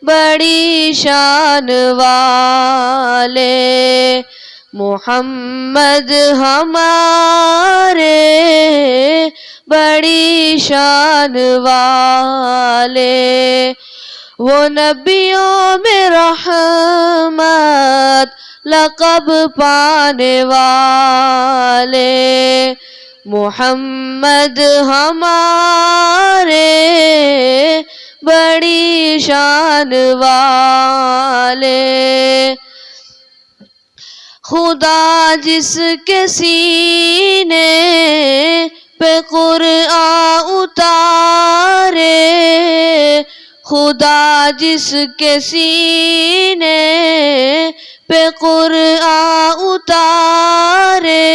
بڑی شان والے، محمد ہمارے بڑی شان والے، وہ نبیوں میں رحمت لقب پانے والے، محمد ہمارے بڑی شان والے، خدا جس کے سینے پہ قرآن اتارے، خدا جس کے سینے پہ قرآن اتارے،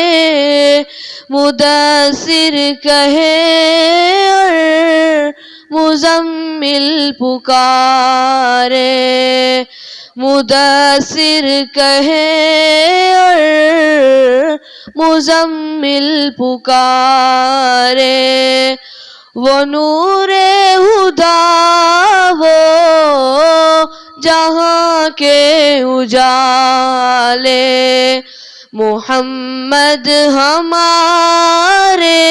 مدثر کہے اور مزمل پکارے، مدثر کہے اور مزمل پکارے، وہ نور ہدیٰ وہ جہاں کے اجالے، محمد ہمارے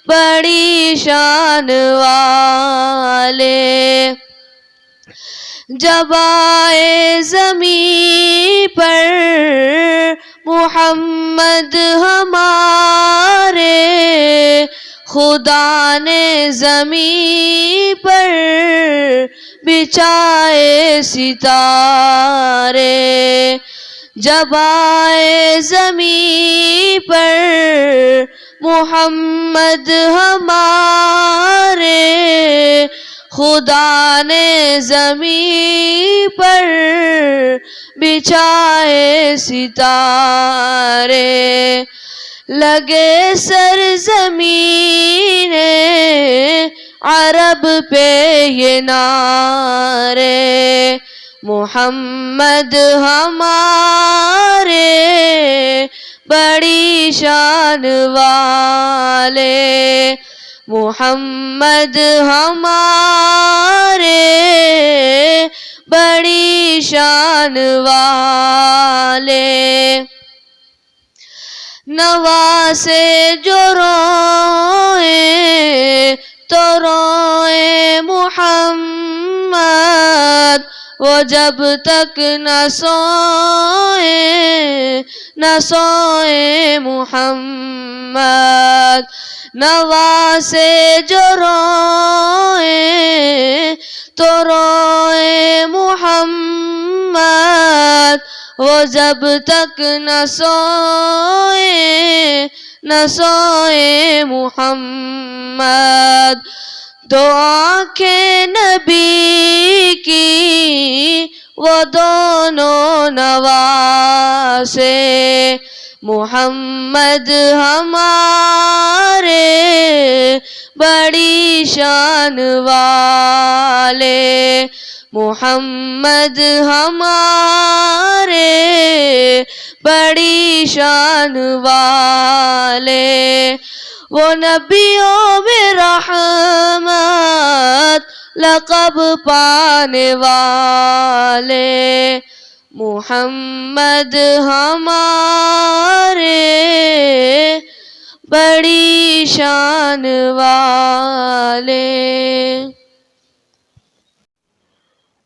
بڑی شان والے، جب آئے زمین پر محمد ہمارے، خدا نے زمین پر بچھائے ستارے، جب آئے زمین پر محمد ہمارے، خدا نے زمین پر بچھائے ستارے، لگے سرزمین عرب پہ یہ نعرے، محمد ہمارے بڑی شان والے، محمد ہمارے بڑی شان والے، نواسے جو روئیں تو روئیں محمد، وہ جب تک نہ سوئیں محمد، نواسے جو روئیں تو روئیں محمد، وہ جب تک نہ سوئیں محمد، دو آنکھیں نبی کی وہ دونوں نواسے، محمد ہمارے بڑی شان والے، محمد ہمارے بڑی شان والے، وہ نبیوں میں رحمت لقب پانے والے، محمد ہمارے بڑی شان والے۔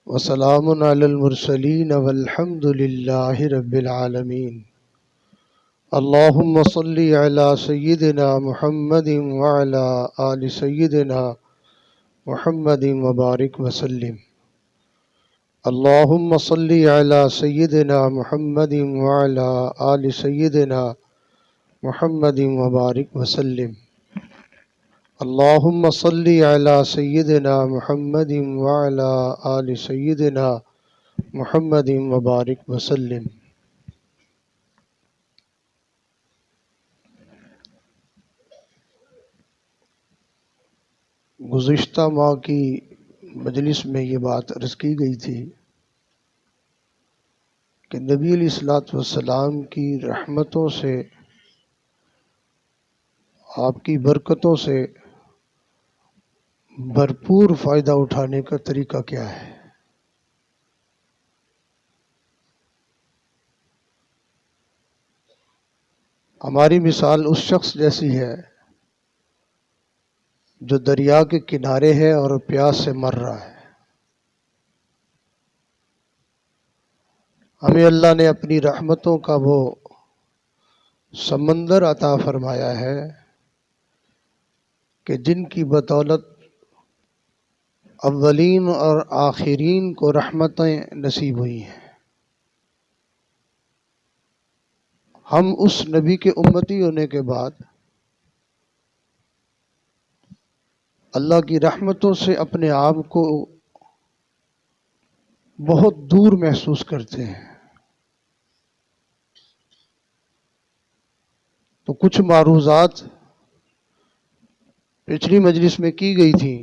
وسلام علی المرسلین والحمد للہ رب العالمین۔ اللہم صلی علی سیدنا محمد وعلی آل سیدنا محمد وبارک وسلم۔ اللہم صلی علی سیدنا محمد وعلی آل سیدنا محمد وبارک وسلم۔ اللہم صلی علی سیدنا محمد وعلی آل سیدنا محمد وبارک وسلم۔ گزشتہ ماہ کی مجلس میں یہ بات عرض کی گئی تھی کہ نبی علیہ الصلوۃ والسلام کی رحمتوں سے، آپ کی برکتوں سے بھرپور فائدہ اٹھانے کا طریقہ کیا ہے۔ ہماری مثال اس شخص جیسی ہے جو دریا کے کنارے ہے اور پیاس سے مر رہا ہے۔ ہمیں اللہ نے اپنی رحمتوں کا وہ سمندر عطا فرمایا ہے کہ جن کی بدولت اولین اور آخرین کو رحمتیں نصیب ہوئی ہیں۔ ہم اس نبی کے امتی ہونے کے بعد اللہ کی رحمتوں سے اپنے آپ کو بہت دور محسوس کرتے ہیں۔ تو کچھ معروضات پچھلی مجلس میں کی گئی تھی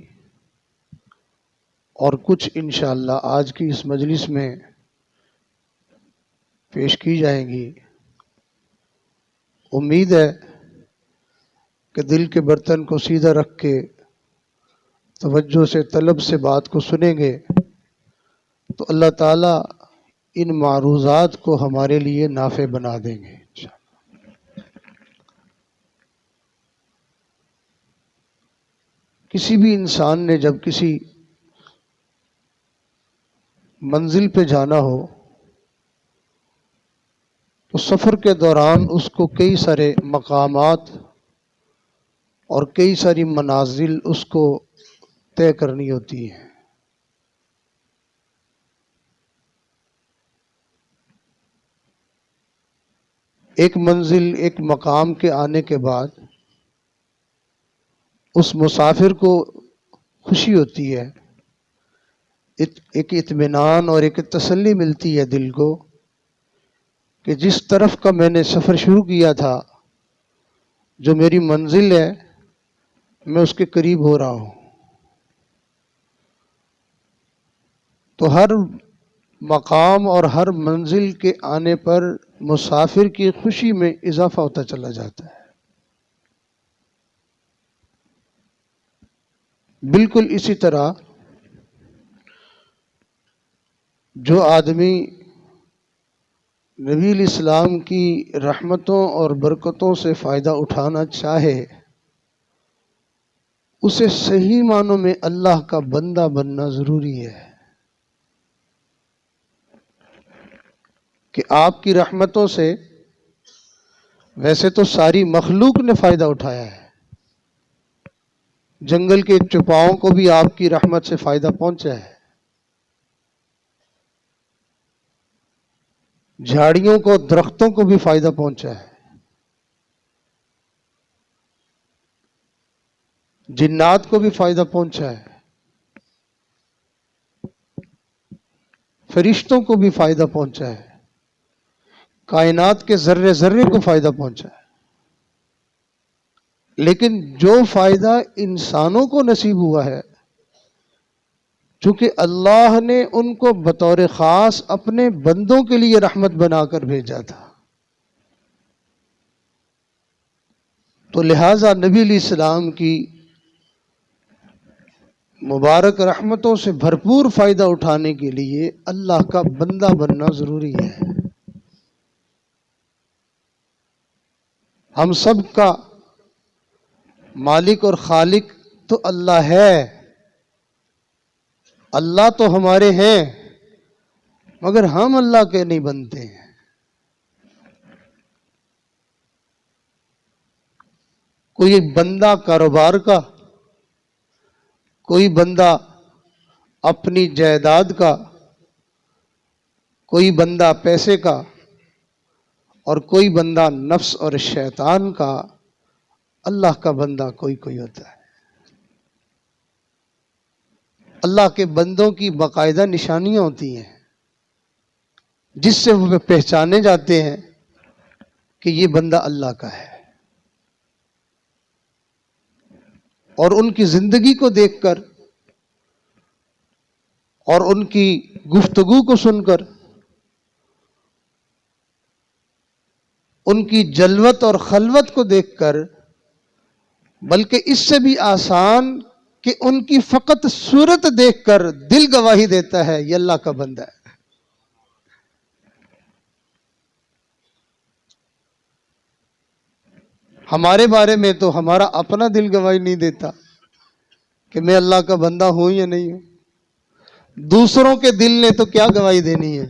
اور کچھ انشاءاللہ آج کی اس مجلس میں پیش کی جائیں گی۔ امید ہے کہ دل کے برتن کو سیدھا رکھ کے توجہ سے طلب سے بات کو سنیں گے تو اللہ تعالیٰ ان معروضات کو ہمارے لیے نافع بنا دیں گے۔ کسی بھی انسان نے جب کسی منزل پہ جانا ہو تو سفر کے دوران اس کو کئی سارے مقامات اور کئی ساری منازل اس کو طے کرنی ہوتی ہیں۔ ایک منزل ایک مقام کے آنے کے بعد اس مسافر کو خوشی ہوتی ہے، ایک اطمینان اور ایک تسلی ملتی ہے دل کو کہ جس طرف کا میں نے سفر شروع کیا تھا، جو میری منزل ہے، میں اس کے قریب ہو رہا ہوں۔ تو ہر مقام اور ہر منزل کے آنے پر مسافر کی خوشی میں اضافہ ہوتا چلا جاتا ہے۔ بالکل اسی طرح جو آدمی نبی علیہ السلام کی رحمتوں اور برکتوں سے فائدہ اٹھانا چاہے، اسے صحیح معنوں میں اللہ کا بندہ بننا ضروری ہے کہ آپ کی رحمتوں سے ویسے تو ساری مخلوق نے فائدہ اٹھایا ہے، جنگل کے چوپاؤں کو بھی آپ کی رحمت سے فائدہ پہنچا ہے، جھاڑیوں کو درختوں کو بھی فائدہ پہنچا ہے، جنات کو بھی فائدہ پہنچا ہے، فرشتوں کو بھی فائدہ پہنچا ہے، کائنات کے ذرے ذرے کو فائدہ پہنچا ہے۔ لیکن جو فائدہ انسانوں کو نصیب ہوا ہے، چونکہ اللہ نے ان کو بطور خاص اپنے بندوں کے لیے رحمت بنا کر بھیجا تھا، تو لہٰذا نبی علیہ السلام کی مبارک رحمتوں سے بھرپور فائدہ اٹھانے کے لیے اللہ کا بندہ بننا ضروری ہے۔ ہم سب کا مالک اور خالق تو اللہ ہے، اللہ تو ہمارے ہیں، مگر ہم اللہ کے نہیں بنتے ہیں۔ کوئی بندہ کاروبار کا، کوئی بندہ اپنی جائیداد کا، کوئی بندہ پیسے کا، اور کوئی بندہ نفس اور شیطان کا۔ اللہ کا بندہ کوئی کوئی ہوتا ہے۔ اللہ کے بندوں کی باقاعدہ نشانیاں ہوتی ہیں جس سے وہ پہچانے جاتے ہیں کہ یہ بندہ اللہ کا ہے، اور ان کی زندگی کو دیکھ کر اور ان کی گفتگو کو سن کر، ان کی جلوت اور خلوت کو دیکھ کر، بلکہ اس سے بھی آسان کہ ان کی فقط صورت دیکھ کر دل گواہی دیتا ہے یہ اللہ کا بندہ ہے۔ ہمارے بارے میں تو ہمارا اپنا دل گواہی نہیں دیتا کہ میں اللہ کا بندہ ہوں یا نہیں ہوں. دوسروں کے دل نے تو کیا گواہی دینی ہے.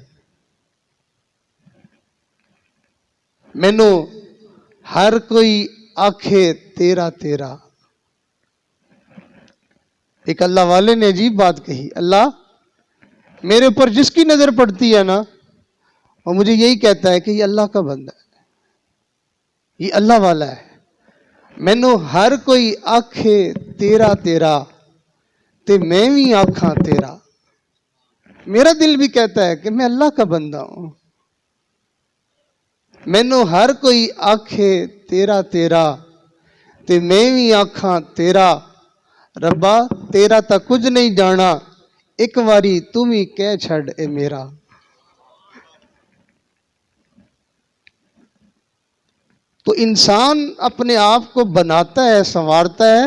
مینو ہر کوئی آکھے تیرا تیرا. ایک اللہ والے نے عجیب بات کہی, اللہ میرے اوپر جس کی نظر پڑتی ہے نا وہ مجھے یہی کہتا ہے کہ یہ اللہ کا بندہ ہے, یہ اللہ والا ہے. مینو ہر کوئی آکھے تیرا تیرا تے میں بھی آکھاں تیرا. میرا دل بھی کہتا ہے کہ میں اللہ کا بندہ ہوں. مینو ہر کوئی آکھے تیرا تیرا تے میں بھی آکھاں تیرا. ربا تیرا تا کچھ نہیں جانا, ایک واری تم ہی کہہ چھڑ اے میرا. تو انسان اپنے آپ کو بناتا ہے, سنوارتا ہے,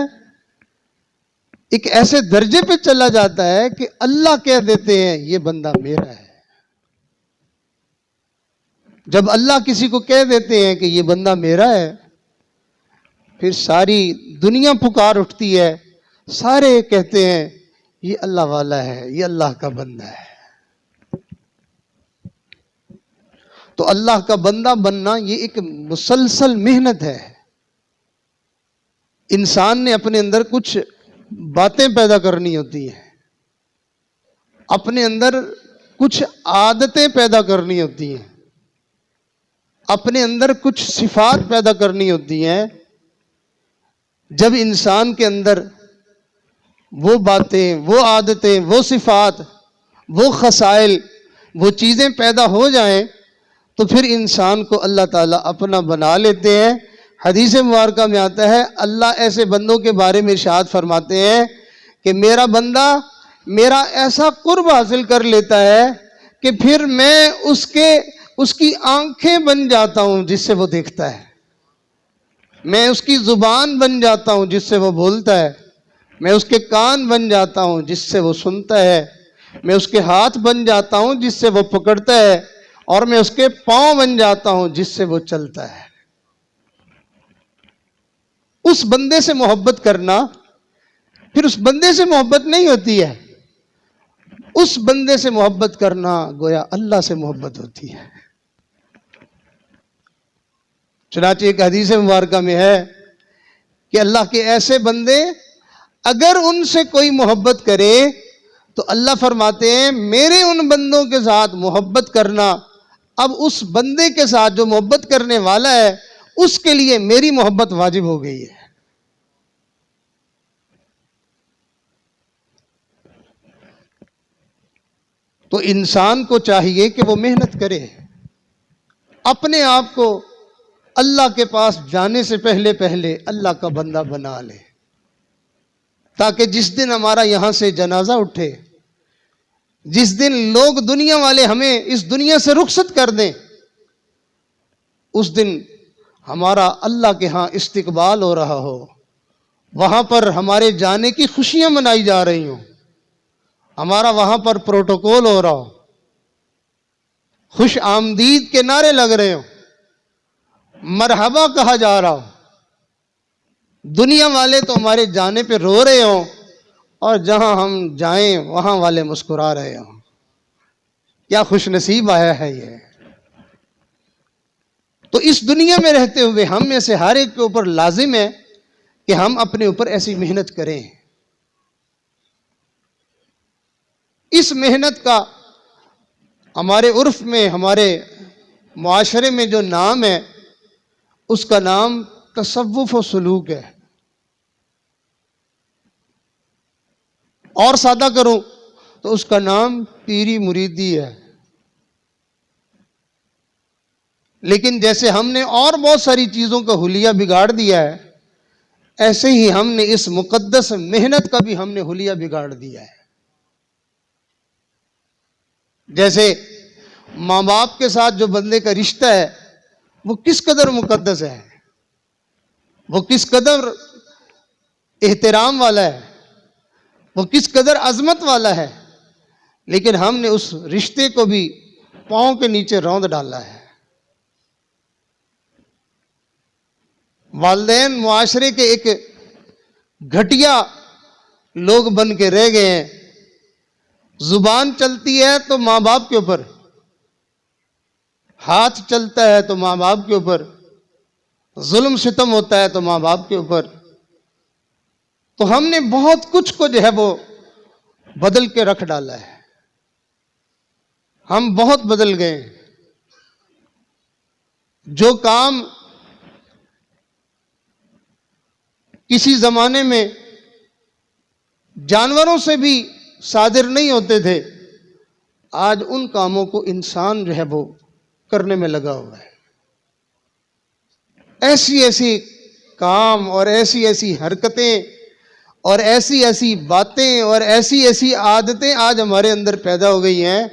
ایک ایسے درجے پہ چلا جاتا ہے کہ اللہ کہہ دیتے ہیں یہ بندہ میرا ہے. جب اللہ کسی کو کہہ دیتے ہیں کہ یہ بندہ میرا ہے, پھر ساری دنیا پکار اٹھتی ہے, سارے کہتے ہیں یہ اللہ والا ہے, یہ اللہ کا بندہ ہے. تو اللہ کا بندہ بننا یہ ایک مسلسل محنت ہے. انسان نے اپنے اندر کچھ باتیں پیدا کرنی ہوتی ہیں, اپنے اندر کچھ عادتیں پیدا کرنی ہوتی ہیں, اپنے اندر کچھ صفات پیدا کرنی ہوتی ہیں. جب انسان کے اندر وہ باتیں, وہ عادتیں, وہ صفات, وہ خصائل, وہ چیزیں پیدا ہو جائیں تو پھر انسان کو اللہ تعالیٰ اپنا بنا لیتے ہیں. حدیث مبارکہ میں آتا ہے اللہ ایسے بندوں کے بارے میں ارشاد فرماتے ہیں کہ میرا بندہ میرا ایسا قرب حاصل کر لیتا ہے کہ پھر میں اس کی آنکھیں بن جاتا ہوں جس سے وہ دیکھتا ہے, میں اس کی زبان بن جاتا ہوں جس سے وہ بولتا ہے, میں اس کے کان بن جاتا ہوں جس سے وہ سنتا ہے, میں اس کے ہاتھ بن جاتا ہوں جس سے وہ پکڑتا ہے, اور میں اس کے پاؤں بن جاتا ہوں جس سے وہ چلتا ہے. اس بندے سے محبت کرنا, پھر اس بندے سے محبت نہیں ہوتی ہے, اس بندے سے محبت کرنا گویا اللہ سے محبت ہوتی ہے. چنانچہ ایک حدیث مبارکہ میں ہے کہ اللہ کے ایسے بندے اگر ان سے کوئی محبت کرے تو اللہ فرماتے ہیں میرے ان بندوں کے ساتھ محبت کرنا, اب اس بندے کے ساتھ جو محبت کرنے والا ہے اس کے لیے میری محبت واجب ہو گئی ہے. تو انسان کو چاہیے کہ وہ محنت کرے, اپنے آپ کو اللہ کے پاس جانے سے پہلے اللہ کا بندہ بنا لے, تاکہ جس دن ہمارا یہاں سے جنازہ اٹھے, جس دن لوگ دنیا والے ہمیں اس دنیا سے رخصت کر دیں, اس دن ہمارا اللہ کے ہاں استقبال ہو رہا ہو, وہاں پر ہمارے جانے کی خوشیاں منائی جا رہی ہوں, ہمارا وہاں پر پروٹوکول ہو رہا ہو, خوش آمدید کے نعرے لگ رہے ہوں, مرحبا کہا جا رہا ہو, دنیا والے تو ہمارے جانے پہ رو رہے ہوں اور جہاں ہم جائیں وہاں والے مسکرا رہے ہوں. کیا خوش نصیب آیا ہے یہ. تو اس دنیا میں رہتے ہوئے ہم میں سے ہر ایک کے اوپر لازم ہے کہ ہم اپنے اوپر ایسی محنت کریں. اس محنت کا ہمارے عرف میں, ہمارے معاشرے میں جو نام ہے اس کا نام تصوف و سلوک ہے. اور سادہ کروں تو اس کا نام پیری مریدی ہے. لیکن جیسے ہم نے اور بہت ساری چیزوں کا حلیہ بگاڑ دیا ہے, ایسے ہی ہم نے اس مقدس محنت کا بھی ہم نے حلیہ بگاڑ دیا ہے. جیسے ماں باپ کے ساتھ جو بندے کا رشتہ ہے وہ کس قدر مقدس ہے, وہ کس قدر احترام والا ہے, وہ کس قدر عظمت والا ہے, لیکن ہم نے اس رشتے کو بھی پاؤں کے نیچے روند ڈالا ہے. والدین معاشرے کے ایک گھٹیا لوگ بن کے رہ گئے ہیں. زبان چلتی ہے تو ماں باپ کے اوپر، ہاتھ چلتا ہے تو ماں باپ کے اوپر، ظلم ستم ہوتا ہے تو ماں باپ کے اوپر. تو ہم نے بہت کچھ کو جو ہے وہ بدل کے رکھ ڈالا ہے. ہم بہت بدل گئے. جو کام کسی زمانے میں جانوروں سے بھی صادر نہیں ہوتے تھے، آج ان کاموں کو انسان جو ہے وہ کرنے میں لگا ہوا ہے. ایسی ایسی کام اور ایسی ایسی حرکتیں اور ایسی ایسی باتیں اور ایسی ایسی عادتیں آج ہمارے اندر پیدا ہو گئی ہیں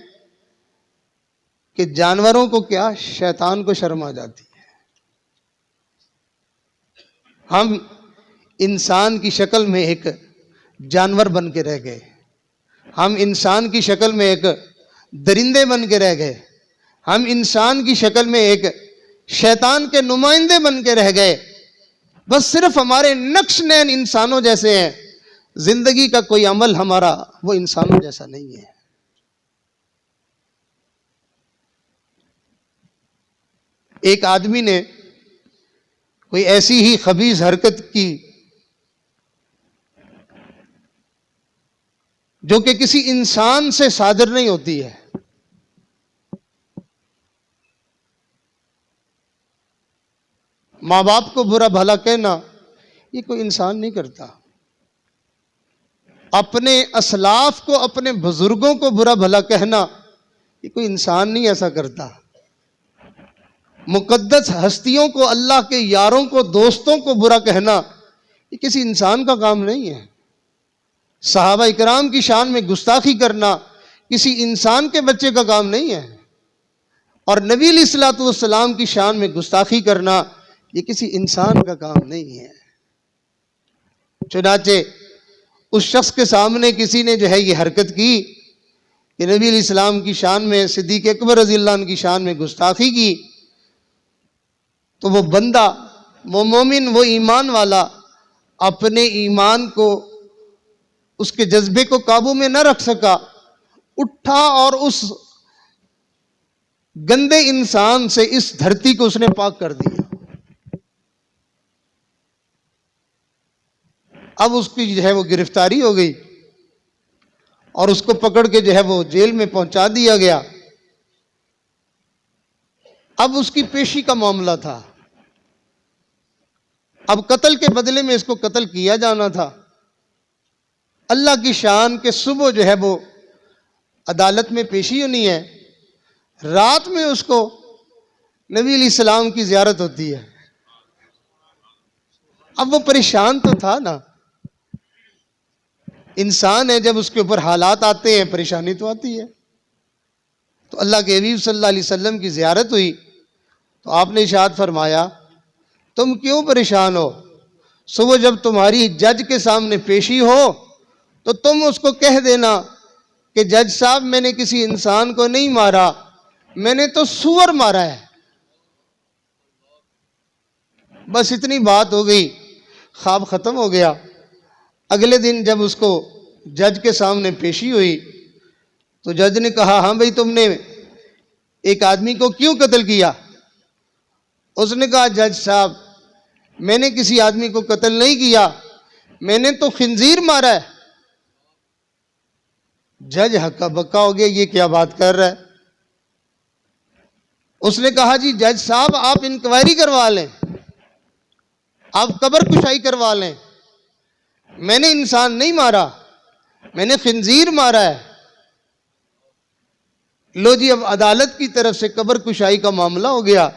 کہ جانوروں کو کیا، شیطان کو شرم آ جاتی ہے. ہم انسان کی شکل میں ایک جانور بن کے رہ گئے. ہم انسان کی شکل میں ایک درندے بن کے رہ گئے. ہم انسان کی شکل میں ایک شیطان کے نمائندے بن کے رہ گئے. بس صرف ہمارے نقش نین انسانوں جیسے ہیں. زندگی کا کوئی عمل ہمارا وہ انسانوں جیسا نہیں ہے. ایک آدمی نے کوئی ایسی ہی خبیث حرکت کی جو کہ کسی انسان سے صادر نہیں ہوتی ہے. ماں باپ کو برا بھلا کہنا یہ کوئی انسان نہیں کرتا. اپنے اسلاف کو، اپنے بزرگوں کو برا بھلا کہنا یہ کوئی انسان نہیں ایسا کرتا. مقدس ہستیوں کو، اللہ کے یاروں کو، دوستوں کو برا کہنا یہ کسی انسان کا کام نہیں ہے. صحابہ اکرام کی شان میں گستاخی کرنا کسی انسان کے بچے کا کام نہیں ہے. اور نبی علیہ الصلوۃ والسلام کی شان میں گستاخی کرنا یہ کسی انسان کا کام نہیں ہے. چنانچہ اس شخص کے سامنے کسی نے جو ہے یہ حرکت کی کہ نبی علیہ السلام کی شان میں، صدیق اکبر رضی اللہ عنہ کی شان میں گستاخی کی، تو وہ بندہ، وہ مومن، وہ ایمان والا اپنے ایمان کو، اس کے جذبے کو قابو میں نہ رکھ سکا، اٹھا اور اس گندے انسان سے اس دھرتی کو اس نے پاک کر دیا. اب اس کی جو ہے وہ گرفتاری ہو گئی اور اس کو پکڑ کے جو ہے وہ جیل میں پہنچا دیا گیا. اب اس کی پیشی کا معاملہ تھا. اب قتل کے بدلے میں اس کو قتل کیا جانا تھا. اللہ کی شان کے صبح جو ہے وہ عدالت میں پیشی ہونی ہے، رات میں اس کو نبی علیہ السلام کی زیارت ہوتی ہے. اب وہ پریشان تو تھا نا، انسان ہے، جب اس کے اوپر حالات آتے ہیں پریشانی تو آتی ہے. تو اللہ کے حبیب صلی اللہ علیہ وسلم کی زیارت ہوئی تو آپ نے ارشاد فرمایا تم کیوں پریشان ہو؟ صبح جب تمہاری جج کے سامنے پیشی ہو تو تم اس کو کہہ دینا کہ جج صاحب میں نے کسی انسان کو نہیں مارا، میں نے تو سور مارا ہے. بس اتنی بات ہو گئی، خواب ختم ہو گیا. اگلے دن جب اس کو جج کے سامنے پیشی ہوئی تو جج نے کہا ہاں بھائی تم نے ایک آدمی کو کیوں قتل کیا؟ اس نے کہا جج صاحب میں نے کسی آدمی کو قتل نہیں کیا، میں نے تو خنزیر مارا ہے. جج ہکا بکا ہو گیا، یہ کیا بات کر رہا ہے؟ اس نے کہا جی جج صاحب آپ انکوائری کروا لیں، آپ قبر کشائی کروا لیں، میں نے انسان نہیں مارا، میں نے خنزیر مارا ہے. لو جی اب عدالت کی طرف سے قبر کشائی کا معاملہ ہو گیا.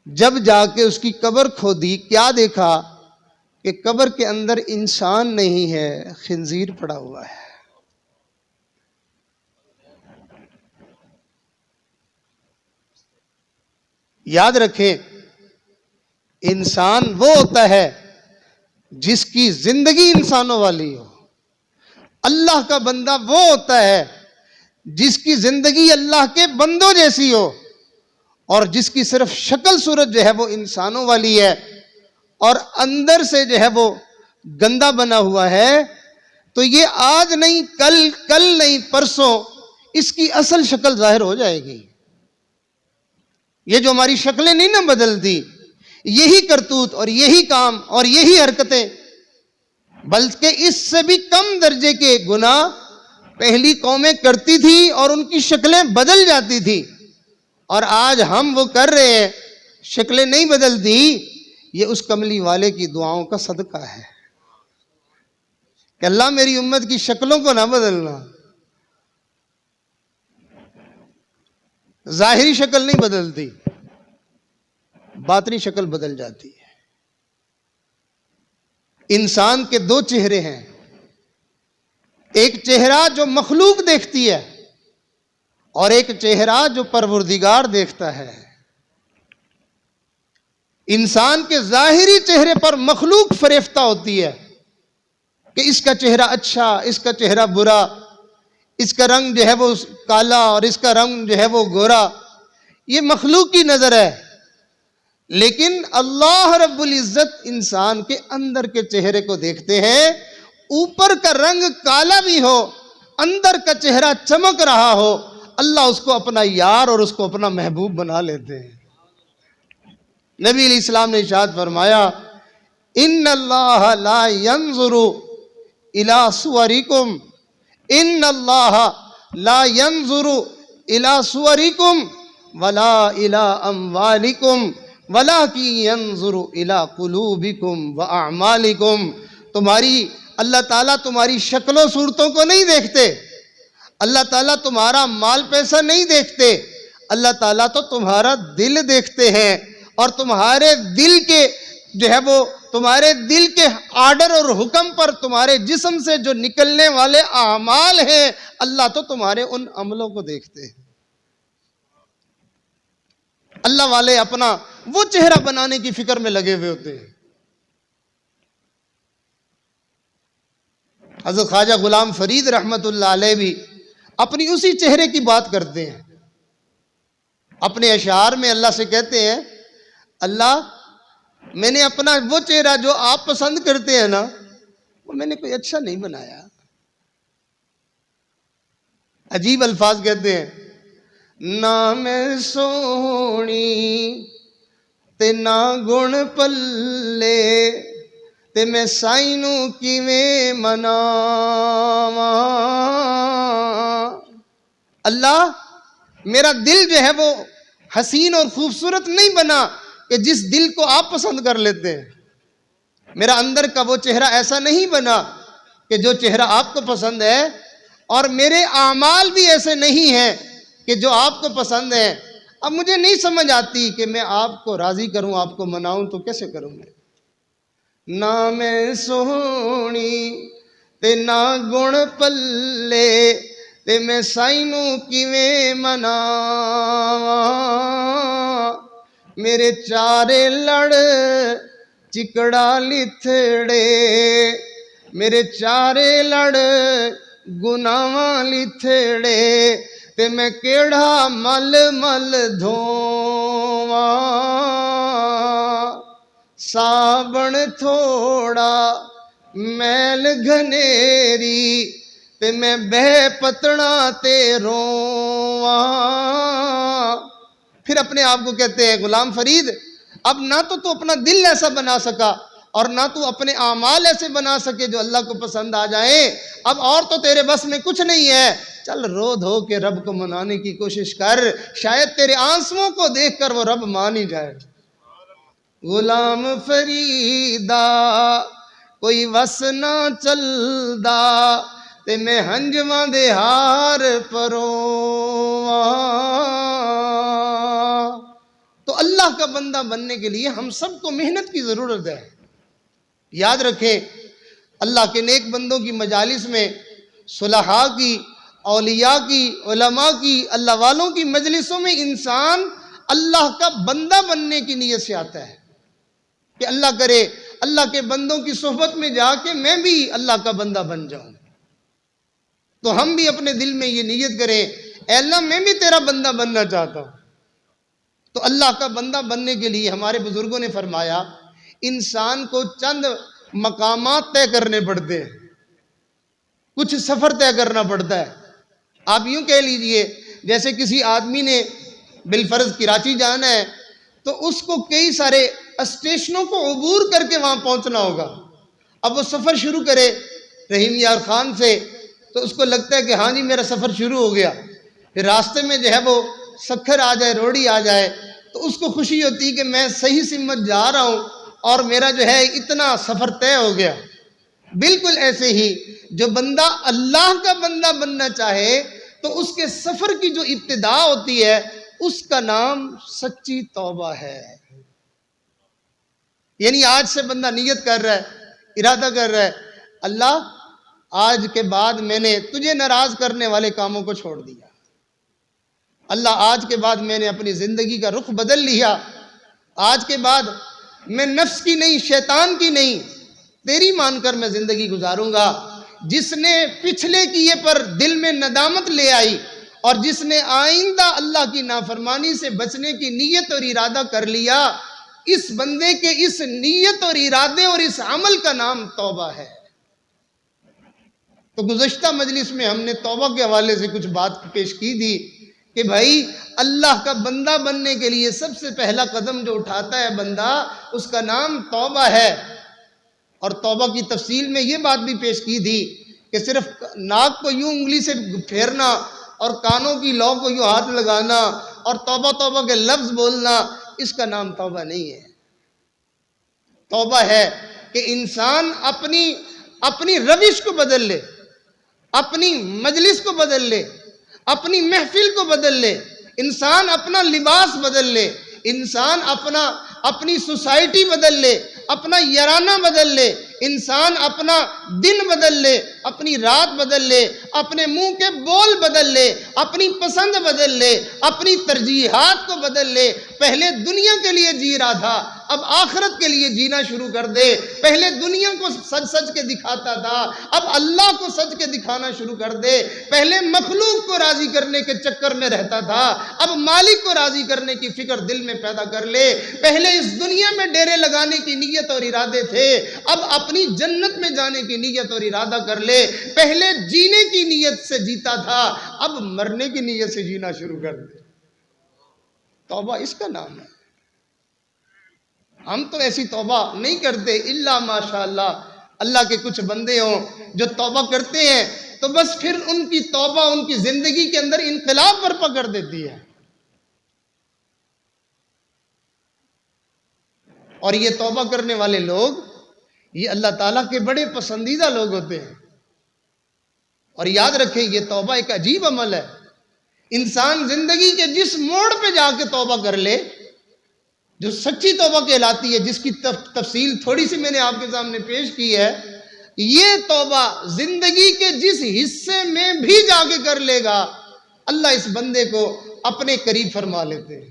جب جا کے اس کی قبر کھودی، کیا دیکھا کہ قبر کے اندر انسان نہیں ہے، خنزیر پڑا ہوا ہے. یاد رکھیں انسان وہ ہوتا ہے جس کی زندگی انسانوں والی ہو. اللہ کا بندہ وہ ہوتا ہے جس کی زندگی اللہ کے بندوں جیسی ہو اور جس کی صرف شکل صورت جو ہے وہ انسانوں والی ہے. اور اندر سے جو ہے وہ گندا بنا ہوا ہے، تو یہ آج نہیں، کل نہیں، پرسوں اس کی اصل شکل ظاہر ہو جائے گی۔ یہ جو ہماری شکلیں نہیں نہ بدلتی، یہی کرتوت اور یہی کام اور یہی حرکتیں، بلکہ اس سے بھی کم درجے کے گناہ پہلی قومیں کرتی تھی اور ان کی شکلیں بدل جاتی تھی، اور آج ہم وہ کر رہے ہیں، شکلیں نہیں بدلتی۔ یہ اس کملی والے کی دعاؤں کا صدقہ ہے کہ اللہ میری امت کی شکلوں کو نہ بدلنا۔ ظاہری شکل نہیں بدلتی، باطنی شکل بدل جاتی ہے۔ انسان کے دو چہرے ہیں، ایک چہرہ جو مخلوق دیکھتی ہے اور ایک چہرہ جو پروردگار دیکھتا ہے۔ انسان کے ظاہری چہرے پر مخلوق فریفتہ ہوتی ہے کہ اس کا چہرہ اچھا، اس کا چہرہ برا، اس کا رنگ جو ہے وہ کالا اور اس کا رنگ جو ہے وہ گورا، یہ مخلوق کی نظر ہے۔ لیکن اللہ رب العزت انسان کے اندر کے چہرے کو دیکھتے ہیں، اوپر کا رنگ کالا بھی ہو، اندر کا چہرہ چمک رہا ہو، اللہ اس کو اپنا یار اور اس کو اپنا محبوب بنا لیتے ہیں۔ نبی علیہ السلام نے ارشاد فرمایا، ان اللہ لا ينظر الى صورکم، ان اللہ لا ينظر الى صورکم ولا الى اموالکم ولکن ينظر الى قلوبکم واعمالکم۔ تمہاری اللہ تعالیٰ تمہاری شکل و صورتوں کو نہیں دیکھتے، اللہ تعالیٰ تمہارا مال پیسہ نہیں دیکھتے، اللہ تعالیٰ تو تمہارا دل دیکھتے ہیں، اور تمہارے دل کے جو ہے وہ تمہارے دل کے آرڈر اور حکم پر تمہارے جسم سے جو نکلنے والے اعمال ہیں، اللہ تو تمہارے ان عملوں کو دیکھتے ہیں۔ اللہ والے اپنا وہ چہرہ بنانے کی فکر میں لگے ہوئے ہوتے ہیں۔ حضرت خواجہ غلام فرید رحمت اللہ علیہ بھی اپنی اسی چہرے کی بات کرتے ہیں۔ اپنے اشعار میں اللہ سے کہتے ہیں، اللہ میں نے اپنا وہ چہرہ جو آپ پسند کرتے ہیں نا، وہ میں نے کوئی اچھا نہیں بنایا۔ عجیب الفاظ کہتے ہیں، نہ میں سونی تے نہ گن پلے تے میں سائنو کیویں مناواں۔ اللہ میرا دل جو ہے وہ حسین اور خوبصورت نہیں بنا کہ جس دل کو آپ پسند کر لیتے ہیں، میرا اندر کا وہ چہرہ ایسا نہیں بنا کہ جو چہرہ آپ کو پسند ہے، اور میرے اعمال بھی ایسے نہیں ہیں کہ جو آپ کو پسند ہیں۔ اب مجھے نہیں سمجھ آتی کہ میں آپ کو راضی کروں، آپ کو مناؤں، تو کیسے کروں میں؟ نہ میں سونی تے نہ گن پلے تے میں سائنو کیویں مناواں، میرے چارے لڑ چکڑا لتھڑے، میرے چارے لڑ گناواں لتھڑے تے میں کیڑا مل مل دھوواں، صابن تھوڑا میل گھنیری تے میں بہ پتڑا تے رواں۔ پھر اپنے آپ کو کہتے ہیں، غلام فرید اب نہ تو اپنا دل ایسا بنا سکا اور نہ تو اپنے اعمال ایسے بنا سکے جو اللہ کو پسند آ جائیں، اب اور تو تیرے بس میں کچھ نہیں ہے، چل رو دھو کے رب کو منانے کی کوشش کر، شاید تیرے آنسوؤں کو دیکھ کر وہ رب مان ہی جائے۔ غلام فریدا کوئی وس نہ چلدا تے میں ہنجواں دے ہار پروواں۔ تو اللہ کا بندہ بننے کے لیے ہم سب کو محنت کی ضرورت ہے۔ یاد رکھیں، اللہ کے نیک بندوں کی مجالس میں، صلحاء کی، اولیاء کی، علماء کی، اللہ والوں کی مجلسوں میں انسان اللہ کا بندہ بننے کی نیت سے آتا ہے کہ اللہ کرے اللہ کے بندوں کی صحبت میں جا کے میں بھی اللہ کا بندہ بن جاؤں۔ تو ہم بھی اپنے دل میں یہ نیت کریں، اے اللہ میں بھی تیرا بندہ بننا چاہتا ہوں۔ تو اللہ کا بندہ بننے کے لیے ہمارے بزرگوں نے فرمایا، انسان کو چند مقامات طے کرنے پڑتے ہیں، کچھ سفر طے کرنا پڑتا ہے۔ آپ یوں کہہ لیجئے جیسے کسی آدمی نے بالفرض کراچی جانا ہے تو اس کو کئی سارے اسٹیشنوں کو عبور کر کے وہاں پہنچنا ہوگا۔ اب وہ سفر شروع کرے رحیم یار خان سے تو اس کو لگتا ہے کہ ہاں جی میرا سفر شروع ہو گیا، پھر راستے میں جو ہے وہ سکھر آ جائے، روڑی آ جائے تو اس کو خوشی ہوتی ہے کہ میں صحیح سمت جا رہا ہوں اور میرا جو ہے اتنا سفر طے ہو گیا۔ بالکل ایسے ہی جو بندہ اللہ کا بندہ بننا چاہے تو اس کے سفر کی جو ابتدا ہوتی ہے اس کا نام سچی توبہ ہے۔ یعنی آج سے بندہ نیت کر رہا ہے، ارادہ کر رہا ہے، اللہ آج کے بعد میں نے تجھے ناراض کرنے والے کاموں کو چھوڑ دیا، اللہ آج کے بعد میں نے اپنی زندگی کا رخ بدل لیا، آج کے بعد میں نفس کی نہیں، شیطان کی نہیں، تیری مان کر میں زندگی گزاروں گا۔ جس نے پچھلے کیے پر دل میں ندامت لے آئی اور جس نے آئندہ اللہ کی نافرمانی سے بچنے کی نیت اور ارادہ کر لیا، اس بندے کے اس نیت اور ارادے اور اس عمل کا نام توبہ ہے۔ تو گزشتہ مجلس میں ہم نے توبہ کے حوالے سے کچھ بات پیش کی تھی کہ بھائی اللہ کا بندہ بننے کے لیے سب سے پہلا قدم جو اٹھاتا ہے بندہ، اس کا نام توبہ ہے۔ اور توبہ کی تفصیل میں یہ بات بھی پیش کی تھی کہ صرف ناک کو یوں انگلی سے پھیرنا اور کانوں کی لو کو یوں ہاتھ لگانا اور توبہ توبہ کے لفظ بولنا، اس کا نام توبہ نہیں ہے۔ توبہ ہے کہ انسان اپنی روش کو بدل لے، اپنی مجلس کو بدل لے، اپنی محفل کو بدل لے، انسان اپنا لباس بدل لے، انسان اپنی سوسائٹی بدل لے، اپنا یارانہ بدل لے، انسان اپنا دن بدل لے، اپنی رات بدل لے، اپنے منہ کے بول بدل لے، اپنی پسند بدل لے، اپنی ترجیحات کو بدل لے۔ پہلے دنیا کے لیے جی رہا تھا، اب آخرت کے لیے جینا شروع کر دے۔ پہلے دنیا کو سچ کے دکھاتا تھا، اب اللہ کو سچ کے دکھانا شروع کر دے۔ پہلے مخلوق کو راضی کرنے کے چکر میں رہتا تھا، اب مالک کو راضی کرنے کی فکر دل میں پیدا کر لے۔ پہلے اس دنیا میں ڈیرے لگانے کی نیت اور ارادے تھے، اب اپنی جنت میں جانے کی نیت اور ارادہ کر لے۔ پہلے جینے کی نیت سے جیتا تھا، اب مرنے کی نیت سے جینا شروع کر دے۔ توبہ اس کا نام ہے۔ ہم تو ایسی توبہ نہیں کرتے، الا ماشاءاللہ اللہ کے کچھ بندے ہوں جو توبہ کرتے ہیں تو بس پھر ان کی توبہ ان کی زندگی کے اندر انقلاب برپا کر دیتی ہے۔ اور یہ توبہ کرنے والے لوگ یہ اللہ تعالیٰ کے بڑے پسندیدہ لوگ ہوتے ہیں۔ اور یاد رکھیں یہ توبہ ایک عجیب عمل ہے۔ انسان زندگی کے جس موڑ پہ جا کے توبہ کر لے، جو سچی توبہ کہلاتی ہے، جس کی تفصیل تھوڑی سی میں نے آپ کے سامنے پیش کی ہے، یہ توبہ زندگی کے جس حصے میں بھی جا کے کر لے گا، اللہ اس بندے کو اپنے قریب فرما لیتے ہیں،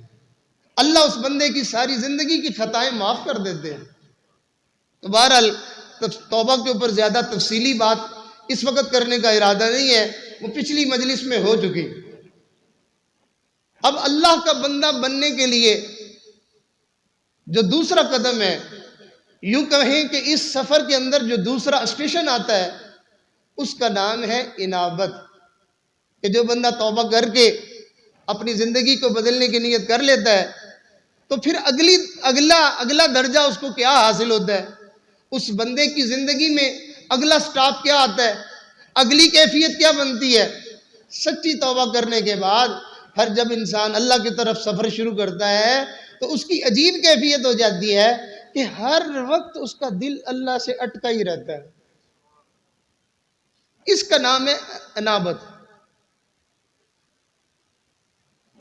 اللہ اس بندے کی ساری زندگی کی خطائیں معاف کر دیتے ہیں۔ تو بہرحال توبہ کے اوپر زیادہ تفصیلی بات اس وقت کرنے کا ارادہ نہیں ہے، وہ پچھلی مجلس میں ہو چکی۔ اب اللہ کا بندہ بننے کے لیے جو دوسرا قدم ہے، یوں کہیں کہ اس سفر کے اندر جو دوسرا اسٹیشن آتا ہے اس کا نام ہے انابت، کہ جو بندہ توبہ کر کے اپنی زندگی کو بدلنے کی نیت کر لیتا ہے تو پھر اگلا درجہ اس کو کیا حاصل ہوتا ہے، اس بندے کی زندگی میں اگلا سٹاپ کیا آتا ہے، اگلی کیفیت کیا بنتی ہے۔ سچی توبہ کرنے کے بعد پھر جب انسان اللہ کی طرف سفر شروع کرتا ہے تو اس کی عجیب کیفیت ہو جاتی ہے کہ ہر وقت اس کا دل اللہ سے اٹکا ہی رہتا ہے۔ اس کا نام ہے انابت۔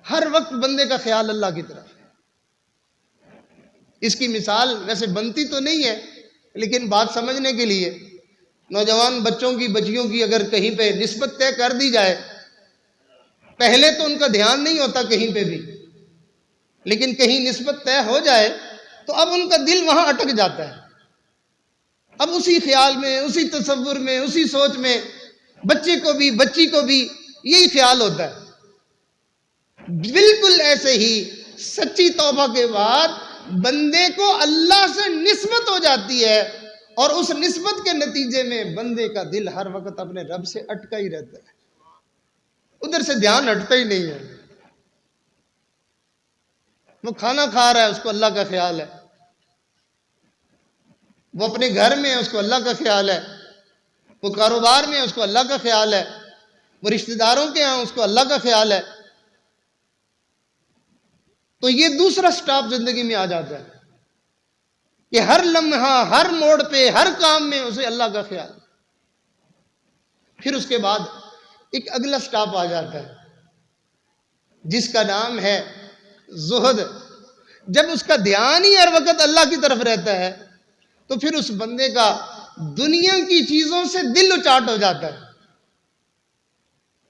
ہر وقت بندے کا خیال اللہ کی طرف ہے۔ اس کی مثال ویسے بنتی تو نہیں ہے لیکن بات سمجھنے کے لیے نوجوان بچوں کی بچیوں کی اگر کہیں پہ نسبت طے کر دی جائے، پہلے تو ان کا دھیان نہیں ہوتا کہیں پہ بھی، لیکن کہیں نسبت طے ہو جائے تو اب ان کا دل وہاں اٹک جاتا ہے۔ اب اسی خیال میں، اسی تصور میں، اسی سوچ میں بچے کو بھی بچی کو بھی یہی خیال ہوتا ہے۔ بالکل ایسے ہی سچی توبہ کے بعد بندے کو اللہ سے نسبت ہو جاتی ہے، اور اس نسبت کے نتیجے میں بندے کا دل ہر وقت اپنے رب سے اٹکا ہی رہتا ہے، ادھر سے دھیان ہٹتا ہی نہیں ہے۔ وہ کھانا کھا رہا ہے، اس کو اللہ کا خیال ہے، وہ اپنے گھر میں ہے، اس کو اللہ کا خیال ہے، وہ کاروبار میں ہے، اس کو اللہ کا خیال ہے، وہ رشتہ داروں کے ہاں، اس کو اللہ کا خیال ہے۔ تو یہ دوسرا سٹاپ زندگی میں آ جاتا ہے کہ ہر لمحہ، ہر موڑ پہ، ہر کام میں اسے اللہ کا خیال۔ پھر اس کے بعد ایک اگلا سٹاپ آ جاتا ہے جس کا نام ہے زہد۔ جب اس کا دھیان ہی ہر وقت اللہ کی طرف رہتا ہے تو پھر اس بندے کا دنیا کی چیزوں سے دل اچاٹ ہو جاتا ہے۔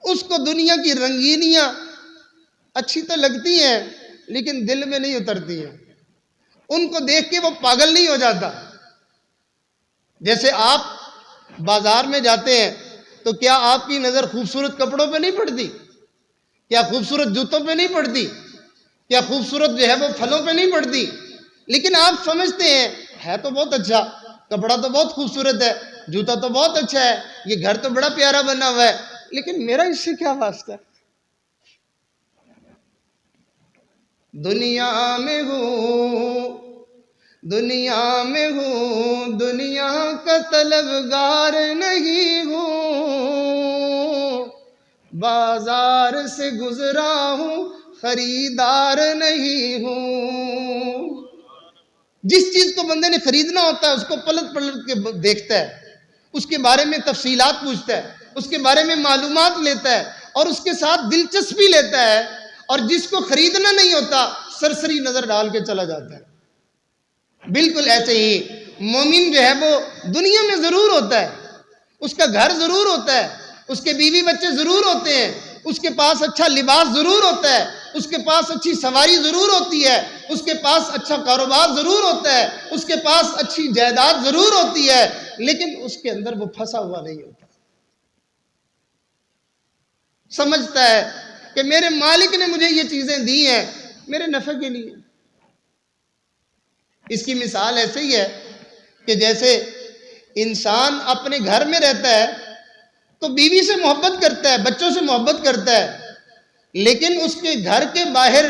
اس کو دنیا کی رنگینیاں اچھی تو لگتی ہیں لیکن دل میں نہیں اترتی ہیں، ان کو دیکھ کے وہ پاگل نہیں ہو جاتا۔ جیسے آپ بازار میں جاتے ہیں تو کیا آپ کی نظر خوبصورت کپڑوں پہ نہیں پڑتی؟ کیا خوبصورت جوتوں پہ نہیں پڑتی؟ کیا خوبصورت جو ہے وہ پھلوں پہ نہیں پڑتی؟ لیکن آپ سمجھتے ہیں ہے تو بہت اچھا، کپڑا تو بہت خوبصورت ہے، جوتا تو بہت اچھا ہے، یہ گھر تو بڑا پیارا بنا ہوا ہے، لیکن میرا اس سے کیا واسطہ ہے؟ دنیا میں ہوں، دنیا میں ہوں، دنیا کا طلبگار نہیں ہوں، بازار سے گزرا ہوں، خریدار نہیں ہوں۔ جس چیز کو بندے نے خریدنا ہوتا ہے اس کو پلٹ پلٹ کے دیکھتا ہے، اس کے بارے میں تفصیلات پوچھتا ہے، اس کے بارے میں معلومات لیتا ہے اور اس کے ساتھ دلچسپی لیتا ہے، اور جس کو خریدنا نہیں ہوتا سرسری نظر ڈال کے چلا جاتا ہے۔ بالکل ایسے ہی مومن جو ہے وہ دنیا میں ضرور ہوتا ہے، اس کا گھر ضرور ہوتا ہے، اس کے بیوی بچے ضرور ہوتے ہیں، اس کے پاس اچھا لباس ضرور ہوتا ہے، اس کے پاس اچھی سواری ضرور ہوتی ہے، اس کے پاس اچھا کاروبار ضرور ہوتا ہے، اس کے پاس اچھی جائیداد ضرور ہوتی ہے، لیکن اس کے اندر وہ پھنسا ہوا نہیں ہوتا۔ سمجھتا ہے کہ میرے مالک نے مجھے یہ چیزیں دی ہیں میرے نفع کے لیے۔ اس کی مثال ایسے ہی ہے کہ جیسے انسان اپنے گھر میں رہتا ہے تو بیوی سے محبت کرتا ہے، بچوں سے محبت کرتا ہے، لیکن اس کے گھر کے باہر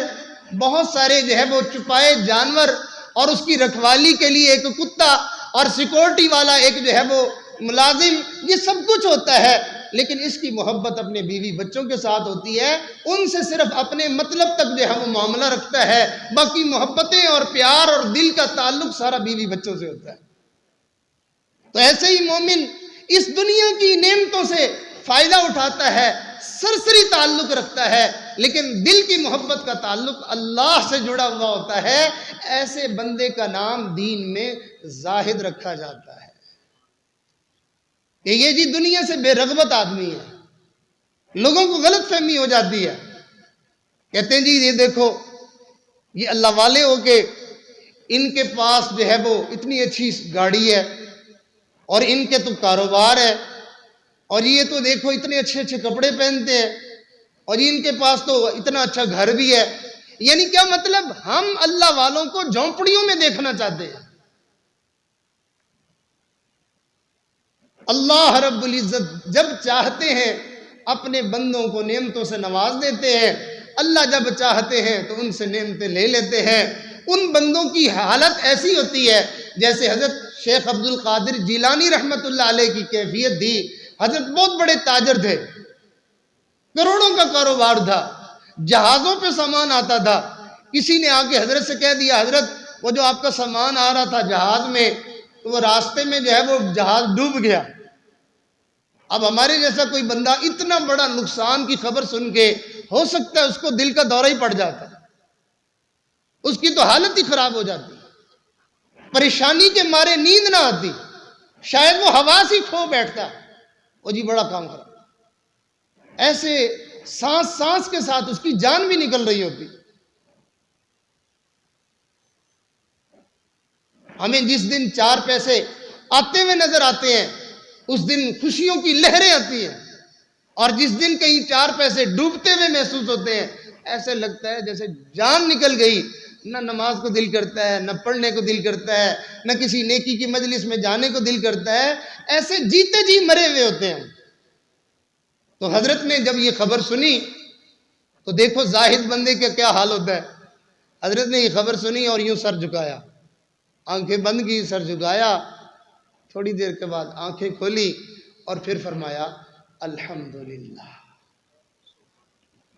بہت سارے جو ہے وہ چھپائے جانور اور اس کی رکھوالی کے لیے ایک کتا اور سیکورٹی والا ایک جو ہے وہ ملازم، یہ سب کچھ ہوتا ہے، لیکن اس کی محبت اپنے بیوی بچوں کے ساتھ ہوتی ہے، ان سے صرف اپنے مطلب تک جو ہے وہ معاملہ رکھتا ہے، باقی محبتیں اور پیار اور دل کا تعلق سارا بیوی بچوں سے ہوتا ہے۔ تو ایسے ہی مومن اس دنیا کی نعمتوں سے فائدہ اٹھاتا ہے، سرسری تعلق رکھتا ہے، لیکن دل کی محبت کا تعلق اللہ سے جڑا ہوا ہوتا ہے۔ ایسے بندے کا نام دین میں زاہد رکھا جاتا ہے کہ یہ جی دنیا سے بے رغبت آدمی ہے۔ لوگوں کو غلط فہمی ہو جاتی ہے، کہتے ہیں جی یہ دیکھو یہ اللہ والے ہو کے ان کے پاس جو ہے وہ اتنی اچھی گاڑی ہے اور ان کے تو کاروبار ہے، اور یہ تو دیکھو اتنے اچھے اچھے کپڑے پہنتے ہیں، اور ان کے پاس تو اتنا اچھا گھر بھی ہے۔ یعنی کیا مطلب؟ ہم اللہ والوں کو جھونپڑیوں میں دیکھنا چاہتے ہیں۔ اللہ رب العزت جب چاہتے ہیں اپنے بندوں کو نعمتوں سے نواز دیتے ہیں، اللہ جب چاہتے ہیں تو ان سے نعمتیں لے لیتے ہیں۔ ان بندوں کی حالت ایسی ہوتی ہے جیسے حضرت شیخ عبد القادر جیلانی رحمت اللہ علیہ کی کیفیت تھی۔ حضرت بہت بڑے تاجر تھے، کروڑوں کا کاروبار تھا، جہازوں پہ سامان آتا تھا۔ کسی نے آ کے حضرت سے کہہ دیا حضرت وہ جو آپ کا سامان آ رہا تھا جہاز میں تو وہ راستے میں جو ہے وہ جہاز ڈوب گیا۔ اب ہمارے جیسا کوئی بندہ اتنا بڑا نقصان کی خبر سن کے ہو سکتا ہے اس کو دل کا دورہ ہی پڑ جاتا ہے، اس کی تو حالت ہی خراب ہو جاتی، پریشانی کے مارے نیند نہ آتی، شاید وہ حواس ہی کھو بیٹھتا، وہ جی بڑا کام خراب۔ ایسے سانس سانس کے ساتھ اس کی جان بھی نکل رہی ہوتی۔ ہمیں جس دن 4 پیسے آتے ہوئے نظر آتے ہیں اس دن خوشیوں کی لہریں آتی ہیں، اور جس دن کہیں 4 پیسے ڈوبتے ہوئے محسوس ہوتے ہیں ایسے لگتا ہے جیسے جان نکل گئی۔ نہ نماز کو دل کرتا ہے، نہ پڑھنے کو دل کرتا ہے، نہ کسی نیکی کی مجلس میں جانے کو دل کرتا ہے، ایسے جیتے جی مرے ہوئے ہوتے ہیں۔ تو حضرت نے جب یہ خبر سنی تو دیکھو زاہد بندے کا کیا حال ہوتا ہے۔ حضرت نے یہ خبر سنی اور یوں سر جھکایا، آنکھیں بند کی، سر جھکایا، تھوڑی دیر کے بعد آنکھیں کھولی اور پھر فرمایا الحمدللہ۔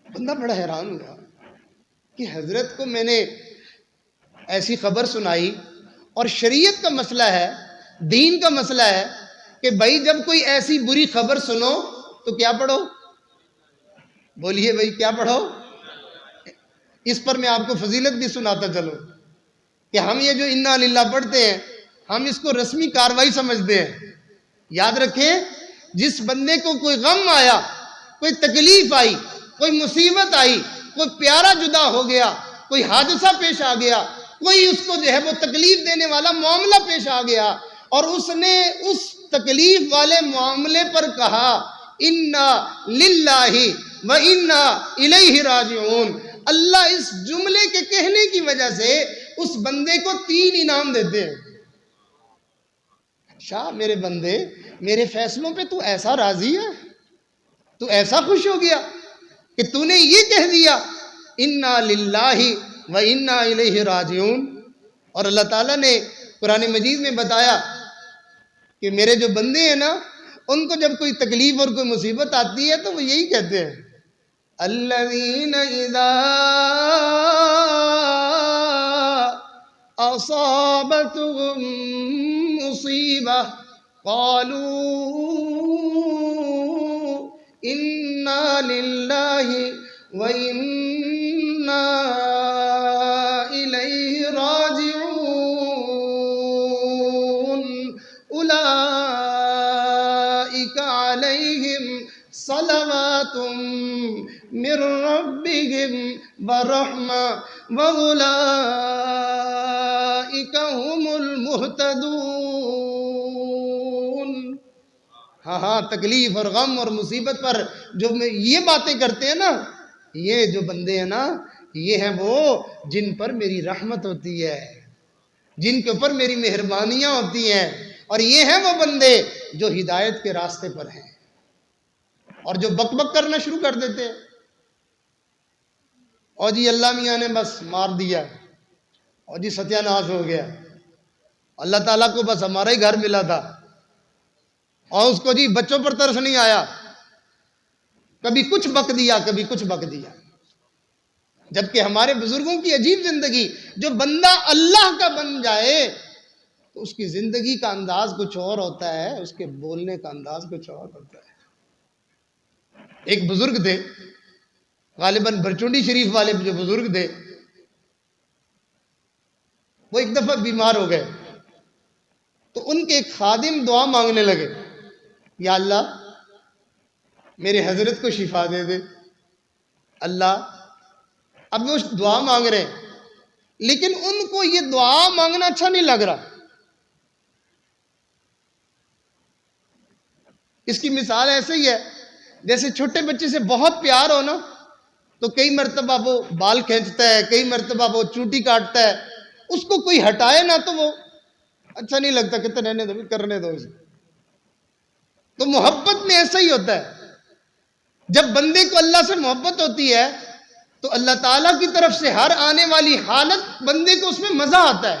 بندہ بڑا حیران ہوا کہ حضرت کو میں نے ایسی خبر سنائی، اور شریعت کا مسئلہ ہے، دین کا مسئلہ ہے کہ بھائی جب کوئی ایسی بری خبر سنو تو کیا پڑھو؟ بولیے بھائی کیا پڑھو؟ اس پر میں آپ کو فضیلت بھی سناتا چلوں کہ ہم یہ جو انا للہ پڑھتے ہیں، ہم اس کو رسمی کاروائی سمجھتے ہیں۔ یاد رکھیں، جس بندے کو کوئی غم آیا، کوئی تکلیف آئی، کوئی مصیبت آئی، کوئی پیارا جدا ہو گیا، کوئی حادثہ پیش آ گیا، کوئی اس کو جو ہے وہ تکلیف دینے والا معاملہ پیش آ گیا، اور اس نے اس تکلیف والے معاملے پر کہا انا للہ و انا الیہ راجعون، اللہ اس جملے کے کہنے کی وجہ سے اس بندے کو 3 انعام دیتے ہیں۔ اچھا میرے بندے، میرے فیصلوں پہ تو ایسا راضی ہے، تو ایسا خوش ہو گیا کہ تو نے یہ کہہ دیا انا للہ و انا الیہ راجعون۔ اور اللہ تعالیٰ نے قرآن مجید میں بتایا کہ میرے جو بندے ہیں نا، ان کو جب کوئی تکلیف اور کوئی مصیبت آتی ہے تو وہ یہی کہتے ہیں الذین اذا اصابتهم مصیبہ قالوا انا للہ و انا الیہ راجعون اولئک علیہم صلوات من ربهم ورحمہ واولئک هم المہتدون۔ ہاں تکلیف اور غم اور مصیبت پر جو یہ باتیں کرتے ہیں نا، یہ جو بندے ہیں نا، یہ ہیں وہ جن پر میری رحمت ہوتی ہے، جن کے اوپر میری مہربانیاں ہوتی ہیں، اور یہ ہیں وہ بندے جو ہدایت کے راستے پر ہیں، اور جو بک بک کرنا شروع کر دیتے ہیں اور جی اللہ میاں نے بس مار دیا، اور جی ستیہ ناش ہو گیا، اللہ تعالیٰ کو بس ہمارا ہی گھر ملا تھا، اور اس کو جی بچوں پر ترس نہیں آیا، کبھی کچھ بک دیا، کبھی کچھ بک دیا۔ جبکہ ہمارے بزرگوں کی عجیب زندگی، جو بندہ اللہ کا بن جائے تو اس کی زندگی کا انداز کچھ اور ہوتا ہے، اس کے بولنے کا انداز کچھ اور ہوتا ہے۔ ایک بزرگ تھے، غالباً برچونڈی شریف والے جو بزرگ تھے، وہ ایک دفعہ بیمار ہو گئے، تو ان کے ایک خادم دعا مانگنے لگے، یا اللہ میرے حضرت کو شفا دے دے۔ اللہ، اب وہ دعا مانگ رہے ہیں، لیکن ان کو یہ دعا مانگنا اچھا نہیں لگ رہا۔ اس کی مثال ایسے ہی ہے، جیسے چھوٹے بچے سے بہت پیار ہو نا، تو کئی مرتبہ وہ بال کھینچتا ہے، کئی مرتبہ وہ چوٹی کاٹتا ہے، اس کو کوئی ہٹائے نا تو وہ اچھا نہیں لگتا، کہتے رہنے دو، کرنے دو اسے۔ تو محبت میں ایسا ہی ہوتا ہے، جب بندے کو اللہ سے محبت ہوتی ہے تو اللہ تعالیٰ کی طرف سے ہر آنے والی حالت بندے کو اس میں مزہ آتا ہے۔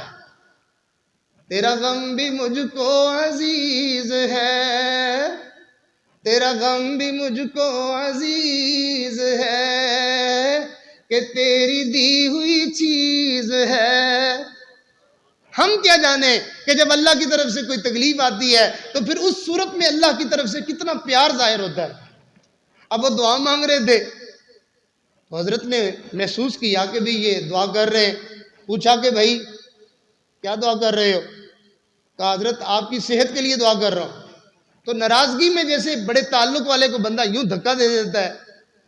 تیرا غم بھی مجھ کو عزیز ہے، تیرا غم بھی مجھ کو عزیز ہے، کہ تیری دی ہوئی چیز ہے۔ ہم کیا جانے کہ جب اللہ کی طرف سے کوئی تکلیف آتی ہے تو پھر اس صورت میں اللہ کی طرف سے کتنا پیار ظاہر ہوتا ہے۔ اب وہ دعا مانگ رہے تھے تو حضرت نے محسوس کیا کہ بھئی یہ دعا کر رہے ہیں، پوچھا کہ بھائی کیا دعا کر رہے ہو؟ کہا حضرت آپ کی صحت کے لیے دعا کر رہا ہوں۔ تو ناراضگی میں جیسے بڑے تعلق والے کو بندہ یوں دھکا دے دیتا ہے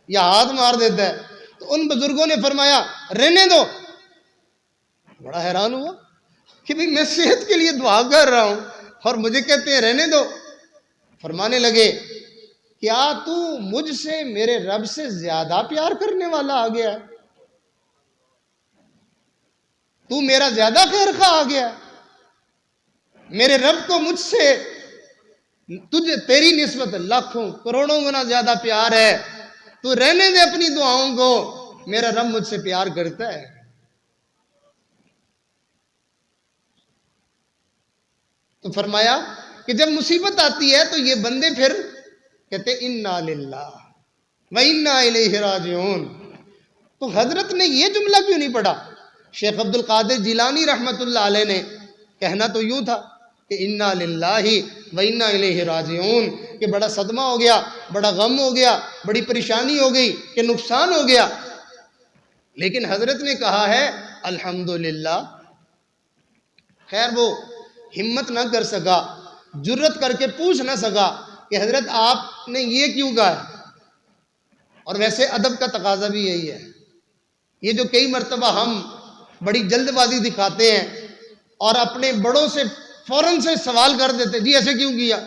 یا ہاتھ مار دیتا ہے، تو ان بزرگوں نے فرمایا رہنے دو۔ بڑا حیران ہوا کہ بھئی میں صحت کے لیے دعا کر رہا ہوں اور مجھے کہتے ہیں رہنے دو۔ فرمانے لگے کیا تو مجھ سے میرے رب سے زیادہ پیار کرنے والا آ گیا ہے؟ تو میرا زیادہ خیر خواہ آ گیا. میرے رب کو مجھ سے تیری نسبت لاکھوں کروڑوں گنا زیادہ پیار ہے. تو رہنے دے اپنی دعاؤں کو، میرا رب مجھ سے پیار کرتا ہے. تو فرمایا کہ جب مصیبت آتی ہے تو یہ بندے پھر کہتے انا للہ و انا الیہ راجعون. تو حضرت نے یہ جملہ کیوں نہیں پڑھا؟ شیخ عبد القادر جیلانی رحمت اللہ علیہ نے کہنا تو یوں تھا کہ انا للہ و انا الیہ راجعون، کہ بڑا صدمہ ہو گیا، بڑا غم ہو گیا، بڑی پریشانی ہو گئی، کہ نقصان ہو گیا. لیکن حضرت نے کہا ہے الحمدللہ. خیر وہ ہمت نہ کر سکا، جرت کر کے پوچھ نہ سکا کہ حضرت آپ نے یہ کیوں کہا ہے. اور ویسے ادب کا تقاضا بھی یہی ہے. یہ جو کئی مرتبہ ہم بڑی جلد بازی دکھاتے ہیں اور اپنے بڑوں سے فوراً سے سوال کر دیتے جی ایسے کیوں کیا،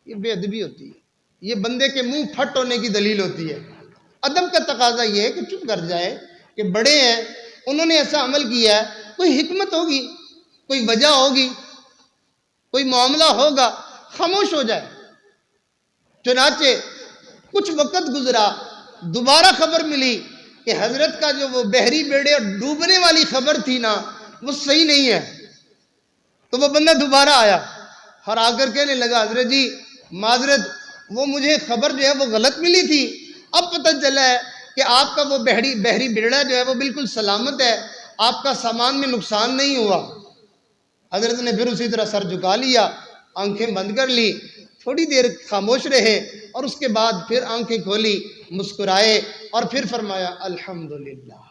یہ بے ادبی ہوتی ہے. یہ بندے کے منہ پھٹ ہونے کی دلیل ہوتی ہے. ادب کا تقاضا یہ ہے کہ چپ کر جائے کہ بڑے ہیں، انہوں نے ایسا عمل کیا ہے، کوئی حکمت ہوگی، کوئی وجہ ہوگی، کوئی معاملہ ہوگا، خاموش ہو جائے. چنانچہ کچھ وقت گزرا، دوبارہ خبر ملی کہ حضرت کا جو وہ بحری بیڑے اور ڈوبنے والی خبر تھی نا وہ صحیح نہیں ہے. تو وہ بندہ دوبارہ آیا اور آ کر کہنے لگا حضرت جی معذرت، وہ مجھے خبر جو ہے وہ غلط ملی تھی، اب پتہ چلا ہے کہ آپ کا وہ بحری بیڑا جو ہے وہ بالکل سلامت ہے، آپ کا سامان میں نقصان نہیں ہوا. حضرت نے پھر اسی طرح سر جھکا لیا، آنکھیں بند کر لی، تھوڑی دیر خاموش رہے اور اس کے بعد پھر آنکھیں کھولی، مسکرائے اور پھر فرمایا الحمدللہ.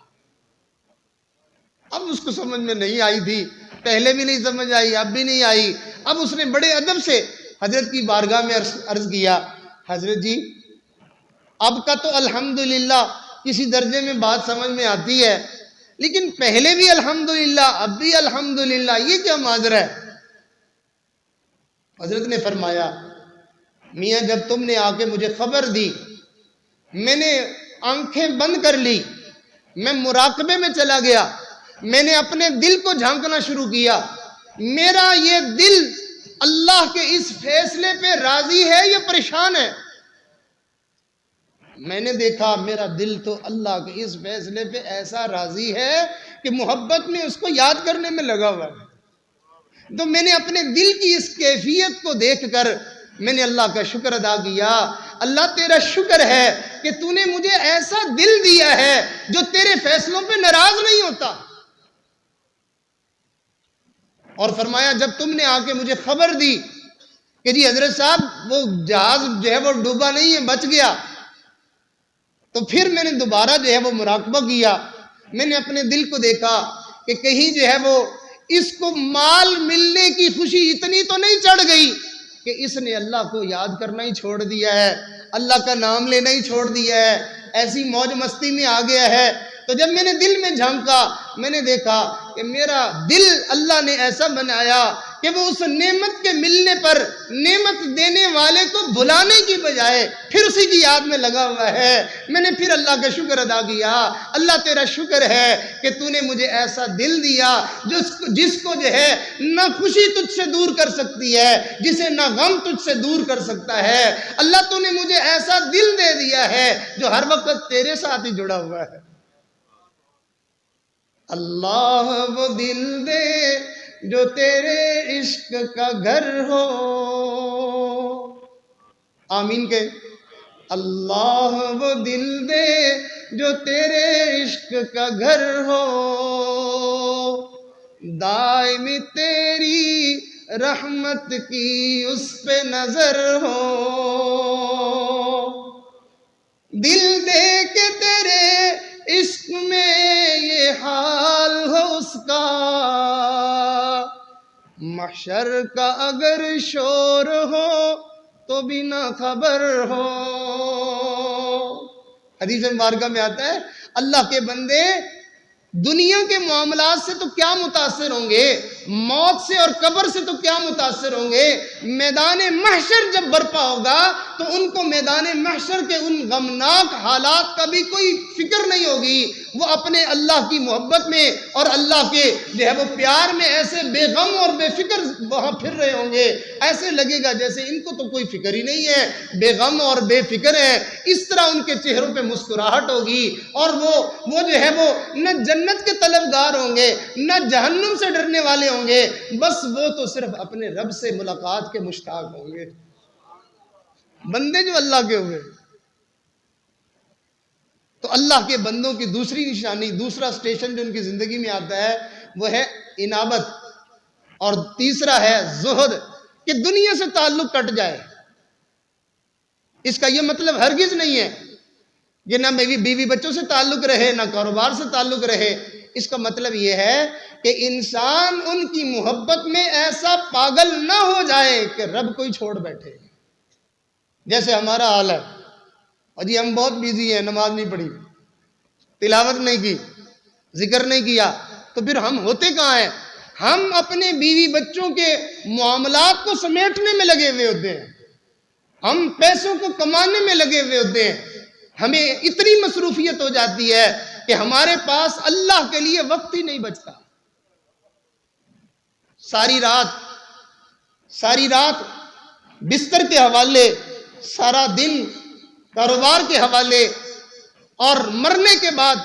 اب اس کو سمجھ میں نہیں آئی تھی، پہلے بھی نہیں سمجھ آئی، اب بھی نہیں آئی. اب اس نے بڑے ادب سے حضرت کی بارگاہ میں عرض کیا حضرت جی اب کا تو الحمدللہ کسی درجے میں بات سمجھ میں آتی ہے، لیکن پہلے بھی الحمدللہ اب بھی الحمدللہ، یہ کیا ماجرا ہے؟ حضرت نے فرمایا میاں جب تم نے آ کے مجھے خبر دی، میں نے آنکھیں بند کر لی، میں مراقبے میں چلا گیا، میں نے اپنے دل کو جھانکنا شروع کیا. میرا یہ دل اللہ کے اس فیصلے پہ راضی ہے یا پریشان ہے؟ میں نے دیکھا میرا دل تو اللہ کے اس فیصلے پہ ایسا راضی ہے کہ محبت میں اس کو یاد کرنے میں لگا ہوا ہے. تو میں نے اپنے دل کی اس کیفیت کو دیکھ کر میں نے اللہ کا شکر ادا کیا. اللہ تیرا شکر ہے کہ تو نے مجھے ایسا دل دیا ہے جو تیرے فیصلوں پہ ناراض نہیں ہوتا. اور فرمایا جب تم نے آ کے مجھے خبر دی کہ جی حضرت صاحب وہ جہاز جو ہے وہ ڈوبا نہیں ہے، بچ گیا، تو پھر میں نے دوبارہ جو ہے وہ مراقبہ کیا. میں نے اپنے دل کو دیکھا کہ کہیں جو ہے وہ اس کو مال ملنے کی خوشی اتنی تو نہیں چڑھ گئی کہ اس نے اللہ کو یاد کرنا ہی چھوڑ دیا ہے، اللہ کا نام لینا ہی چھوڑ دیا ہے، ایسی موج مستی میں آ گیا ہے. تو جب میں نے دل میں جھانکا میں نے دیکھا کہ میرا دل اللہ نے ایسا بنایا کہ وہ اس نعمت کے ملنے پر نعمت دینے والے کو بلانے کی بجائے پھر اسی کی یاد میں لگا ہوا ہے. میں نے پھر اللہ کا شکر ادا کیا. اللہ تیرا شکر ہے کہ تو نے مجھے ایسا دل دیا جس کو جو ہے نہ خوشی تجھ سے دور کر سکتی ہے، جسے نہ غم تجھ سے دور کر سکتا ہے. اللہ تو نے مجھے ایسا دل دے دیا ہے جو ہر وقت تیرے ساتھ ہی جڑا ہوا ہے. اللہ وہ دل دے جو تیرے عشق کا گھر ہو. آمین کہ اللہ وہ دل دے جو تیرے عشق کا گھر ہو، دائم تیری رحمت کی اس پہ نظر ہو. دل دے کے تیرے عشق میں یہ حال ہو اس کا، محشر کا اگر شور ہو تو بھی نہ خبر ہو. حدیث مبارکہ میں آتا ہے اللہ کے بندے دنیا کے معاملات سے تو کیا متاثر ہوں گے، موت سے اور قبر سے تو کیا متاثر ہوں گے، میدان محشر جب برپا ہوگا تو ان کو میدان محشر کے ان غمناک حالات کا بھی کوئی فکر نہیں ہوگی، وہ اپنے اللہ کی محبت میں اور اللہ کے جو ہے وہ پیار میں ایسے بے غم اور بے فکر وہاں پھر رہے ہوں گے، ایسے لگے گا جیسے ان کو تو کوئی فکر ہی نہیں ہے، بے غم اور بے فکر ہے۔ اس طرح ان کے چہروں پہ مسکراہٹ ہوگی، اور وہ جو ہے وہ نہ جنت کے طلبگار ہوں گے نہ جہنم سے ڈرنے والے ہوں گے، بس وہ تو صرف اپنے رب سے ملاقات کے مشتاق ہوں گے، بندے جو اللہ کے ہوئے۔ تو اللہ کے بندوں کی دوسری نشانی، دوسرا سٹیشن جو ان کی زندگی میں آتا ہے وہ ہے انابت، اور تیسرا ہے زہد، کہ دنیا سے تعلق کٹ جائے۔ اس کا یہ مطلب ہرگز نہیں ہے کہ نہ بیوی بچوں سے تعلق رہے نہ کاروبار سے تعلق رہے، اس کا مطلب یہ ہے کہ انسان ان کی محبت میں ایسا پاگل نہ ہو جائے کہ رب کو ہی چھوڑ بیٹھے، جیسے ہمارا حال ہے۔ اور جی ہم بہت بیزی ہیں، نماز نہیں پڑھی، تلاوت نہیں کی، ذکر نہیں کیا، تو پھر ہم ہوتے کہاں ہیں؟ ہم اپنے بیوی بچوں کے معاملات کو سمیٹنے میں لگے ہوئے ہوتے ہیں، ہم پیسوں کو کمانے میں لگے ہوئے ہوتے ہیں، ہمیں اتنی مصروفیت ہو جاتی ہے کہ ہمارے پاس اللہ کے لیے وقت ہی نہیں بچتا۔ ساری رات بستر کے حوالے، سارا دن کاروبار کے حوالے، اور مرنے کے بعد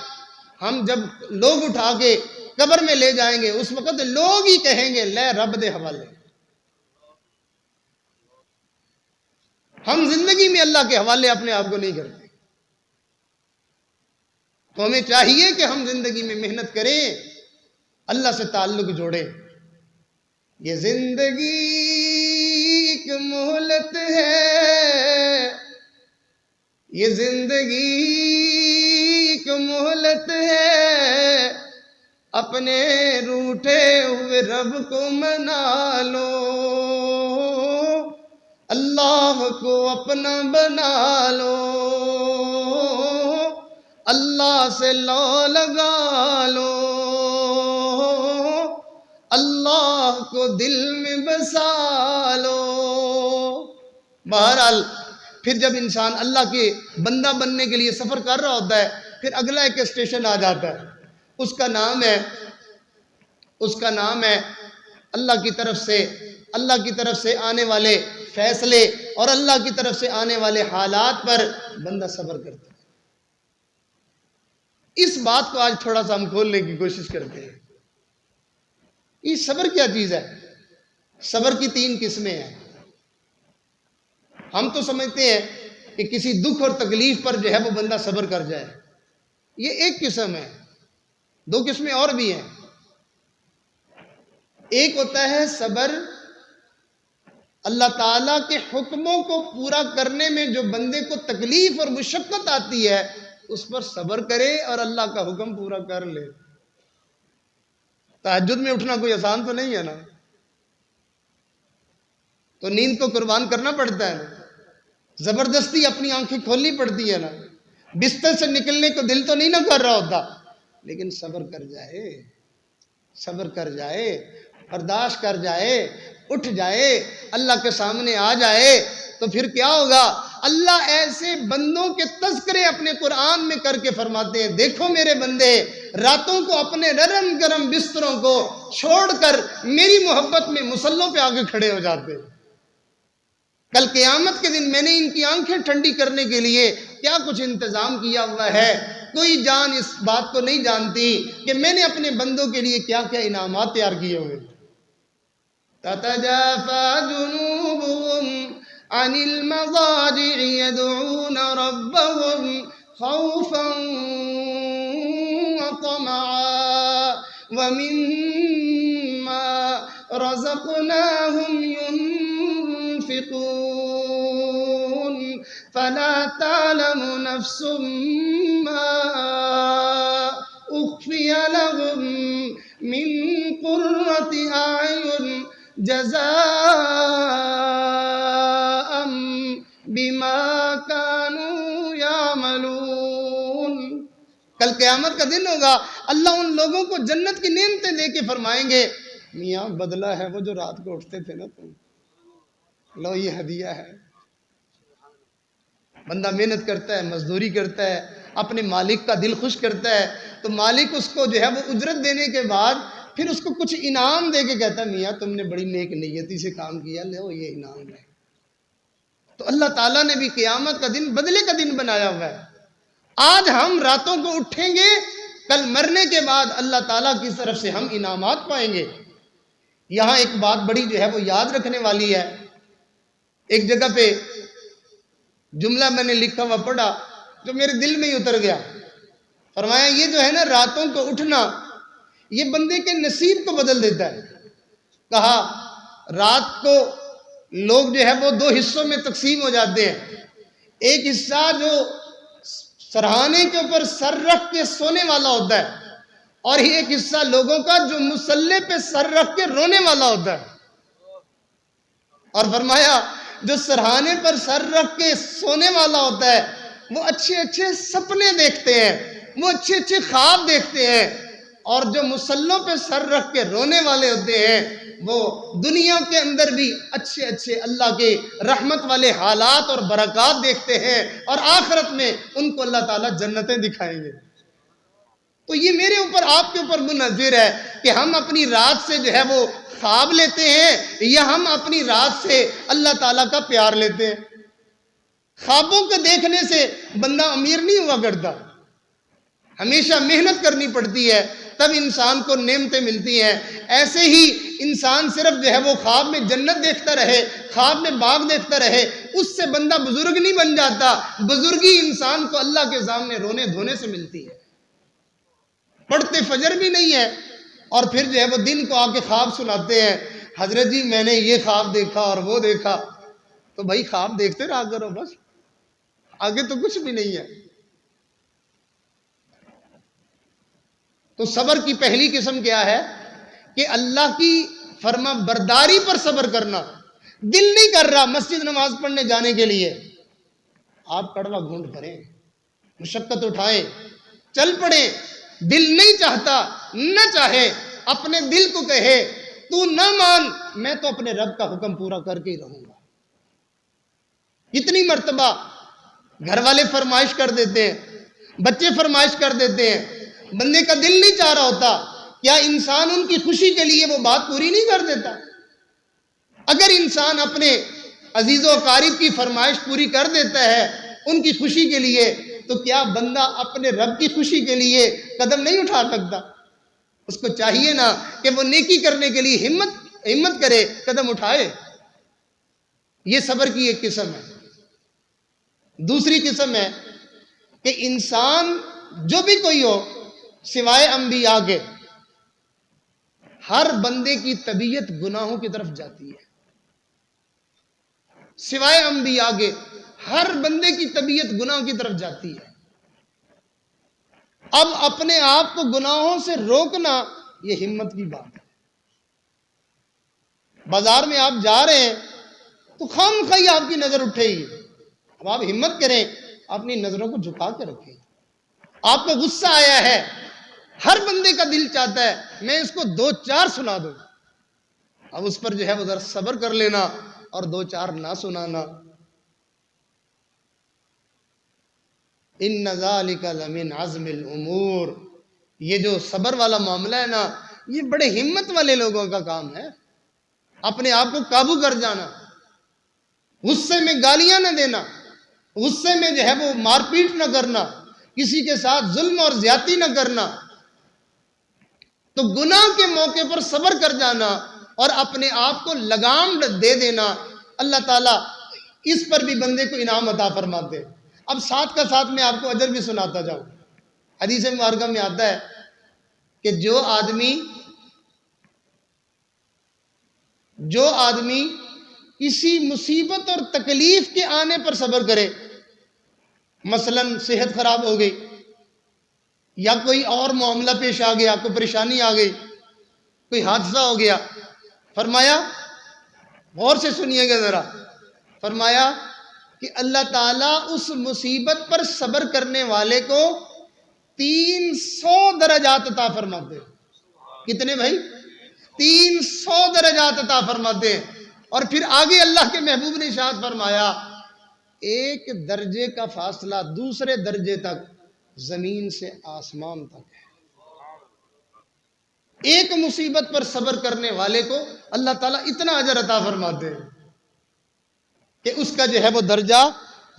ہم جب لوگ اٹھا کے قبر میں لے جائیں گے اس وقت لوگ ہی کہیں گے لے رب دے حوالے۔ ہم زندگی میں اللہ کے حوالے اپنے آپ کو نہیں کرتے۔ تو ہمیں چاہیے کہ ہم زندگی میں محنت کریں، اللہ سے تعلق جوڑیں۔ یہ زندگی ایک مہلت ہے، یہ زندگی ایک مہلت ہے، اپنے روٹھے ہوئے رب کو منا لو، اللہ کو اپنا بنا لو، اللہ سے لو لگا لو، اللہ کو دل میں بسا لو۔ بہرحال پھر جب انسان اللہ کے بندہ بننے کے لیے سفر کر رہا ہوتا ہے، پھر اگلا ایک اسٹیشن آ جاتا ہے، اس کا نام ہے اللہ کی طرف سے آنے والے فیصلے اور اللہ کی طرف سے آنے والے حالات پر بندہ صبر کرتا ہے۔ اس بات کو آج تھوڑا سا ہم کھولنے کی کوشش کرتے ہیں۔ یہ صبر کیا چیز ہے؟ صبر کی 3 قسمیں ہیں۔ ہم تو سمجھتے ہیں کہ کسی دکھ اور تکلیف پر جو ہے وہ بندہ صبر کر جائے، یہ ایک قسم ہے۔ 2 قسمیں اور بھی ہیں۔ ایک ہوتا ہے صبر اللہ تعالیٰ کے حکموں کو پورا کرنے میں جو بندے کو تکلیف اور مشقت آتی ہے اس پر صبر کرے اور اللہ کا حکم پورا کر لے۔ تہجد میں اٹھنا کوئی آسان تو نہیں ہے نا، تو نیند کو قربان کرنا پڑتا ہے نا، زبردستی اپنی آنکھیں کھولنی پڑتی ہے نا، بستر سے نکلنے کو دل تو نہیں نہ کر رہا ہوتا، لیکن صبر کر جائے، برداشت کر جائے، اٹھ جائے، اللہ کے سامنے آ جائے، تو پھر کیا ہوگا؟ اللہ ایسے بندوں کے تذکرے اپنے قرآن میں کر کے فرماتے ہیں، دیکھو میرے بندے راتوں کو اپنے نرم گرم بستروں کو چھوڑ کر میری محبت میں مصلوں پہ آگے کھڑے ہو جاتے ہیں۔ کل قیامت کے دن میں نے ان کی آنکھیں ٹھنڈی کرنے کے لیے کیا کچھ انتظام کیا ہوا ہے، کوئی جان اس بات کو نہیں جانتی کہ میں نے اپنے بندوں کے لیے کیا کیا انعامات تیار کیے ہوئے۔ تتجافى جنوبهم عن المضاجع يدعون ربهم خوفا وطمعا ومما رزقناهم ينفقون فلا تعلم نفس ما أخفي لهم من قرة أعين جزاء بما كانوا يعملون۔ کل قیامت کا دن ہوگا، اللہ ان لوگوں کو جنت کی نعمتیں دے کے فرمائیں گے میاں بدلہ ہے وہ جو رات کو اٹھتے تھے نا تم، لو یہ ہدیہ ہے۔ بندہ محنت کرتا ہے، مزدوری کرتا ہے، اپنے مالک کا دل خوش کرتا ہے، تو مالک اس کو جو ہے وہ اجرت دینے کے بعد پھر اس کو کچھ انعام دے کے کہتا ہے میاں تم نے بڑی نیک نیتی سے کام کیا، لو یہ انعام ہے۔ تو اللہ تعالیٰ نے بھی قیامت کا دن بدلے کا دن بنایا ہوا ہے۔ آج ہم راتوں کو اٹھیں گے، کل مرنے کے بعد اللہ تعالیٰ کی طرف سے ہم انعامات پائیں گے۔ یہاں ایک بات بڑی جو ہے وہ یاد رکھنے والی ہے۔ ایک جگہ پہ جملہ میں نے لکھا ہوا پڑھا جو میرے دل میں ہی اتر گیا۔ فرمایا یہ جو ہے نا راتوں کو اٹھنا، یہ بندے کے نصیب کو بدل دیتا ہے۔ کہا رات کو لوگ جو ہے وہ دو حصوں میں تقسیم ہو جاتے ہیں، ایک حصہ جو سرہانے کے اوپر سر رکھ کے سونے والا ہوتا ہے، اور ہی ایک حصہ لوگوں کا جو مصلے پہ سر رکھ کے رونے والا ہوتا ہے۔ اور فرمایا جو سرہانے پر سر رکھ کے سونے والا ہوتا ہے وہ اچھے اچھے سپنے دیکھتے ہیں، وہ اچھے اچھے خواب دیکھتے ہیں، اور جو مصلوں پہ سر رکھ کے رونے والے ہوتے ہیں وہ دنیا کے اندر بھی اچھے اچھے اللہ کے رحمت والے حالات اور برکات دیکھتے ہیں، اور آخرت میں ان کو اللہ تعالیٰ جنتیں دکھائیں گے۔ تو یہ میرے اوپر آپ کے اوپر منحصر ہے کہ ہم اپنی رات سے جو ہے وہ خواب لیتے ہیں یا ہم اپنی رات سے اللہ تعالیٰ کا پیار لیتے ہیں۔ خوابوں کو دیکھنے سے بندہ امیر نہیں ہوا کرتا، ہمیشہ محنت کرنی پڑتی ہے تب انسان کو نعمتیں ملتی ہیں۔ ایسے ہی انسان صرف جو ہے وہ خواب میں جنت دیکھتا رہے، خواب میں باغ دیکھتا رہے، اس سے بندہ بزرگ نہیں بن جاتا۔ بزرگی انسان کو اللہ کے سامنے رونے دھونے سے ملتی ہے۔ پڑھتے فجر بھی نہیں ہے اور پھر جو ہے وہ دن کو آ کے خواب سناتے ہیں، حضرت جی میں نے یہ خواب دیکھا اور وہ دیکھا۔ تو بھائی خواب دیکھتے رہا کرو، بس آگے تو کچھ بھی نہیں ہے۔ تو صبر کی پہلی قسم کیا ہے کہ اللہ کی فرما برداری پر صبر کرنا۔ دل نہیں کر رہا مسجد نماز پڑھنے جانے کے لیے، آپ کڑوا گھونٹ بھریں، مشقت اٹھائیں، چل پڑیں۔ دل نہیں چاہتا، نہ چاہے، اپنے دل کو کہے تو نہ مان، میں تو اپنے رب کا حکم پورا کر کے ہی رہوں گا۔ کتنی مرتبہ گھر والے فرمائش کر دیتے ہیں، بچے فرمائش کر دیتے ہیں، بندے کا دل نہیں چاہ رہا ہوتا، کیا انسان ان کی خوشی کے لیے وہ بات پوری نہیں کر دیتا؟ اگر انسان اپنے عزیز و اقارب کی فرمائش پوری کر دیتا ہے ان کی خوشی کے لیے، تو کیا بندہ اپنے رب کی خوشی کے لیے قدم نہیں اٹھا سکتا؟ اس کو چاہیے نا کہ وہ نیکی کرنے کے لیے ہمت کرے، قدم اٹھائے۔ یہ صبر کی ایک قسم ہے۔ دوسری قسم ہے کہ انسان جو بھی کوئی ہو سوائے انبیاء کے، ہر بندے کی طبیعت گناہوں کی طرف جاتی ہے۔ سوائے انبیاء کے ہر بندے کی طبیعت گناہوں کی طرف جاتی ہے۔ اب اپنے آپ کو گناہوں سے روکنا یہ ہمت کی بات ہے۔ بازار میں آپ جا رہے ہیں تو خواہ آپ کی نظر اٹھے گی، اب آپ ہمت کریں، اپنی نظروں کو جھکا کے رکھیں۔ آپ کو غصہ آیا ہے، ہر بندے کا دل چاہتا ہے میں اس کو 2-4 سنا دوں، اب اس پر جو ہے وہ ذرا صبر کر لینا اور 2-4 نہ سنانا۔ ان ذالک لمن عزم الامور، یہ جو صبر والا معاملہ ہے نا، یہ بڑے ہمت والے لوگوں کا کام ہے۔ اپنے آپ کو قابو کر جانا، غصے میں گالیاں نہ دینا، غصے میں جو ہے وہ مار پیٹ نہ کرنا، کسی کے ساتھ ظلم اور زیادتی نہ کرنا، تو گناہ کے موقع پر صبر کر جانا اور اپنے آپ کو لگام دے دینا، اللہ تعالیٰ اس پر بھی بندے کو انعام عطا فرماتے۔ اب ساتھ کا ساتھ میں آپ کو اجر بھی سناتا جاؤں۔ حدیث مبارکہ میں آتا ہے کہ جو آدمی کسی مصیبت اور تکلیف کے آنے پر صبر کرے، مثلا صحت خراب ہو گئی یا کوئی اور معاملہ پیش آ گیا، کوئی پریشانی آ گئی، کوئی حادثہ ہو گیا، فرمایا غور سے سنیے گا ذرا، فرمایا کہ اللہ تعالیٰ اس مصیبت پر صبر کرنے والے کو 300 درجات عطا فرماتے۔ کتنے بھائی؟ 300 درجات عطا فرماتے ہیں. اور پھر آگے اللہ کے محبوب نے ارشاد فرمایا ایک درجے کا فاصلہ دوسرے درجے تک زمین سے آسمان تک ہے. ایک مصیبت پر صبر کرنے والے کو اللہ تعالیٰ اتنا اجر عطا فرماتے ہیں کہ اس کا جو ہے وہ درجہ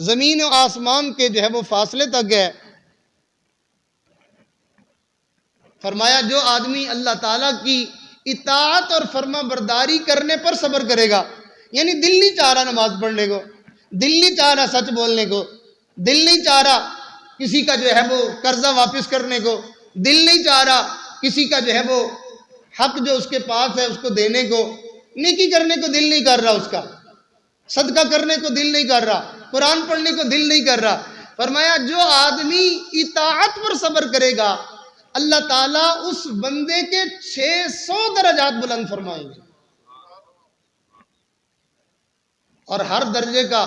زمین و آسمان کے جو ہے وہ فاصلے تک ہے. فرمایا جو آدمی اللہ تعالیٰ کی اطاعت اور فرما برداری کرنے پر صبر کرے گا، یعنی دل نہیں چاہ رہا نماز پڑھنے کو، دل نہیں چاہ رہا سچ بولنے کو، دل نہیں چاہ رہا کسی کا جو ہے وہ قرضہ واپس کرنے کو، دل نہیں چاہ رہا کسی کا جو ہے وہ حق جو اس کے پاس ہے اس کو دینے کو، نیکی کرنے کو دل نہیں کر رہا، اس کا صدقہ کرنے کو دل نہیں کر رہا، قرآن پڑھنے کو دل نہیں کر رہا. فرمایا جو آدمی اطاعت پر صبر کرے گا اللہ تعالیٰ اس بندے کے 600 درجات بلند فرمائیں گے. اور ہر درجے کا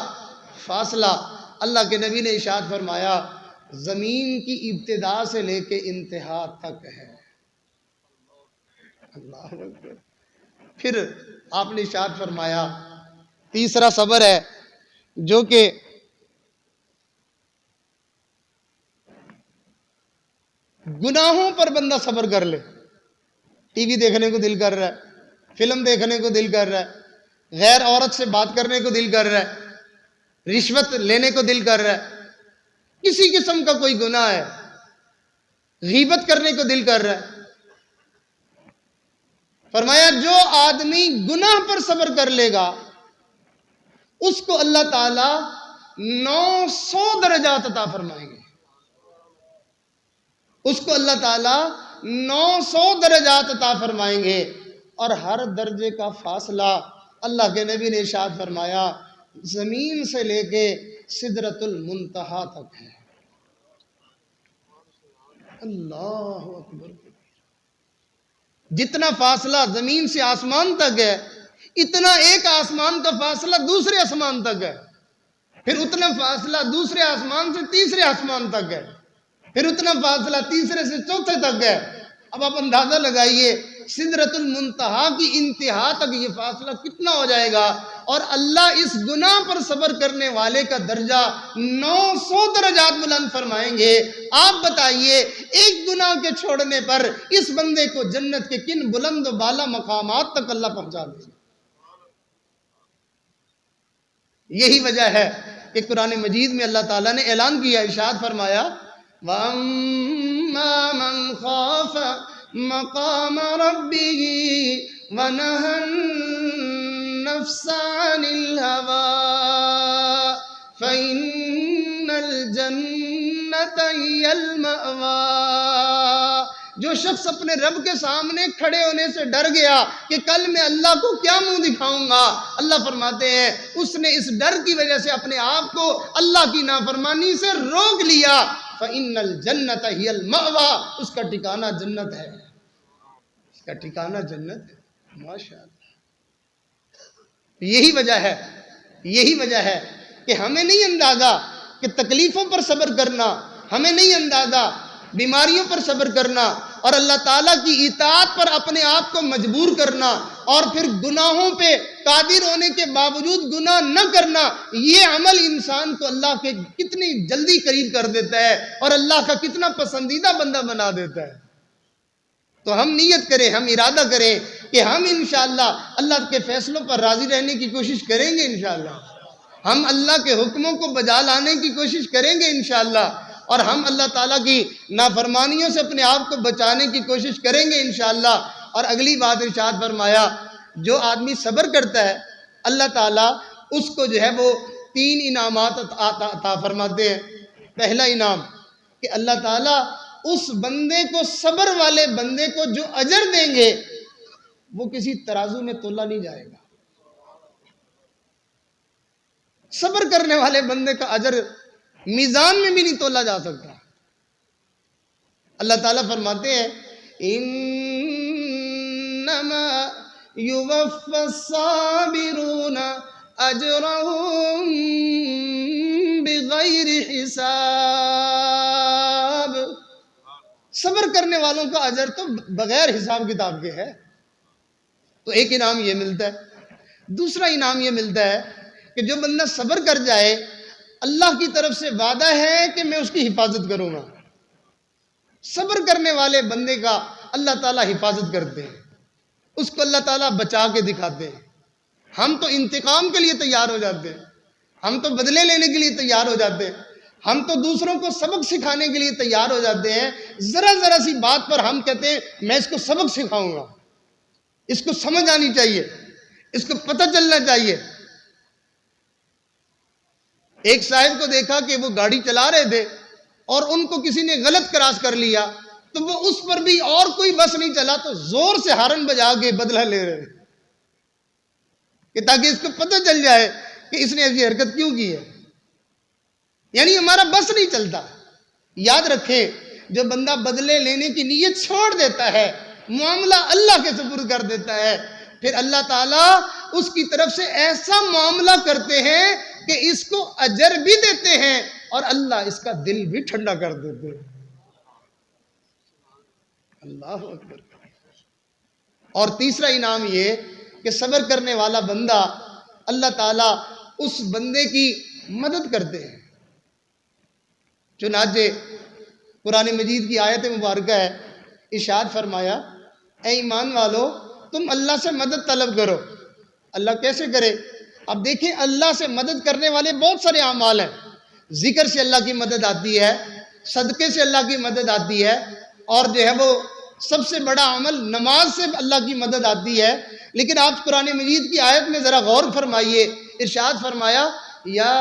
فاصلہ اللہ کے نبی نے ارشاد فرمایا زمین کی ابتدا سے لے کے انتہا تک ہے. اللہ اکبر. پھر آپ نے ارشاد فرمایا تیسرا صبر ہے جو کہ گناہوں پر بندہ صبر کر لے. ٹی وی دیکھنے کو دل کر رہا ہے، فلم دیکھنے کو دل کر رہا ہے، غیر عورت سے بات کرنے کو دل کر رہا ہے، رشوت لینے کو دل کر رہا ہے، کسی قسم کا کوئی گناہ ہے، غیبت کرنے کو دل کر رہا ہے. فرمایا جو آدمی گناہ پر صبر کر لے گا اس کو اللہ تعالیٰ 900 درجات عطا فرمائیں گے. اس کو اللہ تعالیٰ 900 درجات عطا فرمائیں گے. اور ہر درجے کا فاصلہ اللہ کے نبی نے ارشاد فرمایا زمین سے لے کے سدرۃ المنتہا تک ہے. اللہ اکبر. جتنا فاصلہ زمین سے آسمان تک ہے اتنا ایک آسمان کا فاصلہ دوسرے آسمان تک ہے، پھر اتنا فاصلہ دوسرے آسمان سے تیسرے آسمان تک ہے، پھر اتنا فاصلہ تیسرے سے چوتھے تک ہے. اب آپ اندازہ لگائیے سدرۃ المنتہا کی انتہا تک یہ فاصلہ کتنا ہو جائے گا. اور اللہ اس گناہ پر صبر کرنے والے کا درجہ 900 درجات بلند فرمائیں گے. آپ بتائیے ایک گناہ کے چھوڑنے پر اس بندے کو جنت کے کن بلند و بالا مقامات تک اللہ پہنچا دے. یہی وجہ ہے کہ قرآن مجید میں اللہ تعالیٰ نے اعلان کیا، ارشاد فرمایا وَأَمَّا مَنْ خَافَ مَقَامَ رَبِّهِ وَنَهَى النَّفْسَ عَنِ الْهَوَىٰ فَإِنَّ الْجَنَّةَ هِيَ الْمَأْوَىٰ. جو شخص اپنے رب کے سامنے کھڑے ہونے سے ڈر گیا کہ کل میں اللہ کو کیا منہ دکھاؤں گا، اللہ فرماتے ہیں اس نے اس ڈر کی وجہ سے اپنے آپ کو اللہ کی نافرمانی سے روک لیا. فَإِنَّ الْجَنَّةَ هِيَ الْمَأْوَىٰ. اس کا ٹھکانہ جنت ہے، اس کا ٹھکانہ جنت ہے. ماشاءاللہ. یہی وجہ ہے کہ ہمیں نہیں اندازہ کہ تکلیفوں پر صبر کرنا، ہمیں نہیں اندازہ بیماریوں پر صبر کرنا اور اللہ تعالیٰ کی اطاعت پر اپنے آپ کو مجبور کرنا اور پھر گناہوں پہ قادر ہونے کے باوجود گناہ نہ کرنا، یہ عمل انسان کو اللہ کے کتنی جلدی قریب کر دیتا ہے اور اللہ کا کتنا پسندیدہ بندہ بنا دیتا ہے. تو ہم نیت کریں، ہم ارادہ کریں کہ ہم انشاءاللہ اللہ کے فیصلوں پر راضی رہنے کی کوشش کریں گے. انشاءاللہ ہم اللہ کے حکموں کو بجا لانے کی کوشش کریں گے انشاءاللہ، اور ہم اللہ تعالیٰ کی نافرمانیوں سے اپنے آپ کو بچانے کی کوشش کریں گے انشاءاللہ. اور اگلی بات ارشاد فرمایا جو آدمی صبر کرتا ہے اللہ تعالیٰ اس کو جو ہے وہ 3 انعامات عطا فرماتے ہیں. پہلا انعام کہ اللہ تعالیٰ اس بندے کو، صبر والے بندے کو جو اجر دیں گے وہ کسی ترازو میں تولا نہیں جائے گا. صبر کرنے والے بندے کا اجر میزان میں بھی نہیں تولا جا سکتا. اللہ تعالیٰ فرماتے ہیں انما یوفی الصابرون اجرهم بغیر حساب. صبر کرنے والوں کا اجر تو بغیر حساب کتاب کے ہے. تو ایک انعام یہ ملتا ہے۔ دوسرا انعام یہ ملتا ہے کہ جو بندہ صبر کر جائے، اللہ کی طرف سے وعدہ ہے کہ میں اس کی حفاظت کروں گا۔ صبر کرنے والے بندے کا اللہ تعالیٰ حفاظت کرتے ہیں، اس کو اللہ تعالیٰ بچا کے دکھاتے ہیں۔ ہم تو انتقام کے لیے تیار ہو جاتے ہیں، ہم تو بدلے لینے کے لیے تیار ہو جاتے ہیں، ہم تو دوسروں کو سبق سکھانے کے لیے تیار ہو جاتے ہیں۔ ذرا ذرا سی بات پر ہم کہتے ہیں میں اس کو سبق سکھاؤں گا، اس کو سمجھ آنی چاہیے، اس کو پتہ چلنا چاہیے۔ ایک صاحب کو دیکھا کہ وہ گاڑی چلا رہے تھے اور ان کو کسی نے غلط کراس کر لیا، تو وہ اس پر بھی اور کوئی بس نہیں چلا تو زور سے ہارن بجا کے بدلہ لے رہے تھے کہ تاکہ اس کو پتہ چل جائے کہ اس نے ایسی حرکت کیوں کی ہے۔ یعنی ہمارا بس نہیں چلتا۔ یاد رکھیں، جو بندہ بدلے لینے کی نیت چھوڑ دیتا ہے، معاملہ اللہ کے سپرد کر دیتا ہے، پھر اللہ تعالیٰ اس کی طرف سے ایسا معاملہ کرتے ہیں کہ اس کو اجر بھی دیتے ہیں اور اللہ اس کا دل بھی ٹھنڈا کر دیتے ہیں۔ اللہ اکبر۔ اور تیسرا انعام یہ کہ صبر کرنے والا بندہ، اللہ تعالیٰ اس بندے کی مدد کرتے ہیں۔ چنانچہ قرآن مجید کی آیت مبارکہ ہے، ارشاد فرمایا اے ایمان والو تم اللہ سے مدد طلب کرو۔ اللہ کیسے کرے؟ اب دیکھیں، اللہ سے مدد کرنے والے بہت سارے اعمال ہیں۔ ذکر سے اللہ کی مدد آتی ہے، صدقے سے اللہ کی مدد آتی ہے، اور جو ہے وہ سب سے بڑا عمل نماز سے اللہ کی مدد آتی ہے۔ لیکن آپ قرآن مجید کی آیت میں ذرا غور فرمائیے، ارشاد فرمایا یا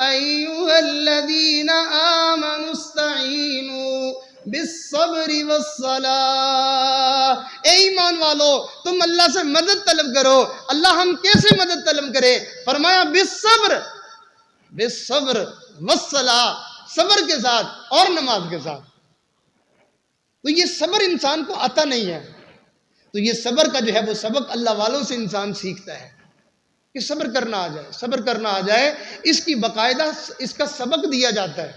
ایھا الذین آمنوا استعینوا بالصبر والصلاۃ۔ اے ایمان والو تم اللہ سے مدد طلب کرو۔ اللہ ہم کیسے مدد طلب کرے؟ فرمایا بالصبر، بالصبر والصلاۃ، صبر کے ساتھ اور نماز کے ساتھ۔ تو یہ صبر انسان کو آتا نہیں ہے، تو یہ صبر کا جو ہے وہ سبق اللہ والوں سے انسان سیکھتا ہے کہ صبر کرنا آ جائے، صبر کرنا آ جائے۔ اس کی باقاعدہ اس کا سبق دیا جاتا ہے،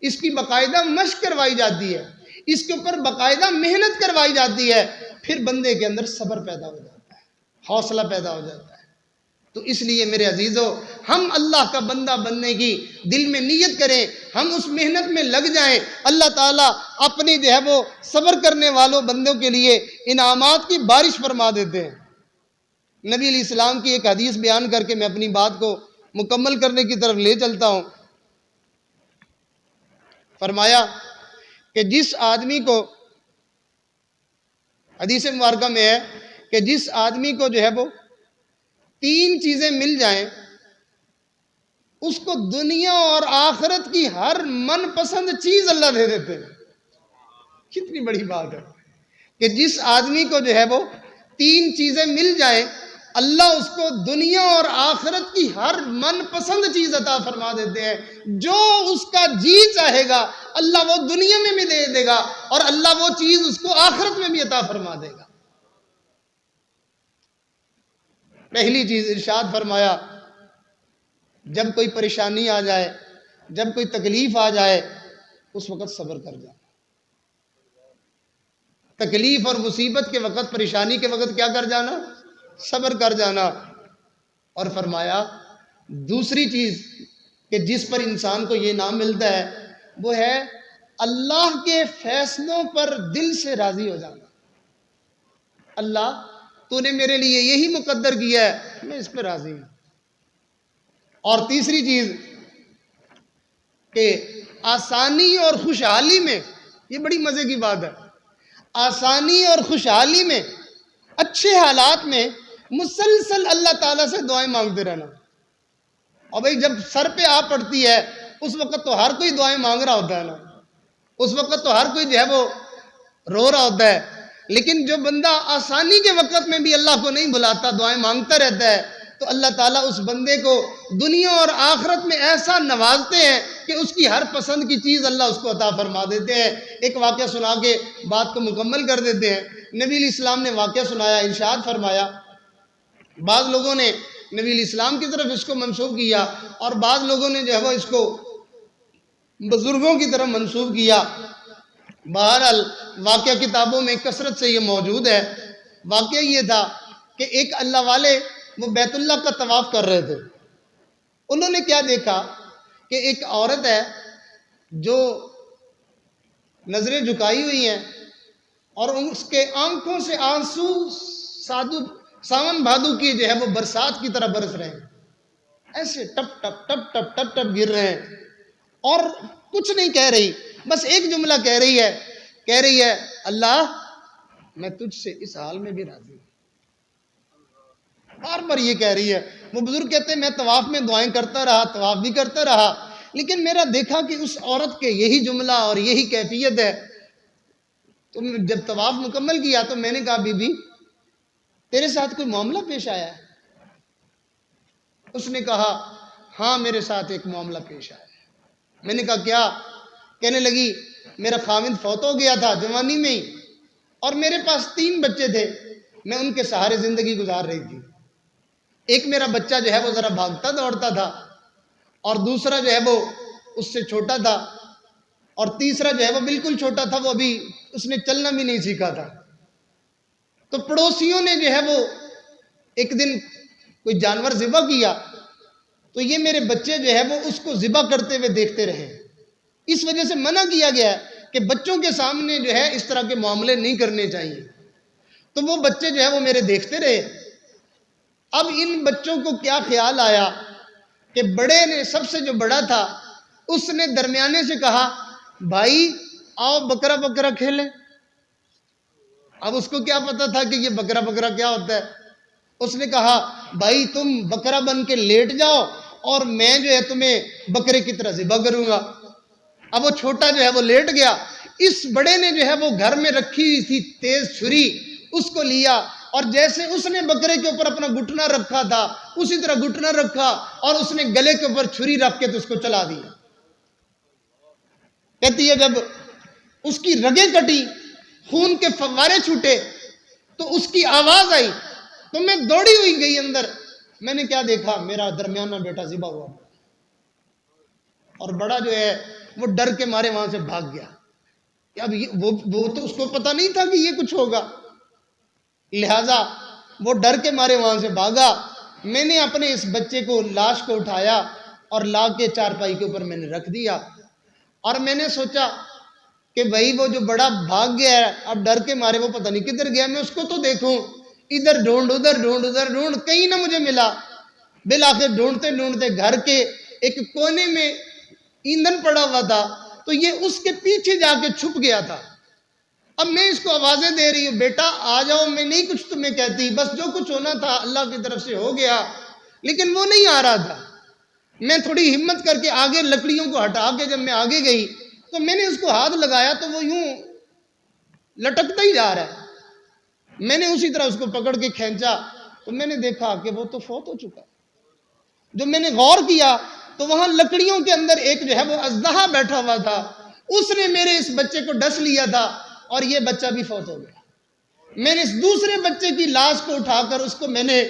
اس کی باقاعدہ مشق کروائی جاتی ہے، اس کے اوپر باقاعدہ محنت کروائی جاتی ہے، پھر بندے کے اندر صبر پیدا ہو جاتا ہے، حوصلہ پیدا ہو جاتا ہے۔ تو اس لیے میرے عزیزو، ہم اللہ کا بندہ بننے کی دل میں نیت کریں، ہم اس محنت میں لگ جائیں۔ اللہ تعالیٰ اپنی جو ہے وہ صبر کرنے والوں بندوں کے لیے انعامات کی بارش فرما دیتے ہیں۔ نبی علیہ السلام کی ایک حدیث بیان کر کے میں اپنی بات کو مکمل کرنے کی طرف لے چلتا ہوں۔ فرمایا کہ جس آدمی کو، حدیث مبارکہ میں ہے کہ جس آدمی کو جو ہے وہ 3 چیزیں مل جائیں، اس کو دنیا اور آخرت کی ہر من پسند چیز اللہ دے دیتے ہیں۔ کتنی بڑی بات ہے کہ جس آدمی کو جو ہے وہ 3 چیزیں مل جائیں، اللہ اس کو دنیا اور آخرت کی ہر من پسند چیز عطا فرما دیتے ہیں۔ جو اس کا جی چاہے گا اللہ وہ دنیا میں بھی دے دے گا، اور اللہ وہ چیز اس کو آخرت میں بھی عطا فرما دے گا۔ پہلی چیز ارشاد فرمایا، جب کوئی پریشانی آ جائے، جب کوئی تکلیف آ جائے، اس وقت صبر کر جانا۔ تکلیف اور مصیبت کے وقت، پریشانی کے وقت کیا کر جانا؟ صبر کر جانا۔ اور فرمایا دوسری چیز کہ جس پر انسان کو یہ نام ملتا ہے وہ ہے اللہ کے فیصلوں پر دل سے راضی ہو جانا۔ اللہ تو نے میرے لیے یہی مقدر کیا ہے، میں اس پہ راضی ہوں۔ اور تیسری چیز کہ آسانی اور خوشحالی میں، یہ بڑی مزے کی بات ہے، آسانی اور خوشحالی میں، اچھے حالات میں مسلسل اللہ تعالیٰ سے دعائیں مانگتے رہنا۔ اور بھائی جب سر پہ آ پڑتی ہے اس وقت تو ہر کوئی دعائیں مانگ رہا ہوتا ہے نا، اس وقت تو ہر کوئی جو ہے وہ رو رہا ہوتا ہے، لیکن جو بندہ آسانی کے وقت میں بھی اللہ کو نہیں بلاتا، دعائیں مانگتا رہتا ہے، تو اللہ تعالیٰ اس بندے کو دنیا اور آخرت میں ایسا نوازتے ہیں کہ اس کی ہر پسند کی چیز اللہ اس کو عطا فرما دیتے ہیں۔ ایک واقعہ سنا کے بات کو مکمل کر دیتے ہیں۔ نبی علیہ السلام نے واقعہ سنایا، ارشاد فرمایا، بعض لوگوں نے نبی علیہ السلام کی طرف اس کو منسوب کیا اور بعض لوگوں نے جو ہے وہ اس کو بزرگوں کی طرف منسوب کیا۔ بہرحال واقعہ کتابوں میں کثرت سے یہ موجود ہے واقعہ یہ تھا کہ ایک اللہ والے وہ بیت اللہ کا طواف کر رہے تھے. انہوں نے کیا دیکھا کہ ایک عورت ہے جو نظریں جھکائی ہوئی ہیں اور اس کے آنکھوں سے آنسو ساون بھادو کی جو ہے وہ برسات کی طرح برس رہے ہیں. ایسے ٹپ ٹپ ٹپ ٹپ ٹپ ٹپ گر رہے ہیں اور کچھ نہیں کہہ رہی, بس ایک جملہ کہہ رہی ہے اللہ میں تجھ سے اس حال میں بھی راضی ہوں. بار بار یہ کہہ رہی ہے. وہ بزرگ کہتے ہیں میں طواف میں دعائیں کرتا رہا, طواف بھی کرتا رہا, لیکن میرا دیکھا کہ اس عورت کے یہی جملہ اور یہی کیفیت ہے. تو جب طواف مکمل کیا تو میں نے کہا بی بی تیرے ساتھ کوئی معاملہ پیش آیا ہے؟ اس نے کہا ہاں میرے ساتھ ایک معاملہ پیش آیا ہے. میں نے کہا کیا؟ کہنے لگی میرا خاوند فوت ہو گیا تھا جوانی میں ہی, اور میرے پاس 3 بچے تھے, میں ان کے سہارے زندگی گزار رہی تھی. ایک میرا بچہ جو ہے وہ ذرا بھاگتا دوڑتا تھا, اور دوسرا جو ہے وہ اس سے چھوٹا تھا, اور تیسرا جو ہے وہ بالکل چھوٹا تھا, وہ ابھی اس نے چلنا بھی نہیں سیکھا تھا. تو پڑوسیوں نے جو ہے وہ ایک دن کوئی جانور ذبح کیا, تو یہ میرے بچے جو ہے وہ اس کو ذبح کرتے ہوئے دیکھتے رہے. اس وجہ سے منع کیا گیا ہے کہ بچوں کے سامنے جو ہے اس طرح کے معاملے نہیں کرنے چاہیے. تو وہ بچے جو ہے وہ میرے دیکھتے رہے. اب ان بچوں کو کیا خیال آیا کہ بڑے نے, سب سے جو بڑا تھا, اس نے درمیانے سے کہا بھائی آؤ بکرا بکرا کھیلیں. اب اس کو کیا پتا تھا کہ یہ بکرا بکرا کیا ہوتا ہے. اس نے کہا بھائی تم بکرا بن کے لیٹ جاؤ اور میں جو ہے تمہیں بکرے کی طرح ذبح کروں گا. اب وہ چھوٹا جو ہے وہ لیٹ گیا. اس بڑے نے جو ہے وہ گھر میں رکھی ہوئی تھی تیز چھری, اس کو لیا اور جیسے اس نے بکرے کے اوپر اپنا گھٹنا رکھا تھا اسی طرح گھٹنا رکھا اور اس نے گلے کے اوپر چھری رکھ کے تو اس کو چلا دیا. کہتی ہے جب اس کی رگیں کٹی, خون کے فوارے چھوٹے, تو اس کی آواز آئی تو میں دوڑی ہوئی گئی اندر. میں نے کیا دیکھا, میرا درمیانہ بیٹا ذبح ہوا, اور بڑا جو ہے وہ ڈر کے مارے وہاں سے بھاگ گیا. اب وہ تو اس کو پتا نہیں تھا کہ یہ کچھ ہوگا, لہذا وہ ڈر کے مارے وہاں سے بھاگا. میں نے اپنے اس بچے کو, لاش کو اٹھایا اور لا کے چارپائی کے اوپر میں نے رکھ دیا, اور میں نے سوچا کہ بھائی وہ جو بڑا بھاگ گیا ہے اب ڈر کے مارے, وہ پتہ نہیں کدھر گیا, میں اس کو تو دیکھوں. ادھر ڈھونڈ ادھر ڈھونڈ ادھر ڈھونڈ, کہیں نہ مجھے ملا. بالآخر ڈھونڈتے ڈھونڈتے گھر کے ایک کونے میں ایندھن پڑا ہوا تھا, تو یہ اس کے پیچھے جا کے چھپ گیا تھا. اب میں اس کو آوازیں دے رہی ہوں بیٹا آ جاؤ, میں نہیں کچھ تمہیں کہتی, بس جو کچھ ہونا تھا اللہ کی طرف سے ہو گیا. لیکن وہ نہیں آ رہا تھا. میں تھوڑی ہمت کر کے آگے لکڑیوں کو ہٹا کے جب میں آگے گئی تو میں نے اس کو ہاتھ لگایا تو وہ یوں لٹکتا ہی جا رہا ہے. میں نے اسی طرح اس کو پکڑ کے کھینچا تو میں نے دیکھا کہ وہ تو فوت ہو چکا. جو میں نے غور کیا تو وہاں لکڑیوں کے اندر ایک جو ہے وہ اژدہا بیٹھا ہوا تھا, اس نے میرے اس بچے کو ڈس لیا تھا اور یہ بچہ بھی فوت ہو گیا. میں نے اس دوسرے بچے کی لاش کو اٹھا کر اس کو میں نے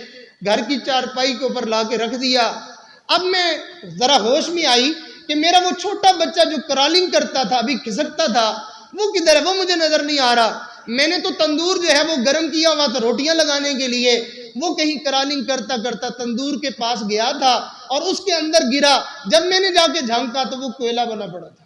گھر کی چارپائی کے اوپر لا کے رکھ دیا. اب میں ذرا ہوش میں آئی کہ میرا وہ چھوٹا بچہ جو کرالنگ کرتا تھا, ابھی کھسکتا تھا, وہ کدھر ہے, وہ مجھے نظر نہیں آ رہا. میں نے تو تندور جو ہے وہ گرم کیا ہوا تھا روٹیاں لگانے کے لیے, وہ کہیں کرالنگ کرتا کرتا تندور کے پاس گیا تھا اور اس کے اندر گرا. جب میں نے جا کے جھانکا تو وہ کوئلہ بنا پڑا تھا.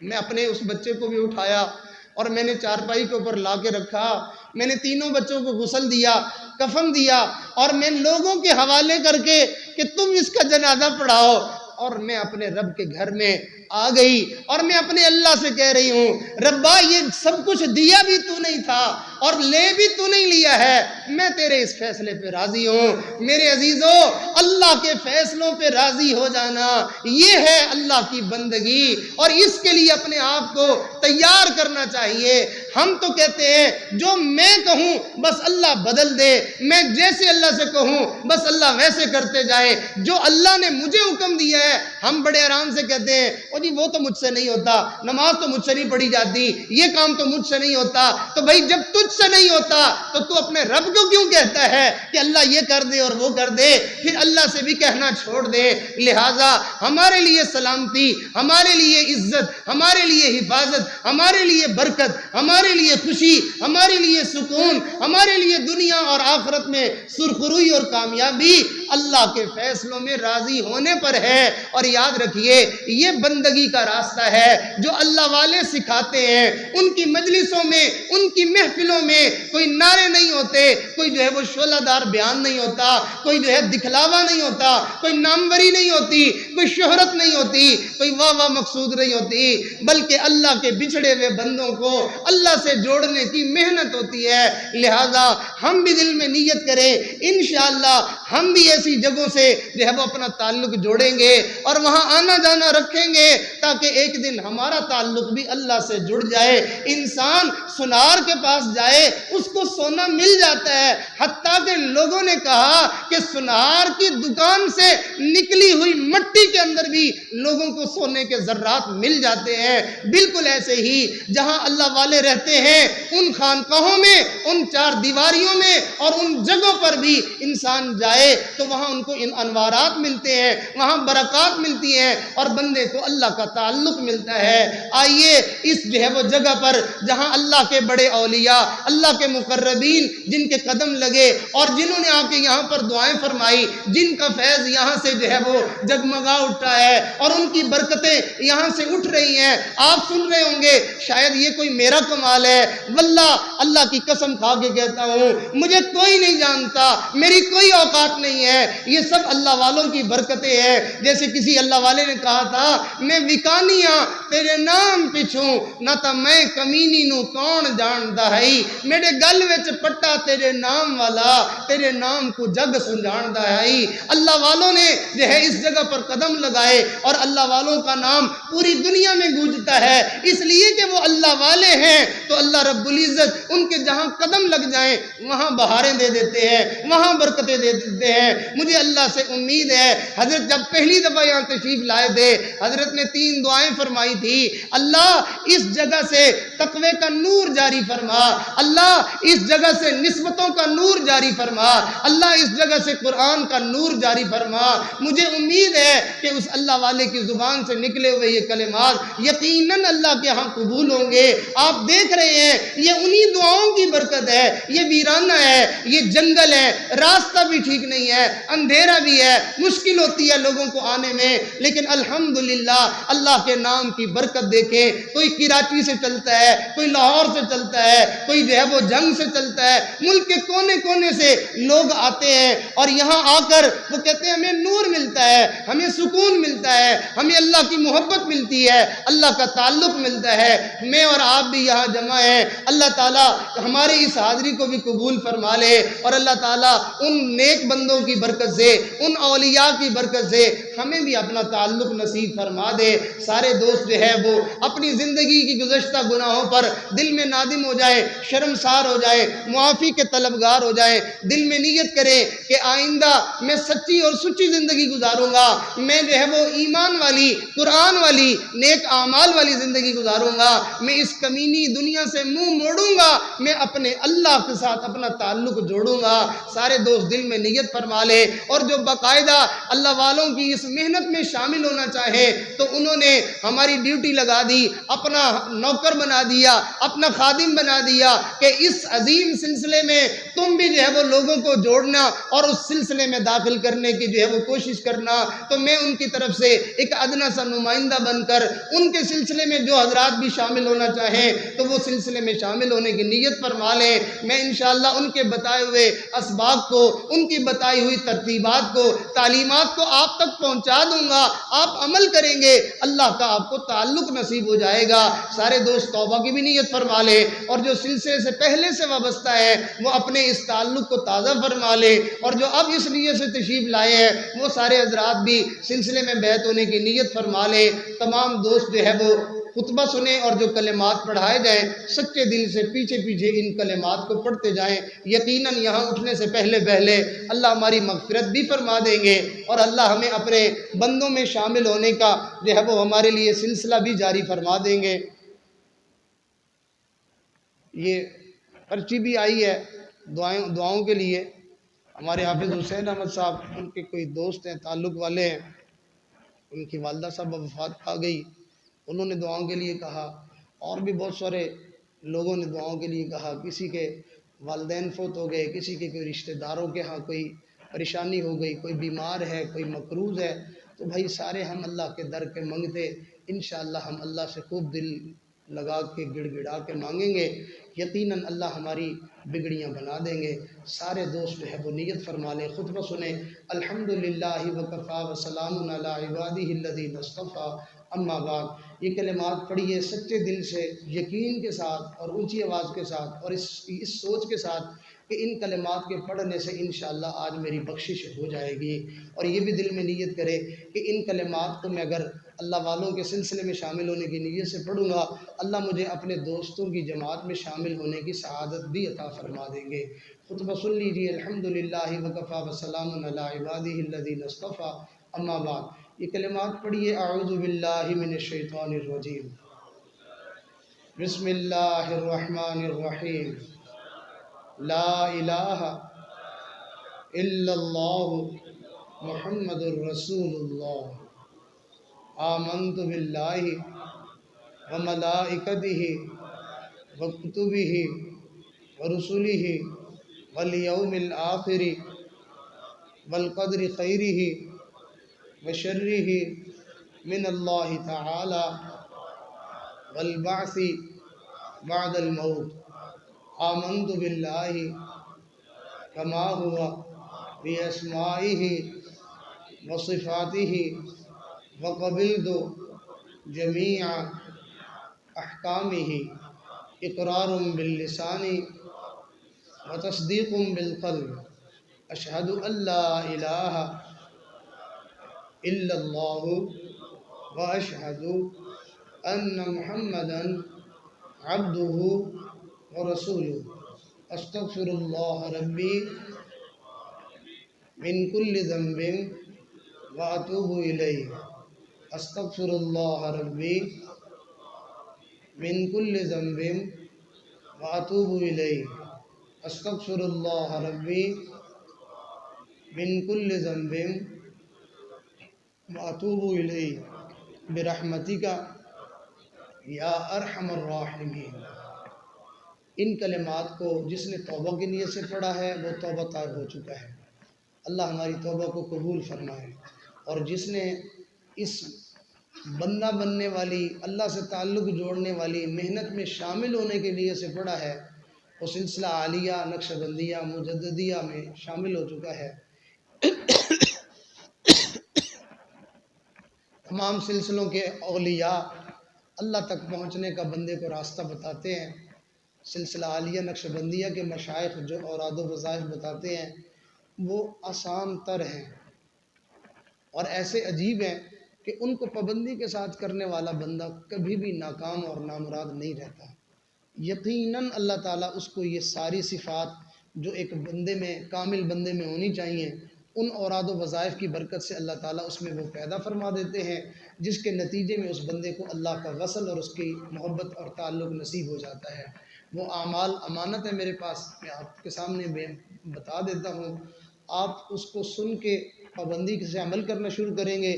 میں اپنے اس بچے کو بھی اٹھایا اور میں نے چارپائی کے اوپر لا کے رکھا. میں نے تینوں بچوں کو غسل دیا, کفن دیا, اور میں لوگوں کے حوالے کر کے کہ تم اس کا جنازہ پڑھاؤ, اور میں اپنے رب کے گھر میں آ گئی اور میں اپنے اللہ سے کہہ رہی ہوں ربا یہ سب کچھ دیا بھی تو نہیں تھا اور لے بھی تو نہیں لیا ہے, میں تیرے اس فیصلے پہ راضی ہوں. میرے عزیزو, اللہ کے فیصلوں پہ راضی ہو جانا یہ ہے اللہ کی بندگی, اور اس کے لیے اپنے آپ کو تیار کرنا چاہیے. ہم تو کہتے ہیں جو میں کہوں بس اللہ بدل دے, میں جیسے اللہ سے کہوں بس اللہ ویسے کرتے جائے. جو اللہ نے مجھے حکم دیا ہے ہم بڑے آرام سے کہتے ہیں او جی وہ تو مجھ سے نہیں ہوتا, نماز تو مجھ سے نہیں پڑھی جاتی, یہ کام تو مجھ سے نہیں ہوتا. تو بھائی جب تجھ مجھ سے نہیں ہوتا تو تو اپنے رب کو کیوں کہتا ہے کہ اللہ یہ کر دے اور وہ کر دے؟ پھر اللہ سے بھی کہنا چھوڑ دے۔ لہٰذا ہمارے لیے سلامتی، ہمارے لیے عزت، ہمارے لیے حفاظت، ہمارے لیے برکت، ہمارے لیے خوشی، ہمارے لیے سکون، ہمارے لیے دنیا اور آخرت میں سرخروئی اور کامیابی اللہ کے فیصلوں میں راضی ہونے پر ہے۔ اور یاد رکھیے یہ بندگی کا راستہ ہے جو اللہ والے سکھاتے ہیں۔ ان کی مجلسوں میں، ان کی محفلوں میں کوئی نعرے نہیں ہوتے، کوئی جو ہے وہ شعلہ دار بیان نہیں ہوتا، کوئی جو ہے دکھلاوا نہیں ہوتا، کوئی ناموری نہیں ہوتی، کوئی شہرت نہیں ہوتی، کوئی واہ واہ مقصود نہیں ہوتی، بلکہ اللہ کے بچھڑے ہوئے بندوں کو اللہ سے جوڑنے کی محنت ہوتی ہے۔ لہٰذا ہم بھی دل میں نیت کریں، انشاءاللہ ہم بھی ایسی جگہوں سے جو ہے وہ اپنا تعلق جوڑیں گے اور وہاں آنا جانا رکھیں گے تاکہ ایک دن ہمارا تعلق بھی اللہ سے جڑ جائے۔ انسان سونار کے پاس جائے اس کو سونا مل جاتا ہے، حتیٰ کہ لوگوں نے کہا کہ سونار کی دکان سے نکلی ہوئی مٹی کے اندر بھی لوگوں کو سونے کے ذرات مل جاتے ہیں۔ بالکل ایسے ہی جہاں اللہ والے رہتے ہیں ان خانقاہوں میں، ان چار دیواریوں میں اور ان جگہوں پر بھی انسان جائے تو وہاں ان کو ان انوارات ملتے ہیں، وہاں برکات ملتی ہیں اور بندے کو اللہ کا تعلق ملتا ہے۔ آئیے اس جو ہے وہ جگہ پر جہاں اللہ کے بڑے اولیاء، اللہ کے مقربین جن کے قدم لگے اور جنہوں نے آ کے یہاں پر دعائیں فرمائی، جن کا فیض یہاں سے جو ہے وہ جگمگا اٹھا ہے اور ان کی برکتیں یہاں سے اٹھ رہی ہیں۔ آپ سن رہے ہوں گے شاید یہ کوئی میرا کمال ہے، واللہ اللہ کی قسم کھا کے کہتا ہوں مجھے کوئی نہیں جانتا، میری کوئی اوقات نہیں ہے، یہ سب اللہ والوں کی برکتیں ہیں۔ جیسے کسی اللہ والے نے کہا تھا میں وکانیاں تیرے نام پچھوں نہ تا میں کمینی نو کون جاندا ہے، میرے گل وچ پٹا تیرے نام والا، تیرے نام کو جگ سنجاندا ہے۔ اللہ والوں نے جو ہے اس جگہ پر قدم لگائے اور اللہ والوں کا نام پوری دنیا میں گونجتا ہے، اس لیے کہ وہ اللہ والے ہیں تو اللہ رب العزت ان کے جہاں قدم لگ جائیں وہاں بہاریں دے دیتے ہیں، وہاں برکتیں دے دیتے ہیں۔ مجھے اللہ سے امید ہے، حضرت جب پہلی دفعہ یہاں تشریف لائے تھے حضرت نے 3 دعائیں فرمائی تھی، اللہ اس جگہ سے تقوی کا نور جاری فرما، اللہ اس جگہ سے نسبتوں کا نور جاری فرما، اللہ اس جگہ سے قرآن کا نور جاری فرما۔ مجھے امید ہے کہ اس اللہ والے کی زبان سے نکلے ہوئے یہ کلمات یقیناً اللہ کے ہاں قبول ہوں گے۔ آپ دیکھ رہے ہیں یہ انہی دعاؤں کی برکت ہے، یہ ویرانہ ہے، یہ جنگل ہے، راستہ بھی ٹھیک نہیں ہے، اندھیرا بھی ہے، مشکل ہوتی ہے لوگوں کو آنے میں، لیکن الحمدللہ اللہ کے نام کی برکت دیکھیں۔ کوئی کراچی سے چلتا ہے، کوئی لاہور سے چلتا ہے، کوئی جو ہے وہ جنگ سے چلتا ہے، ملک کے کونے کونے سے لوگ آتے ہیں اور یہاں آ کر وہ کہتے ہیں ہمیں نور ملتا ہے، ہمیں سکون ملتا ہے، ہمیں اللہ کی محبت ملتی ہے، اللہ کا تعلق ملتا ہے۔ میں اور آپ بھی یہاں جمع ہیں، اللہ تعالیٰ ہماری اس حاضری کو بھی قبول فرما لے اور اللہ تعالیٰ ان نیک بندوں کی برکت سے، ان اولیاء کی برکت سے ہمیں بھی اپنا تعلق نصیب فرما دے۔ سارے دوست جو ہے وہ اپنی زندگی کی گزشتہ گناہوں پر دل میں نادم ہو جائیں، شرمسار ہو جائیں، معافی کے طلبگار ہو جائیں، دل میں نیت کریں کہ آئندہ میں سچی اور سچی زندگی گزاروں گا، میں جو ہے وہ ایمان والی، قرآن والی، نیک اعمال والی زندگی گزاروں گا، میں اس کمینی دنیا سے منہ موڑوں گا، میں اپنے اللہ کے ساتھ اپنا تعلق جوڑوں گا۔ سارے دوست دل میں نیت فرما لے، اور جو باقاعدہ اللہ والوں کی اس محنت میں شامل ہونا چاہے تو انہوں نے ہماری ڈیوٹی لگا دی، اپنا نوکر بنا دیا، اپنا خادم بنا دیا کہ اس عظیم سلسلے میں تم بھی جو ہے وہ لوگوں کو جوڑنا اور اس سلسلے میں داخل کرنے کی جو ہے وہ کوشش کرنا۔ تو میں ان کی طرف سے ایک ادنا سا نمائندہ بن کر ان کے سلسلے میں جو حضرات بھی شامل ہونا چاہیں تو وہ سلسلے میں شامل ہونے کی نیت فرما لیں۔ میں انشاءاللہ ان کے بتائے ہوئے اسباق کو، ان کی بتائی ہوئی ترتیبات کو، تعلیمات کو آپ تک پہنچا دوں گا، آپ عمل کریں گے، اللہ کا آپ کو تعلق نصیب ہو جائے گا۔ سارے دوست توبہ کی بھی نیت فرما لیں، اور جو سلسلے سے پہلے سے وابستہ ہے وہ اپنے اس تعلق کو تازہ فرما لیں، اور جو اب اس نیت سے تشریف لائے ہیں وہ سارے حضرات بھی سلسلے میں بیعت ہونے کی نیت فرما لیں۔ تمام دوست جو ہے وہ خطبہ سنیں اور جو کلمات پڑھائے جائیں سچے دل سے پیچھے پیچھے ان کلمات کو پڑھتے جائیں۔ یقیناً یہاں اٹھنے سے پہلے اللہ ہماری مغفرت بھی فرما دیں گے اور اللہ ہمیں اپنے بندوں میں شامل ہونے کا جو ہے وہ ہمارے لیے سلسلہ بھی جاری فرما دیں گے۔ یہ پرچی بھی آئی ہے دعاؤں کے لیے. ہمارے حافظ حسین احمد صاحب ان کے کوئی دوست ہیں، تعلق والے ہیں، ان کی والدہ صاحب وفات پا گئی، انہوں نے دعاؤں کے لیے کہا. اور بھی بہت سارے لوگوں نے دعاؤں کے لیے کہا. کسی کے والدین فوت ہو گئے، کسی کے کوئی رشتہ داروں کے ہاں کوئی پریشانی ہو گئی، کوئی بیمار ہے، کوئی مقروض ہے. تو بھائی سارے ہم اللہ کے در پہ مانگتے، انشاءاللہ ہم اللہ سے خوب دل لگا کے گڑ گڑا کے مانگیں گے، یقیناً اللہ ہماری بگڑیاں بنا دیں گے. سارے دوست جو ہے وہ نیت فرما لیں، خطبہ سنیں. الحمدللہ وکفا وسلام علی عبادہ الذین اصطفیٰ، اما بعد. یہ کلمات پڑھیے سچے دل سے، یقین کے ساتھ اور اونچی آواز کے ساتھ، اور اس سوچ کے ساتھ کہ ان کلمات کے پڑھنے سے انشاءاللہ آج میری بخشش ہو جائے گی. اور یہ بھی دل میں نیت کرے کہ ان کلمات کو میں اگر اللہ والوں کے سلسلے میں شامل ہونے کی نیت سے پڑھوں گا، اللہ مجھے اپنے دوستوں کی جماعت میں شامل ہونے کی سعادت بھی عطا فرما دیں گے. خطبہ سن لیجیے. الحمدللہ وکفا وسلام علی عبادہ الذین اصطفیٰ، اما بعد. یہ کلمات پڑھیے. اعوذ باللہ من الشیطان الرجیم، بسم اللہ الرحمن الرحیم. لا الہ الا اللہ محمد الرسول اللہ. آمنت باللہ وملائکتہ وکتبہ ورسلہ والیوم الآخر والقدر خیرہ وشرہ من اللہ تعالی والبعث بعد الموت. آمنت باللہ کما ہوا باسمائہ وصفاتہ وقبلت جمیع احکامہ. اقرار باللسان وتصدیق بالقلب. اشہد ان لا الہ الا اللہ واشہد ان محمدا عبدہ ورسولہ. استغفر اللہ ربی من کل ذنب واتوب الیہ. استغفر اللہ ربی من کل ذنب واتوب الیہ. استغفر اللہ ربی من کل ذنب واتوب الیہ برحمتک یا ارحم الراحمین. ان کلمات کو جس نے توبہ کی نیت سے پڑھا ہے وہ توبہ طائب ہو چکا ہے. اللہ ہماری توبہ کو قبول فرمائے. اور جس نے اس بندہ بننے والی، اللہ سے تعلق جوڑنے والی محنت میں شامل ہونے کے لیے سے پڑھا ہے، وہ سلسلہ عالیہ، نقش بندیہ، مجددیہ میں شامل ہو چکا ہے. تمام سلسلوں کے اولیاء اللہ تک پہنچنے کا بندے کو راستہ بتاتے ہیں. سلسلہ عالیہ نقش بندیہ کے مشائخ جو اوراد و وظائف بتاتے ہیں وہ آسان تر ہیں اور ایسے عجیب ہیں کہ ان کو پابندی کے ساتھ کرنے والا بندہ کبھی بھی ناکام اور نامراد نہیں رہتا. یقیناً اللہ تعالیٰ اس کو یہ ساری صفات جو ایک بندے میں، کامل بندے میں ہونی چاہیے، ان اوراد و وظائف کی برکت سے اللہ تعالیٰ اس میں وہ پیدا فرما دیتے ہیں، جس کے نتیجے میں اس بندے کو اللہ کا وصل اور اس کی محبت اور تعلق نصیب ہو جاتا ہے. وہ اعمال امانت ہے میرے پاس، میں آپ کے سامنے بتا دیتا ہوں. آپ اس کو سن کے پابندی سے عمل کرنا شروع کریں گے،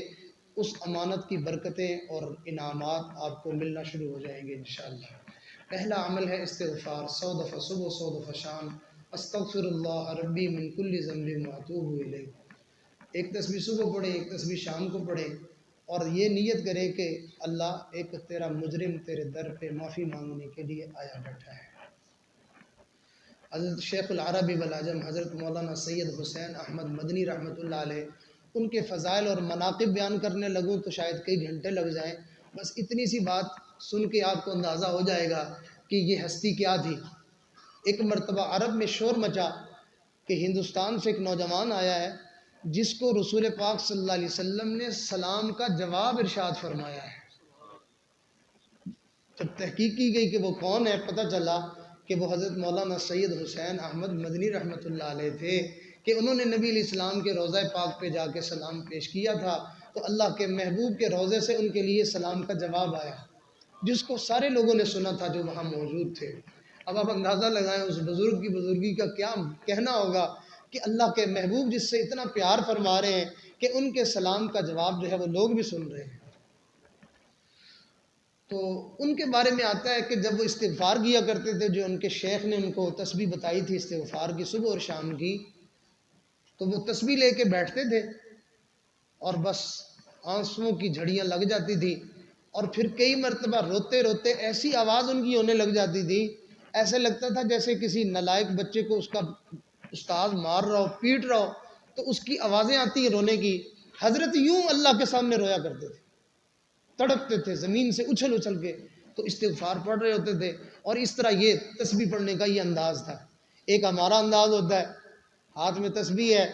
اس امانت کی برکتیں اور انعامات آپ کو ملنا شروع ہو جائیں گے انشاءاللہ. پہلا عمل ہے استغفار. 100 دفعہ صبح، 100 دفعہ شام. استغفر اللہ ربی من کل ذنب واتوب الیہ. ایک تسبیح صبح پڑھیں، ایک تسبیح شام کو پڑھیں، اور یہ نیت کریں کہ اللہ ایک تیرا مجرم تیرے در پہ معافی مانگنے کے لیے آیا بیٹھا ہے. حضرت شیخ العربی والعجم حضرت مولانا سید حسین احمد مدنی رحمۃ اللہ علیہ، ان کے فضائل اور مناقب بیان کرنے لگوں تو شاید کئی گھنٹے لگ جائیں. بس اتنی سی بات سن کے آپ کو اندازہ ہو جائے گا کہ یہ ہستی کیا تھی. ایک مرتبہ عرب میں شور مچا کہ ہندوستان سے ایک نوجوان آیا ہے جس کو رسول پاک صلی اللہ علیہ وسلم نے سلام کا جواب ارشاد فرمایا ہے. جب تحقیق کی گئی کہ وہ کون ہے، پتہ چلا کہ وہ حضرت مولانا سید حسین احمد مدنی رحمۃ اللہ علیہ تھے، کہ انہوں نے نبی علیہ السلام کے روضہ پاک پہ جا کے سلام پیش کیا تھا. تو اللہ کے محبوب کے روضے سے ان کے لیے سلام کا جواب آیا، جس کو سارے لوگوں نے سنا تھا جو وہاں موجود تھے. اب آپ اندازہ لگائیں اس بزرگ کی بزرگی کا کیا کہنا ہوگا کہ اللہ کے محبوب جس سے اتنا پیار فرما رہے ہیں کہ ان کے سلام کا جواب جو ہے وہ لوگ بھی سن رہے ہیں۔ تو ان کے بارے میں آتا ہے کہ جب وہ استغفار کیا کرتے تھے، جو ان کے شیخ نے ان کو تسبیح بتائی تھی استغفار کی صبح اور شام کی، تو وہ تسبیح لے کے بیٹھتے تھے اور بس آنسوؤں کی جھڑیاں لگ جاتی تھی، اور پھر کئی مرتبہ روتے روتے ایسی آواز ان کی ہونے لگ جاتی تھی، ایسے لگتا تھا جیسے کسی نالائق بچے کو اس کا استاد مار رہا ہو، پیٹ رہا ہو، تو اس کی آوازیں آتی ہیں رونے کی۔ حضرت یوں اللہ کے سامنے رویا کرتے تھے، تڑپتے تھے زمین سے اچھل اچھل کے، تو استغفار پڑھ رہے ہوتے تھے۔ اور اس طرح یہ تسبیح پڑھنے کا یہ انداز تھا۔ ایک ہمارا انداز ہوتا ہے، ہاتھ میں تسبیح ہے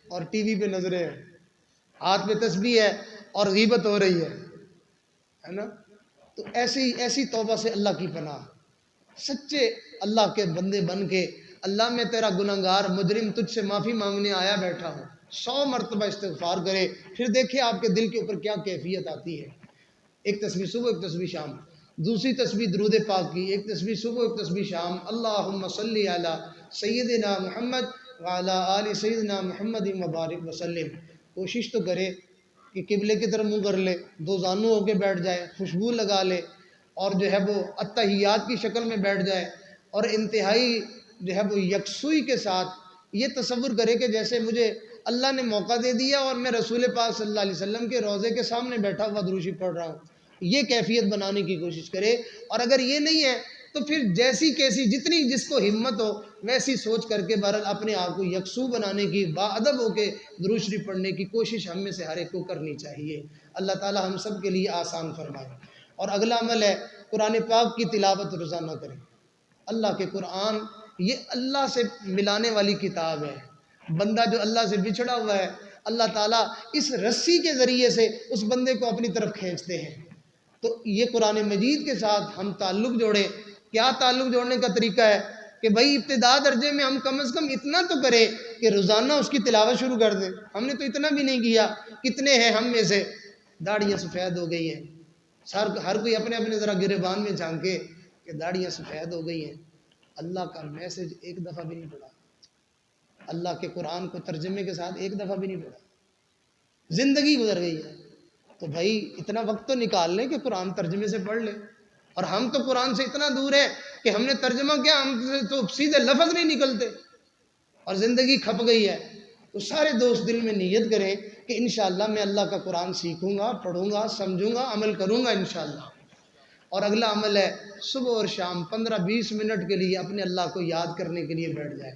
اور ٹی وی پہ نظریں ہیں، ہاتھ میں تسبیح ہے اور غیبت ہو رہی ہے نا۔ تو ایسی توبہ سے اللہ کی پناہ۔ سچے اللہ کے بندے بن کے، اللہ میں تیرا گناہگار مجرم تجھ سے معافی مانگنے آیا بیٹھا ہوں، 100 مرتبہ استغفار کرے، پھر دیکھے آپ کے دل کے اوپر کیا کیفیت آتی ہے۔ ایک تسبیح صبح، ایک تسبیح شام، دوسری تسبیح درود پاک کی، ایک تسبیح صبح، ایک تسبیح شام، اللہم صلی علی سیدنا محمد وعلی آل سیدنا محمد مبارک وسلم۔ کوشش تو کرے کہ قبلے کی طرف منہ کر لے، دو زانو ہو کے بیٹھ جائے، خوشبو لگا لے، اور جو ہے وہ اتحیات کی شکل میں بیٹھ جائے، اور انتہائی جو ہے وہ یکسوئی کے ساتھ یہ تصور کرے کہ جیسے مجھے اللہ نے موقع دے دیا اور میں رسول پاک صلی اللہ علیہ وسلم کے روضے کے سامنے بیٹھا ہوا دروشی پڑھ رہا ہوں۔ یہ کیفیت بنانے کی کوشش کرے، اور اگر یہ نہیں ہے تو پھر جیسی کیسی جتنی جس کو ہمت ہو ویسی سوچ کر کے بہرحال اپنے آپ کو یکسو بنانے کی، باادب ہو کے درود شریف پڑھنے کی کوشش ہم میں سے ہر ایک کو کرنی چاہیے۔ اللہ تعالی ہم سب کے لیے آسان فرمائے۔ اور اگلا عمل ہے قرآن پاک کی تلاوت روزانہ کریں۔ اللہ کے قرآن یہ اللہ سے ملانے والی کتاب ہے۔ بندہ جو اللہ سے بچھڑا ہوا ہے، اللہ تعالیٰ اس رسی کے ذریعے سے اس بندے کو اپنی طرف کھینچتے ہیں۔ تو یہ قرآن مجید کے ساتھ ہم تعلق جوڑیں۔ کیا تعلق جوڑنے کا طریقہ ہے کہ بھائی ابتدا درجے میں ہم کم از کم اتنا تو کریں کہ روزانہ اس کی تلاوت شروع کر دیں۔ ہم نے تو اتنا بھی نہیں کیا۔ کتنے ہیں ہم میں سے داڑھیاں سفید ہو گئی ہیں، ہر کوئی اپنے اپنے ذرا گریبان میں جھانکے کہ داڑھیاں سفید ہو گئی ہیں، اللہ کا میسج ایک دفعہ بھی نہیں پڑھا، اللہ کے قرآن کو ترجمے کے ساتھ ایک دفعہ بھی نہیں پڑھا، زندگی گزر گئی ہے۔ تو بھائی اتنا وقت تو نکال لیں کہ قرآن ترجمے سے پڑھ لیں۔ اور ہم تو قرآن سے اتنا دور ہیں کہ ہم نے ترجمہ کیا، ہم سے تو سیدھے لفظ نہیں نکلتے اور زندگی کھپ گئی ہے۔ تو سارے دوست دل میں نیت کریں کہ انشاءاللہ میں اللہ کا قرآن سیکھوں گا، پڑھوں گا، سمجھوں گا، عمل کروں گا انشاءاللہ۔ اور اگلا عمل ہے صبح اور شام 15-20 منٹ کے لیے اپنے اللہ کو یاد کرنے کے لیے بیٹھ جائیں۔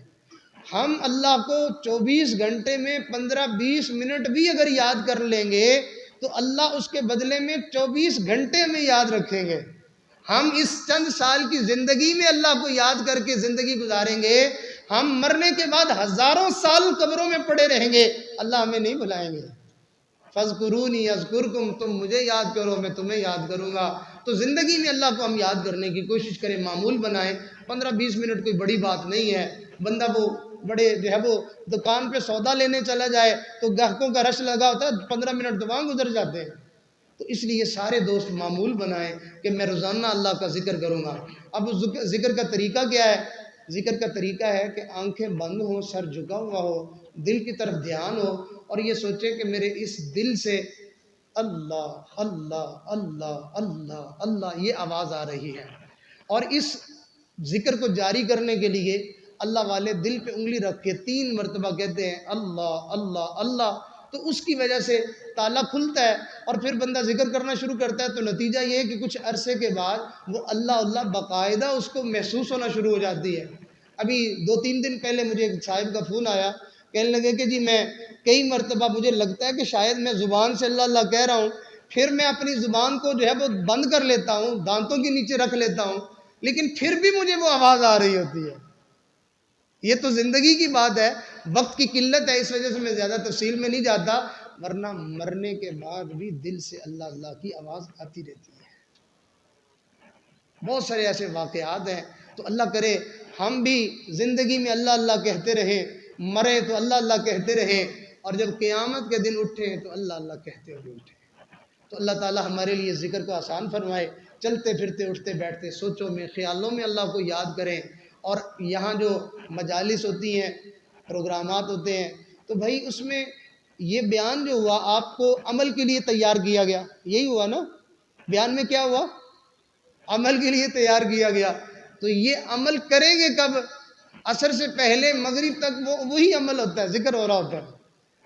ہم اللہ کو 24 گھنٹے میں 15-20 منٹ بھی اگر یاد کر لیں گے تو اللہ اس کے بدلے میں 24 گھنٹے میں یاد رکھیں گے۔ ہم اس چند سال کی زندگی میں اللہ کو یاد کر کے زندگی گزاریں گے، ہم مرنے کے بعد ہزاروں سال قبروں میں پڑے رہیں گے، اللہ ہمیں نہیں بلائیں گے۔ فَاذْكُرُونِي أَذْكُرْكُمْ، تم مجھے یاد کرو میں تمہیں یاد کروں گا۔ تو زندگی میں اللہ کو ہم یاد کرنے کی کوشش کریں، معمول بنائیں۔ 15-20 منٹ کوئی بڑی بات نہیں ہے۔ بندہ وہ بڑے جو ہے وہ دکان پہ سودا لینے چلا جائے تو گاہکوں کا رش لگا ہوتا ہے، 15 منٹ تو وہاں گزر جاتے ہیں۔ تو اس لیے سارے دوست معمول بنائیں کہ میں روزانہ اللہ کا ذکر کروں گا۔ اب اس ذکر کا طریقہ کیا ہے؟ ذکر کا طریقہ ہے کہ آنکھیں بند ہوں، سر جھکا ہوا ہو، دل کی طرف دھیان ہو، اور یہ سوچے کہ میرے اس دل سے اللہ اللہ اللہ اللہ اللہ یہ آواز آ رہی ہے۔ اور اس ذکر کو جاری کرنے کے لیے اللہ والے دل پہ انگلی رکھ کے 3 مرتبہ کہتے ہیں اللہ اللہ اللہ، تو اس کی وجہ سے تالا کھلتا ہے اور پھر بندہ ذکر کرنا شروع کرتا ہے۔ تو نتیجہ یہ ہے کہ کچھ عرصے کے بعد وہ اللہ اللہ باقاعدہ اس کو محسوس ہونا شروع ہو جاتی ہے۔ ابھی 2-3 دن پہلے مجھے ایک صاحب کا فون آیا، کہنے لگے کہ جی میں کئی مرتبہ مجھے لگتا ہے کہ شاید میں زبان سے اللہ اللہ کہہ رہا ہوں، پھر میں اپنی زبان کو جو ہے وہ بند کر لیتا ہوں، دانتوں کے نیچے رکھ لیتا ہوں، لیکن پھر بھی مجھے وہ آواز آ رہی ہوتی ہے۔ یہ تو زندگی کی بات ہے، وقت کی قلت ہے، اس وجہ سے میں زیادہ تفصیل میں نہیں جاتا، ورنہ مرنے کے بعد بھی دل سے اللہ اللہ کی آواز آتی رہتی ہے۔ بہت سارے ایسے واقعات ہیں۔ تو اللہ کرے ہم بھی زندگی میں اللہ اللہ کہتے رہیں، مرے تو اللہ اللہ کہتے رہیں، اور جب قیامت کے دن اٹھیں تو اللہ اللہ کہتے ہوئے اٹھیں۔ تو اللہ تعالی ہمارے لیے ذکر کو آسان فرمائے، چلتے پھرتے اٹھتے بیٹھتے سوچوں میں خیالوں میں اللہ کو یاد کریں، اور یہاں جو مجالس ہوتی ہیں، پروگرامات ہوتے ہیں، تو بھائی اس میں یہ بیان جو ہوا آپ کو عمل کے لیے تیار کیا گیا، یہی ہوا نا؟ بیان میں کیا ہوا؟ عمل کے لیے تیار کیا گیا. تو یہ عمل کریں گے کب؟ عصر سے پہلے مغرب تک وہی عمل ہوتا ہے، ذکر ہو رہا ہوتا ہے.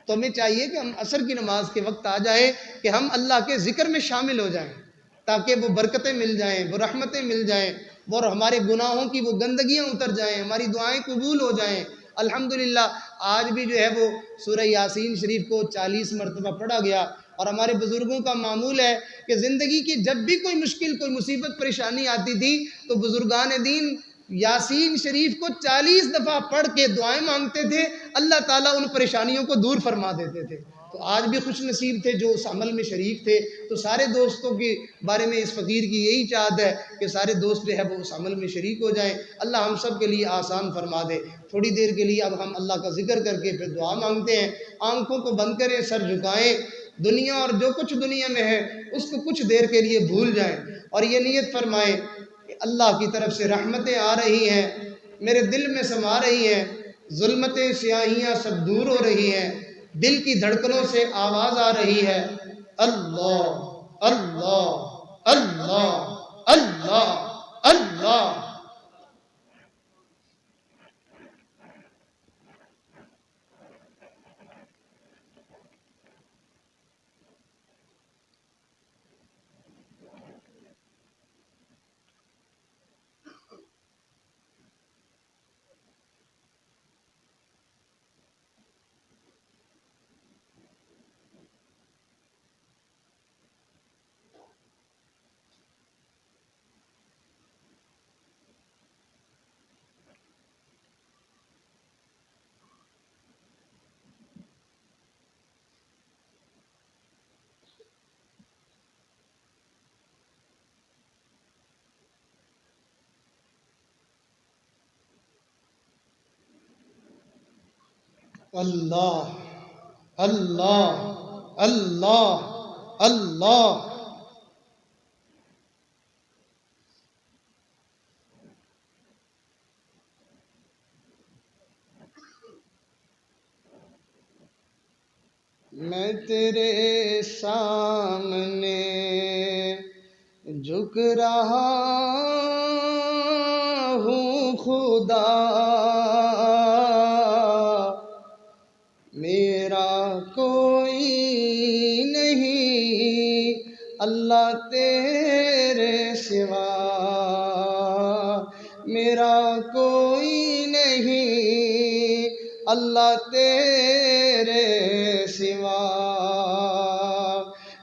تو ہمیں چاہیے کہ ہم عصر کی نماز کے وقت آ جائیں کہ ہم اللہ کے ذکر میں شامل ہو جائیں، تاکہ وہ برکتیں مل جائیں، وہ رحمتیں مل جائیں، اور ہمارے گناہوں کی وہ گندگیاں اتر جائیں، ہماری دعائیں قبول ہو جائیں. الحمدللہ آج بھی جو ہے وہ سورہ یاسین شریف کو 40 مرتبہ پڑھا گیا، اور ہمارے بزرگوں کا معمول ہے کہ زندگی کی جب بھی کوئی مشکل، کوئی مصیبت، پریشانی آتی تھی تو بزرگان دین یاسین شریف کو 40 دفعہ پڑھ کے دعائیں مانگتے تھے، اللہ تعالیٰ ان پریشانیوں کو دور فرما دیتے تھے. تو آج بھی خوش نصیب تھے جو اس عمل میں شریک تھے. تو سارے دوستوں کے بارے میں اس فقیر کی یہی چاہت ہے کہ سارے دوست جو ہے وہ اس عمل میں شریک ہو جائیں. اللہ ہم سب کے لیے آسان فرما دے. تھوڑی دیر کے لیے اب ہم اللہ کا ذکر کر کے پھر دعا مانگتے ہیں. آنکھوں کو بند کریں، سر جھکائیں، دنیا اور جو کچھ دنیا میں ہے اس کو کچھ دیر کے لیے بھول جائیں، اور یہ نیت فرمائیں کہ اللہ کی طرف سے رحمتیں آ رہی ہیں، میرے دل میں سما رہی ہیں، ظلمتیں سیاہیاں سب دور ہو رہی ہیں، دل کی دھڑکنوں سے آواز آ رہی ہے، اللہ اللہ اللہ اللہ اللہ. اللہ اللہ اللہ اللہ. میں تیرے سامنے جھک رہا ہوں خدا، میرا کوئی نہیں اللہ تیرے سوا، میرا کوئی نہیں اللہ تیرے سوا،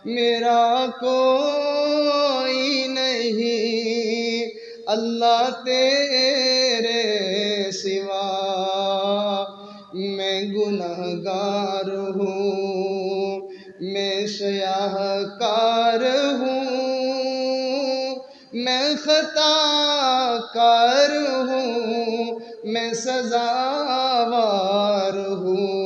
میرا کوئی نہیں اللہ تیرے سوا. میں گنہگار ہوں، میں سیاہ کار ہوں، میں خطا کار ہوں، میں سزاوار ہوں.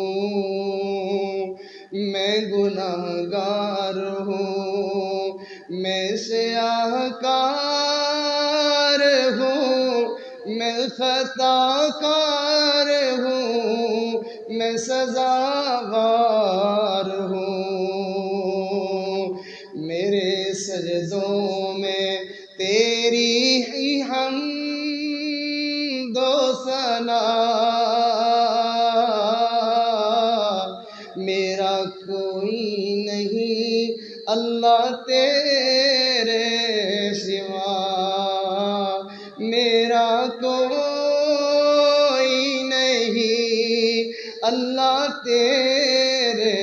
میں گنہگار ہوں، میں سیاہ کار ہوں، میں خطا کار ہوں، میں سزاوار ہوں. میرے سجدوں میں تیری ہی حمد و ثنا، میرا کوئی نہیں اللہ تیرے سوا، میرا کوئی نہیں اللہ تیرے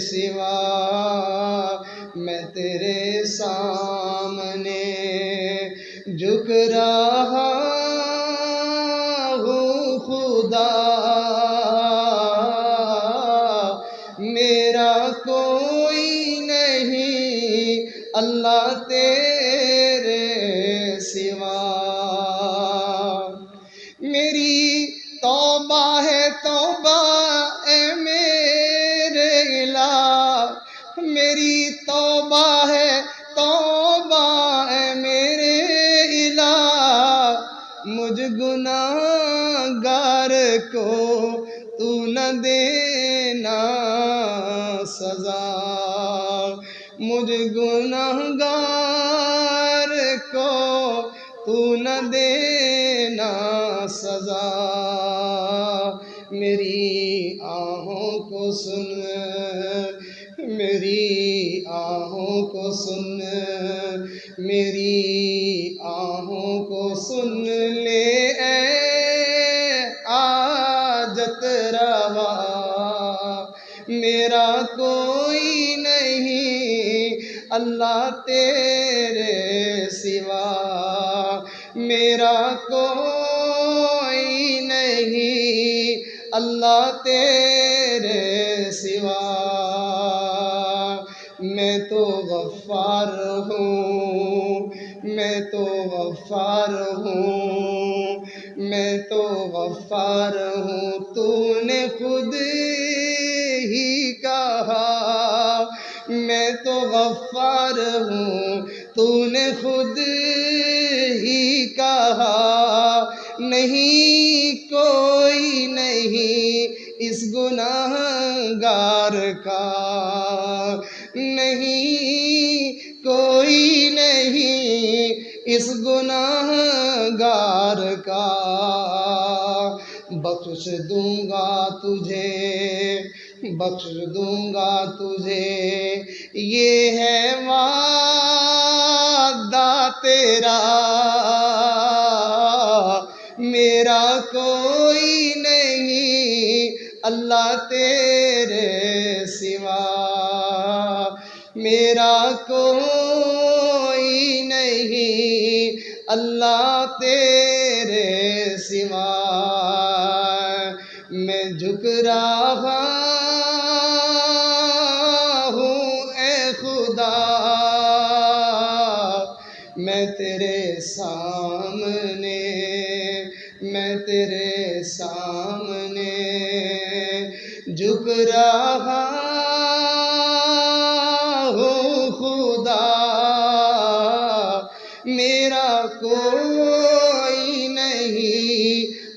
سوا. میں تیرے سامنے جھک رہا ہوں خدا، میرا کوئی نہیں اللہ تیرے سوا. میری توبہ ہے توبہ اے میرے الہ، میری توبہ ہے گناہگار کو تو نہ دینا سزا، مجھ گناہگار کو تو نہ دینا سزا، میری آہوں کو سن، میری آہوں کو سن، میری آہوں کو سن لے اے حاجت روا، میرا کوئی نہیں اللہ تیرے سوا، میرا کوئی نہیں اللہ تیرے سوا، میں تو غفار ہوں، میں تو غفار ہوں، میں تو غفار ہوں، تو نے خود ہی کہا، میں تو غفار ہوں، تو نے خود ہی کہا، نہیں کوئی نہیں اس گناہگار کا، نہیں کوئی نہیں اس گناہگار کا، بخش دوں گا تجھے، بخش دوں گا تجھے، یہ ہے وعدہ تیرا، میرا کوئی نہیں اللہ تیرے سوا، میرا کوئی نہیں اللہ تیرے سوا، میں جھک رہا ہوں اے خدا، میں تیرے سامنے، میں تیرے سامنے جھک رہا ہوں خدا، میرا کوئی نہیں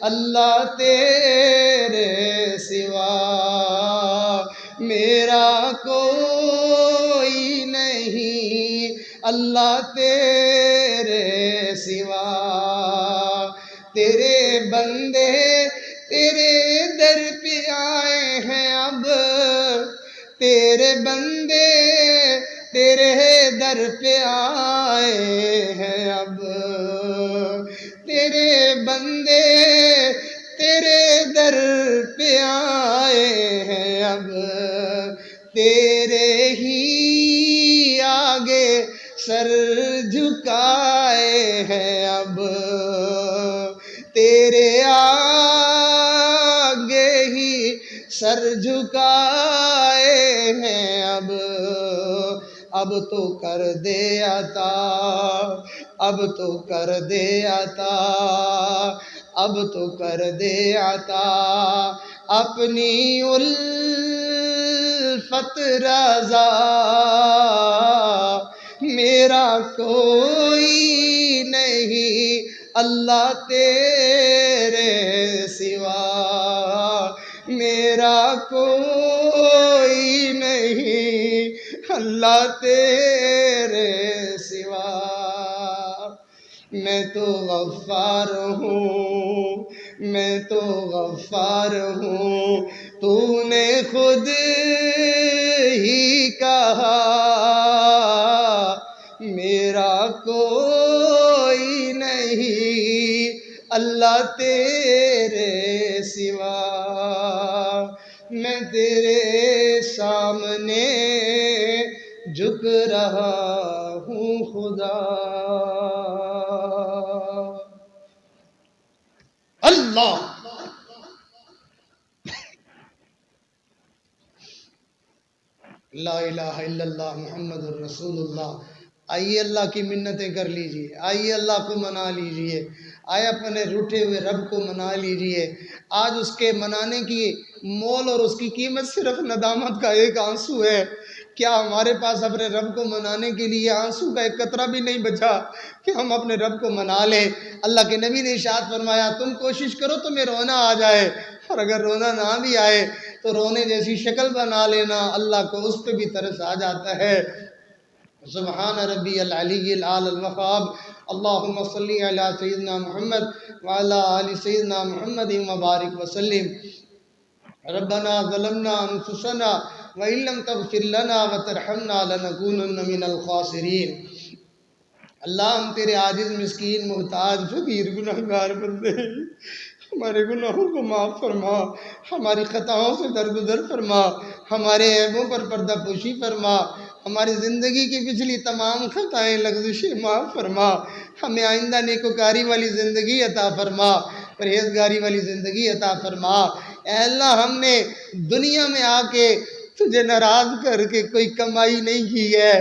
اللہ تیرے سوا، میرا کوئی نہیں اللہ تیرے سوا، تیرے بندے تیرے در پہ آئے ہیں اب، تیرے بندے تیرے در پہ آئے ہیں اب، تیرے بندے تیرے در پہ آئے ہیں اب، تیرے ہی آگے سر جھکائے ہیں اب، تیرے آگے ہی سر جھکائے ہیں اب تو کر دے عطا، اب تو کر دے عطا، اب تو کر دے عطا، اپنی الفت رضا، میرا کوئی نہیں اللہ تیرے سوا، میرا کوئی نہیں اللہ تیرے سوا، میں تو غفار ہوں، میں تو غفار ہوں، تو نے خود ہی کہا، میرا کوئی نہیں اللہ تیرے سوا، میں تیرے سامنے جھک رہا ہوں خدا، اللہ لا الہ الا اللہ محمد الرسول اللہ۔ آئیے اللہ کی منتیں کر لیجئے، آئیے اللہ کو منا لیجئے، آئے اپنے روٹھے ہوئے رب کو منا لیجئے۔ آج اس کے منانے کی مول اور اس کی قیمت صرف ندامت کا ایک آنسو ہے کیا ہمارے پاس اپنے رب کو منانے کے لیے آنسو کا ایک قطرہ بھی نہیں بچا کہ ہم اپنے رب کو منا لیں؟ اللہ کے نبی نے ارشاد فرمایا تم کوشش کرو تمہیں رونا آ جائے، اور اگر رونا نہ بھی آئے تو رونے جیسی شکل بنا لینا، اللہ کو اس پہ بھی ترس آ جاتا ہے۔ سبحان ربی العلی العال الوقاب، اللہم صلی علی سیدنا محمد وعلی آل سیدنا محمد مبارک وسلم۔ ربنا ظلمنا انفسنا وإن لم تغفر لنا وترحمنا لنكونن من الخاسرین۔ اللہ ہم تیرے عاجز مسکین محتاج فقیر گناہگار بندے ہیں، ہمارے گناہوں کو معاف فرما، ہماری خطاؤں سے درگزر فرما، ہمارے عیبوں پر پردہ پوشی فرما، ہماری زندگی کی پچھلی تمام خطائیں لغزشیں معاف فرما، ہمیں آئندہ نیکوکاری والی زندگی عطا فرما، پرہیزگاری والی زندگی عطا فرما۔ اے اللہ ہم نے دنیا میں آ کے تجھے ناراض کر کے کوئی کمائی نہیں کی ہے،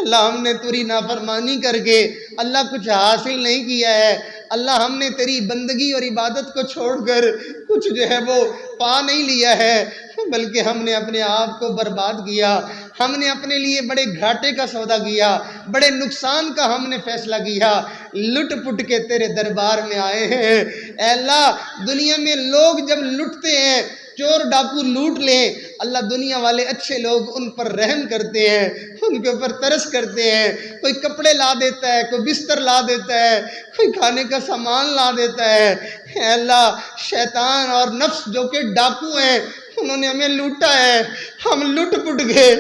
اللہ ہم نے تیری نافرمانی کر کے اللہ کچھ حاصل نہیں کیا ہے، اللہ ہم نے تیری بندگی اور عبادت کو چھوڑ کر کچھ جو ہے وہ پا نہیں لیا ہے، بلکہ ہم نے اپنے آپ کو برباد کیا، ہم نے اپنے لیے بڑے گھاٹے کا سودا کیا، بڑے نقصان کا ہم نے فیصلہ کیا، لٹ پٹ کے تیرے دربار میں آئے ہیں۔ اے اللہ دنیا میں لوگ جب لٹتے ہیں، چور ڈاکو لوٹ لیں، اللہ دنیا والے اچھے لوگ ان پر رحم کرتے ہیں، ان کے اوپر ترس کرتے ہیں، کوئی کپڑے لا دیتا ہے، کوئی بستر لا دیتا ہے، کوئی کھانے کا سامان لا دیتا ہے۔ اے اللہ شیطان اور نفس جو کہ ڈاکو ہیں انہوں نے ہمیں لوٹا ہے، ہم لٹ پٹ گئے،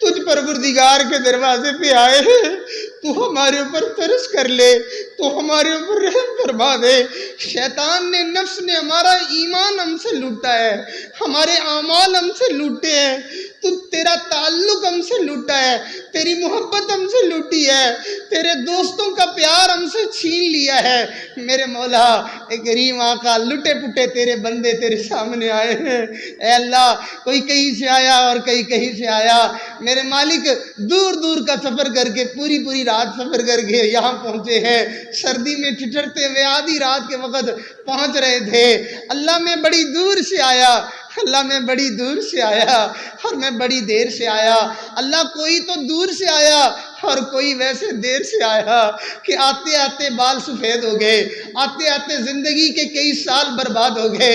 تجھ پروردگار کے دروازے پہ آئے ہیں، تو ہمارے اوپر ترس کر لے، تو ہمارے اوپر رحم فرما دے۔ شیطان نے نفس نے ہمارا ایمان ہم سے لوٹا ہے، ہمارے اعمال ہم سے لوٹے ہیں، تو تیرا تعلق ہم سے لوٹا ہے، تیری محبت ہم سے لوٹی ہے، تیرے دوستوں کا پیار ہم سے چھین لیا ہے۔ میرے مولا اے کریم آقا لٹے پٹے تیرے بندے تیرے سامنے آئے ہیں۔ اے اللہ کوئی کہیں سے آیا اور کوئی کہیں سے آیا، میرے مالک دور دور کا سفر کر کے پوری رات سفر کر کے یہاں پہنچے ہیں، سردی میں ٹھٹھرتے ہوئے آدھی رات کے وقت پہنچ رہے تھے۔ اللہ میں بڑی دور سے آیا، اللہ میں بڑی دور سے آیا اور میں بڑی دیر سے آیا۔ اللہ کوئی تو دور سے آیا اور کوئی ویسے دیر سے آیا کہ آتے آتے بال سفید ہو گئے، آتے آتے زندگی کے کئی سال برباد ہو گئے،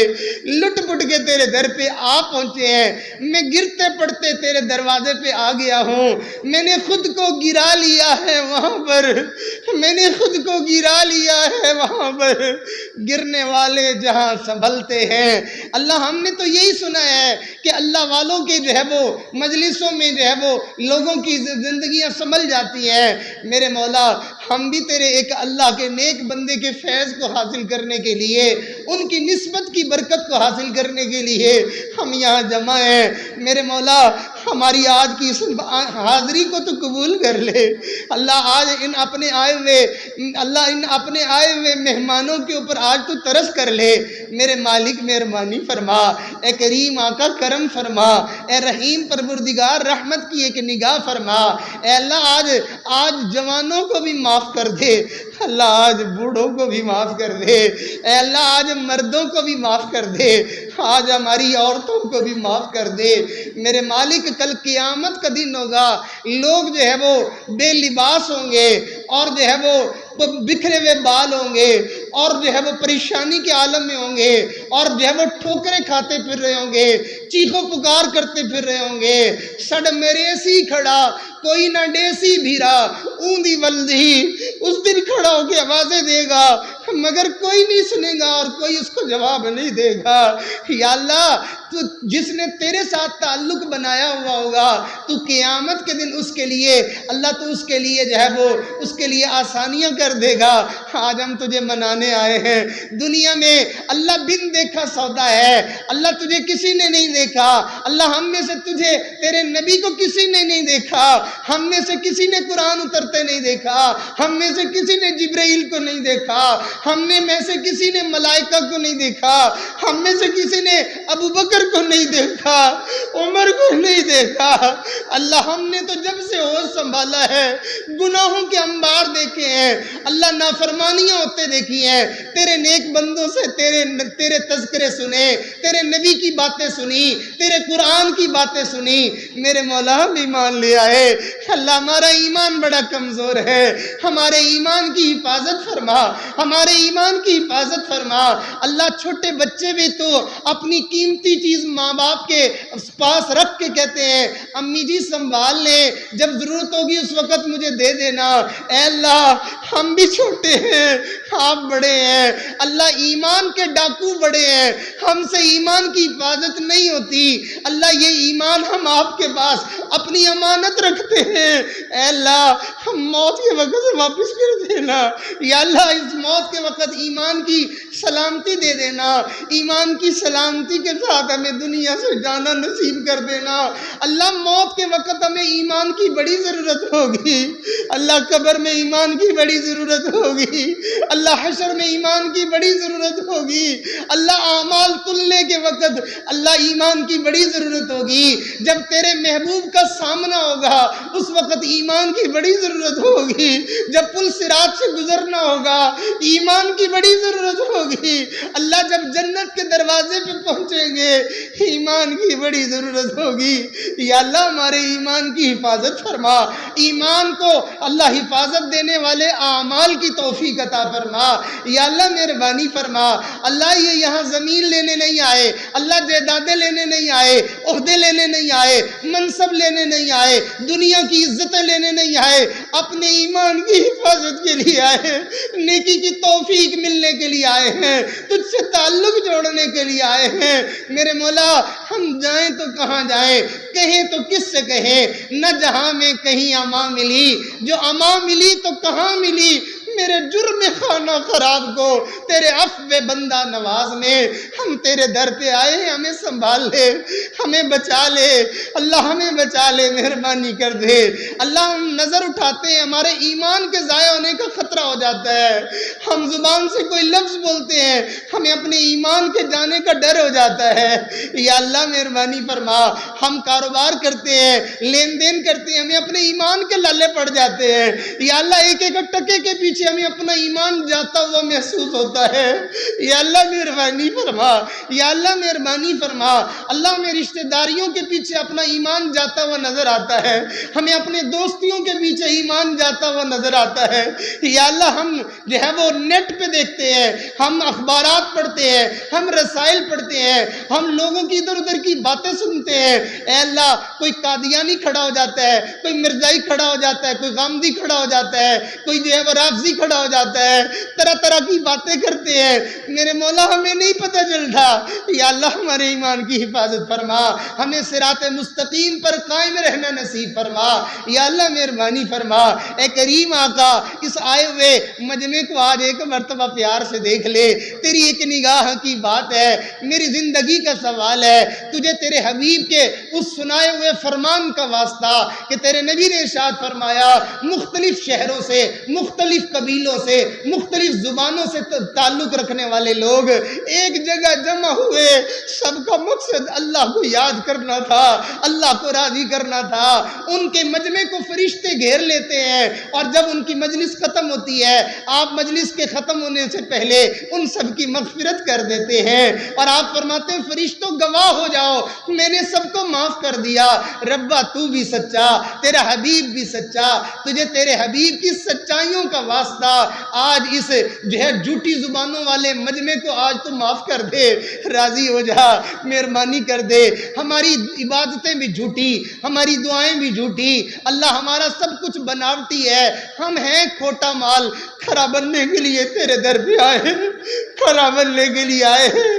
لٹ پٹ کے تیرے در پہ آ پہنچے ہیں۔ میں گرتے پڑتے تیرے دروازے پہ آ گیا ہوں، میں نے خود کو گرا لیا ہے وہاں پر، میں نے خود کو گرا لیا ہے وہاں پر، گرنے والے جہاں سنبھلتے ہیں۔ اللہ ہم نے تو یہی سنا ہے کہ اللہ والوں کے جو ہے وہ مجلسوں میں جو ہے وہ لوگوں کی زندگیاں سنبھل جاتی ہیں۔ میرے مولا ہم بھی تیرے ایک اللہ کے نیک بندے کے فیض کو حاصل کرنے کے لیے، ان کی نسبت کی برکت کو حاصل کرنے کے لیے ہم یہاں جمع ہیں۔ میرے مولا ہماری آج کی اس حاضری کو تو قبول کر لے۔ اللہ آج ان اپنے آئے ہوئے مہمانوں کے اوپر آج تو ترس کر لے۔ میرے مالک مہربانی فرما، اے کریم آقا کرم فرما، اے رحیم پروردگار رحمت کی ایک نگاہ فرما۔ اے اللہ آج جوانوں کو بھی معاف کر دے، اللہ آج بوڑھوں کو بھی معاف کر دے، اے اللہ آج مردوں کو بھی معاف کر دے، آج ہماری عورتوں کو بھی معاف کر دے۔ میرے مالک کل قیامت کا دن ہوگا، لوگ جو ہے وہ بے لباس ہوں گے اور جو ہے وہ بکھرے ہوئے بال ہوں گے اور جو ہے وہ پریشانی کے عالم میں ہوں گے اور جو ہے وہ ٹھوکریں کھاتے پھر رہے ہوں گے، چیخو پکار کرتے پھر رہے ہوں گے۔ سڑ میرے سی کھڑا کوئی نہ ڈیسی بھیرا اوندی ولدی، اس دن کھڑا ہو کے آوازیں دے گا مگر کوئی نہیں سنے گا اور کوئی اس کو جواب نہیں دے گا۔ یا اللہ تو جس نے تیرے ساتھ تعلق بنایا ہوا ہوگا تو قیامت کے دن اس کے لیے اللہ تو اس کے لیے جو ہے وہ اس کے لیے آسانیاں کر دے گا۔ آج ہم تجھے منانے آئے ہیں، دنیا میں اللہ بن دیکھا سودا ہے، اللہ تجھے کسی نے نہیں دیکھا، اللہ ہم میں سے تجھے تیرے نبی کو کسی نے نہیں دیکھا، ہم میں سے کسی نے قرآن اترتے نہیں دیکھا، ہم میں سے کسی نے جبرائیل کو نہیں دیکھا، ہم میں سے کسی نے ملائکہ کو نہیں دیکھا، ہم میں سے کسی نے ابو بکر بکر کو نہیں دیکھا، عمر کو نہیں دیکھا۔ اللہ ہم نے تو جب سے ہوش سنبھالا ہے گناہوں کے انبار دیکھے ہیں، اللہ نافرمانیاں ہوتے دیکھی ہیں، تیرے نیک بندوں سے تیرے تذکرے سنے، تیرے نبی کی باتیں سنی، تیرے قرآن کی باتیں سنی، میرے مولا ہم ایمان لے آئے۔ اللہ ہمارا ایمان بڑا کمزور ہے، ہمارے ایمان کی حفاظت فرما، ہمارے ایمان کی حفاظت فرما۔ اللہ چھوٹے بچے بھی تو اپنی قیمتی چیز ماں باپ کے پاس رکھ کے کہتے ہیں امی جی سنبھال لیں، جب ضرورت ہوگی اس وقت مجھے دے دینا۔ اے اللہ ہم بھی چھوٹے ہیں، آپ بڑے ہیں، اللہ ایمان کے ڈاکو بڑے ہیں، ہم سے ایمان کی حفاظت نہیں ہوتی۔ اللہ یہ ایمان ہم آپ کے پاس اپنی امانت رکھتے ہیں، اے اللہ ہم موت کے وقت سے واپس کر دینا۔ یا اللہ اس موت کے وقت ایمان کی سلامتی دے دینا، ایمان کی سلامتی کے ساتھ ہمیں دنیا سے جانا نصیب کر دینا۔ اللہ موت کے وقت ہمیں ایمان کی بڑی ضرورت ہوگی، اللہ قبر میں ایمان کی بڑی ضرورت ہوگی، اللہ حشر میں ایمان کی بڑی ضرورت ہوگی، اللہ اعمال تلنے کے وقت اللہ ایمان کی بڑی ضرورت ہوگی، جب تیرے محبوب کا سامنا ہوگا اس وقت ایمان کی بڑی ضرورت ہوگی، جب پل صراط سے گزرنا ہوگا ایمان کی بڑی ضرورت ہوگی، اللہ جب جنت کے دروازے پہ پہنچیں گے ایمان کی بڑی ضرورت ہوگی۔ یا اللہ ہمارے ایمان کی حفاظت فرما، ایمان کو اللہ حفاظت دینے والے اعمال کی توفیق عطا فرما۔ یا اللہ مہربانی فرما، اللہ یہ یہاں زمین لینے نہیں آئے، اللہ جائیدادیں لینے نہیں آئے، عہدے لینے نہیں آئے، منصب لینے نہیں آئے، دنیا کی عزتیں لینے نہیں آئے، اپنے ایمان کی حفاظت کے لیے آئے، نیکی کی توفیق ملنے کے لیے آئے ہیں، تجھ سے تعلق جوڑنے کے لیے آئے ہیں۔ میرے مولا ہم جائیں تو کہاں جائیں، کہیں تو کس سے کہیں، نہ جہاں میں کہیں اما ملی، جو اما ملی تو کہاں ملی، میرے جرم خانہ خراب کو تیرے عفو بندہ نواز میں ہم تیرے در پہ آئے ہیں، ہمیں سنبھال لے، ہمیں بچا لے، اللہ ہمیں بچا لے، مہربانی کر دے۔ اللہ ہم نظر اٹھاتے ہیں ہمارے ایمان کے ضائع ہونے کا خطرہ ہو جاتا ہے، ہم زبان سے کوئی لفظ بولتے ہیں ہمیں اپنے ایمان کے جانے کا ڈر ہو جاتا ہے۔ یا اللہ مہربانی فرما، ہم کاروبار کرتے ہیں، لین دین کرتے ہیں، ہمیں اپنے ایمان کے لالے پڑ جاتے ہیں۔ یا اللہ ایک ایک ٹکے کے پیچھے ہمیں اپنا ایمان جاتا ہوا محسوس ہوتا ہے۔ یا اللہ مہربانی فرما، یا اللہ مہربانی فرما، اللہ ہمیں رشتہ داریوں کے پیچھے اپنا ایمان جاتا ہوا نظر آتا ہے، ہمیں اپنے دوستیوں کے پیچھے ایمان جاتا ہوا نظر آتا ہے۔ یا اللہ ہم جو ہے وہ نیٹ پہ دیکھتے ہیں، ہم اخبارات پڑھتے ہیں، ہم رسائل پڑھتے ہیں، ہم لوگوں کی ادھر ادھر کی باتیں سنتے ہیں۔ اے اللہ کوئی قادیانی کھڑا ہو جاتا ہے، کوئی مرزائی کھڑا ہو جاتا ہے، کوئی غامدی کھڑا ہو جاتا ہے، کوئی جو ہے وہ رافضی کھڑا ہو جاتا ہے، طرح طرح کی باتیں کرتے ہیں، میرے مولا ہمیں نہیں پتہ چلتا۔ یا اللہ ہمارے ایمان کی حفاظت فرما، ہمیں صراط مستقیم پر قائم رہنا نصیب فرما۔ یا اللہ مہربانی فرما، اے کریم آقا اس آئے ہوئے مجمع کو آج ایک مرتبہ پیار سے دیکھ لے، تیری ایک نگاہ کی بات ہے، میری زندگی کا سوال ہے، تجھے تیرے حبیب کے اس سنائے ہوئے فرمان کا واسطہ کہ تیرے نبی نے ارشاد فرمایا مختلف شہروں سے، مختلف قبیلوں سے، مختلف زبانوں سے تعلق رکھنے والے لوگ ایک جگہ جمع ہوئے، سب کا مقصد اللہ کو یاد کرنا تھا، اللہ کو راضی کرنا تھا۔ ان کے مجمع کو فرشتے گھیر لیتے ہیں اور جب ان کی مجلس ختم ہوتی ہے آپ مجلس کے ختم ہونے سے پہلے ان سب کی مغفرت کر دیتے ہیں اور آپ فرماتے ہیں فرشتوں گواہ ہو جاؤ میں نے سب کو معاف کر دیا۔ ربا تو بھی سچا، تیرا حبیب بھی سچا، تجھے تیرے حبیب کی سچائیوں کا واسطہ آج اس جو ہے جھوٹی زبانوں والے مجمع کو آج تو معاف کر دے، راضی ہو جا، مہربانی کر دے۔ ہماری عبادتیں بھی جھوٹی، ہماری دعائیں بھی جھوٹی، اللہ ہمارا سب کچھ بناوٹی ہے، ہم ہیں کھوٹا مال، کھرا بننے کے لیے تیرے در پہ آئے ہیں، کھرا بننے کے لیے آئے ہیں،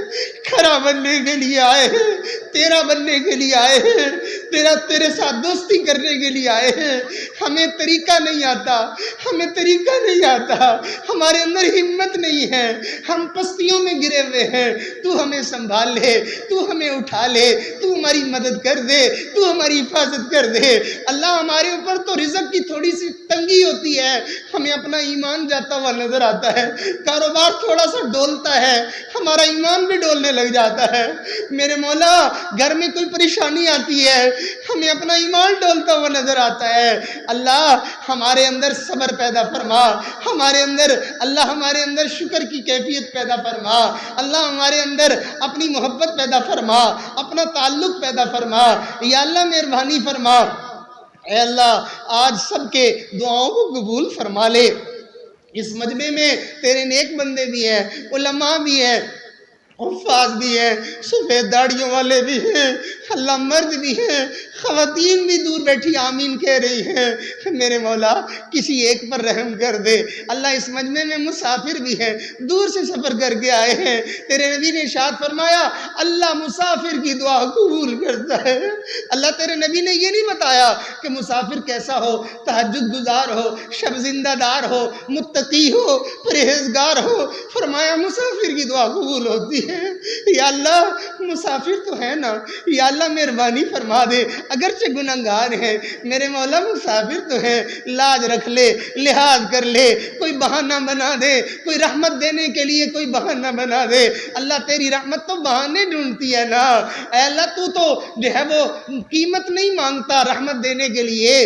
کھرا بننے کے لیے آئے ہیں، تیرا بننے کے لیے آئے ہیں، تیرے ساتھ دوستی کرنے کے لیے آئے ہیں. ہمیں طریقہ نہیں آتا, ہمیں طریقہ نہیں آتا, ہمارے اندر ہمت نہیں ہے, ہم پستیوں میں گرے ہوئے ہیں. تو ہمیں سنبھال لے, تو ہمیں اٹھا لے, تو ہماری مدد کر دے, تو ہماری حفاظت کر دے. اللہ ہمارے اوپر تو رزق کی تھوڑی سی تنگی ہوتی ہے, ہمیں اپنا ایمان جاتا ہوا نظر آتا ہے. کاروبار تھوڑا سا ڈولتا ہے, ہمارا ایمان بھی ڈولنے لگ جاتا ہے. میرے مولا گھر میں کوئی پریشانی آتی ہے, ہمیں اپنا ایمان ڈولتا ہوا نظر آتا ہے. اللہ ہمارے اندر صبر پیدا فرما, ہمارے اندر اللہ ہمارے اندر شکر کی کیفیت پیدا فرما. اللہ ہمارے اندر اپنی محبت پیدا فرما, اپنا تعلق پیدا فرما. یا اللہ مہربانی فرما. اے اللہ آج سب کے دعاؤں کو قبول فرما لے. اس مجمع میں تیرے نیک بندے بھی ہیں, علماء بھی ہیں, حفاظ بھی ہیں, سفید داڑھیوں والے بھی ہیں, اللہ مرد بھی ہیں, خواتین بھی دور بیٹھی آمین کہہ رہی ہیں. میرے مولا کسی ایک پر رحم کر دے. اللہ اس مجمع میں مسافر بھی ہیں, دور سے سفر کر کے آئے ہیں. تیرے نبی نے ارشاد فرمایا اللہ مسافر کی دعا قبول کرتا ہے. اللہ تیرے نبی نے یہ نہیں بتایا کہ مسافر کیسا ہو, تہجد گزار ہو, شب زندہ دار ہو, متقی ہو, پرہیزگار ہو. فرمایا مسافر کی دعا قبول ہوتی ہے. یا اللہ مسافر تو ہے نا, یا اللہ مہربانی فرما دے. اگرچہ گناہگار ہیں میرے مولا, مسافر تو ہیں, لاج رکھ لے, لحاظ کر لے, کوئی بہانہ بنا دے, کوئی رحمت دینے کے لیے کوئی بہانہ بنا دے. اللہ تیری رحمت تو بہانے ڈھونڈتی ہے نا. اے اللہ تو جو ہے وہ قیمت نہیں مانگتا رحمت دینے کے لیے,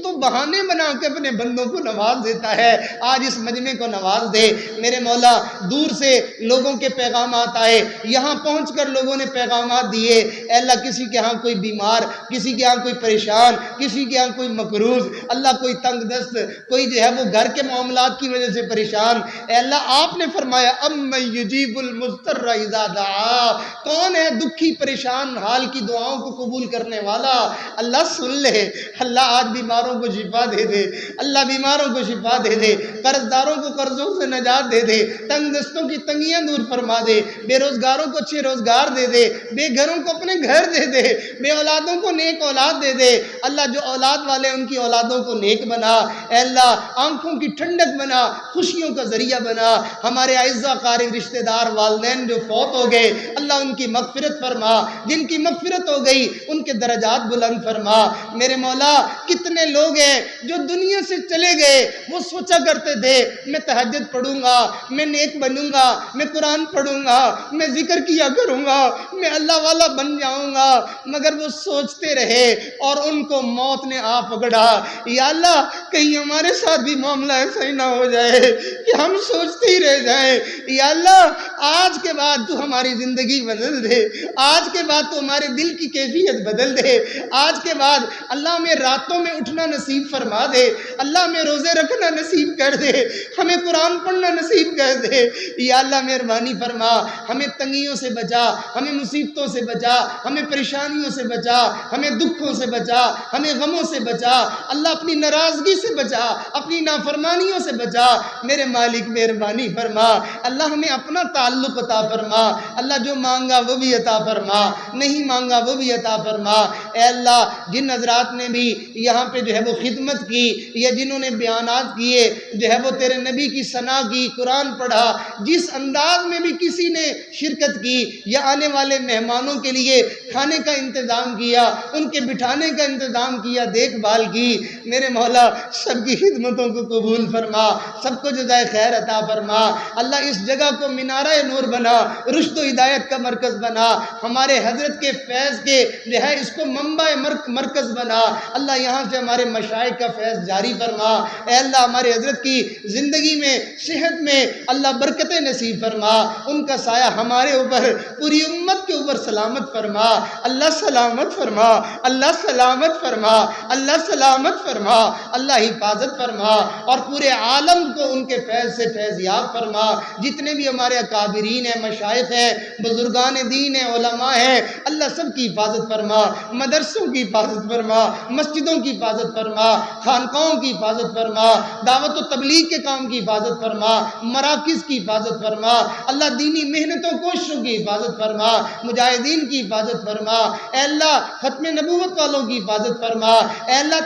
تو بہانے بنا کے اپنے بندوں کو نواز دیتا ہے. آج اس مجمع کو نواز دے میرے مولا. دور سے لوگوں کے پیغامات آئے, یہاں پہنچ کر لوگوں نے پیغامات دیے. اے اللہ کسی کے ہاں کوئی بیمار, کسی کے ہاں کوئی پریشان, کسی کے ہاں کوئی مقروض, اللہ کوئی تنگ دست, کوئی جو ہے وہ گھر کے معاملات کی وجہ سے پریشان. اے اللہ آپ نے فرمایا امن یجیب المضطر اذا دعا, کون ہے دکھی پریشان حال کی دعاؤں کو قبول کرنے والا. اللہ سن لے. اللہ آج بیماروں کو شفا دے دے, اللہ بیماروں کو شفا دے دے, قرض داروں کو قرضوں سے نجات دے دے, تنگ دستوں کی تنگیاں دور فرما دے, بے روزگاروں کو اچھے روزگار دے دے, بے گھروں کو اپنے گھر دے دے, بے اولادوں کو نیک اولاد دے دے. اللہ جو اولاد والے ان کی اولادوں کو نیک بنا. اے اللہ آنکھوں کی ٹھنڈک بنا, خوشیوں کا ذریعہ بنا. ہمارے اعزا قارب رشتہ دار والدین جو فوت ہو گئے اللہ ان کی مغفرت فرما, جن کی مغفرت ہو گئی ان کے درجات بلند فرما. میرے مولا کتنے لوگ ہیں جو دنیا سے چلے گئے, وہ سوچا کرتے تھے میں تہجد پڑھوں گا, میں نیک بنوں گا, میں قرآن پڑھوں گا, میں ذکر کیا کروں گا, میں اللہ والا بن جاؤں گا, مگر وہ سوچتے رہے اور ان کو موت نے آ پکڑا. یا اللہ کہیں ہمارے ساتھ بھی معاملہ ایسا ہی نہ ہو جائے کہ ہم سوچتے ہی رہ جائیں. یا اللہ آج کے بعد تو ہماری زندگی بدل دے, آج کے بعد تو ہمارے دل کی کیفیت بدل دے, آج کے بعد اللہ ہمیں راتوں میں اٹھنا نصیب فرما دے, اللہ ہمیں روزے رکھنا نصیب کر دے, ہمیں قرآن پڑھنا نصیب کر دے. یا اللہ مہربانی فرما, ہمیں تنگیوں سے بچا, ہمیں مصیبتوں سے بچا, ہمیں پریشانیوں سے بچا, ہمیں دکھوں سے بچا, ہمیں غموں سے بچا. اللہ اپنی ناراضگی سے بچا, اپنی نافرمانیوں سے بچا. میرے مالک مہربانی فرما. اللہ ہمیں اپنا تعلق عطا فرما. اللہ جو مانگا وہ بھی عطا فرما, نہیں مانگا وہ بھی عطا فرما. اے اللہ جن حضرات نے بھی یہاں پہ جو ہے وہ خدمت کی, یا جنہوں نے بیانات کیے, جو ہے وہ تیرے نبی کی ثنا کی, قرآن پڑھا, جس انداز میں بھی کسی نے شرکت کی, یا آنے والے مہمانوں کے لیے کھانے کا انتظام کیا, ان کے بٹھانے کا انتظام کیا, دیکھ بھال کی, میرے مولا سب کی خدمتوں کو قبول فرما, سب کو جزائے خیر عطا فرما. اللہ اس جگہ کو مینارہ نور بنا, رشد و ہدایت کا مرکز بنا, ہمارے حضرت کے فیض کے جو ہے اس کو منبع مرکز بنا. اللہ یہاں سے ہمارے مشائخ کا فیض جاری فرما. اے اللہ ہمارے حضرت کی زندگی میں, صحت میں اللہ برکتیں نصیب فرما, ان کا سایہ ہمارے اوپر, پوری امت کے اوپر سلامت فرما. اللہ سلامت فرما, اللہ سلامت فرما, اللہ سلامت فرما, اللہ حفاظت فرما, اور پورے عالم کو ان کے فیض سے فیض یاب فرما. جتنے بھی ہمارے اکابرین ہیں, مشائخ ہیں, بزرگان دین ہیں, علماء ہیں, اللہ سب کی حفاظت فرما, مدرسوں کی حفاظت فرما, مسجدوں کی حفاظت فرما, خانقاہوں کی حفاظت فرما, دعوت و تبلیغ کے کام کی حفاظت فرما, مراکز کی حفاظت فرما. اللہ دینی محنتوں کوششوں کی حفاظت فرما, مجاہدین کی حفاظت فرما. فرما، اے اللہ ختم نبوت والوں کی حفاظت فرما، اے اللہ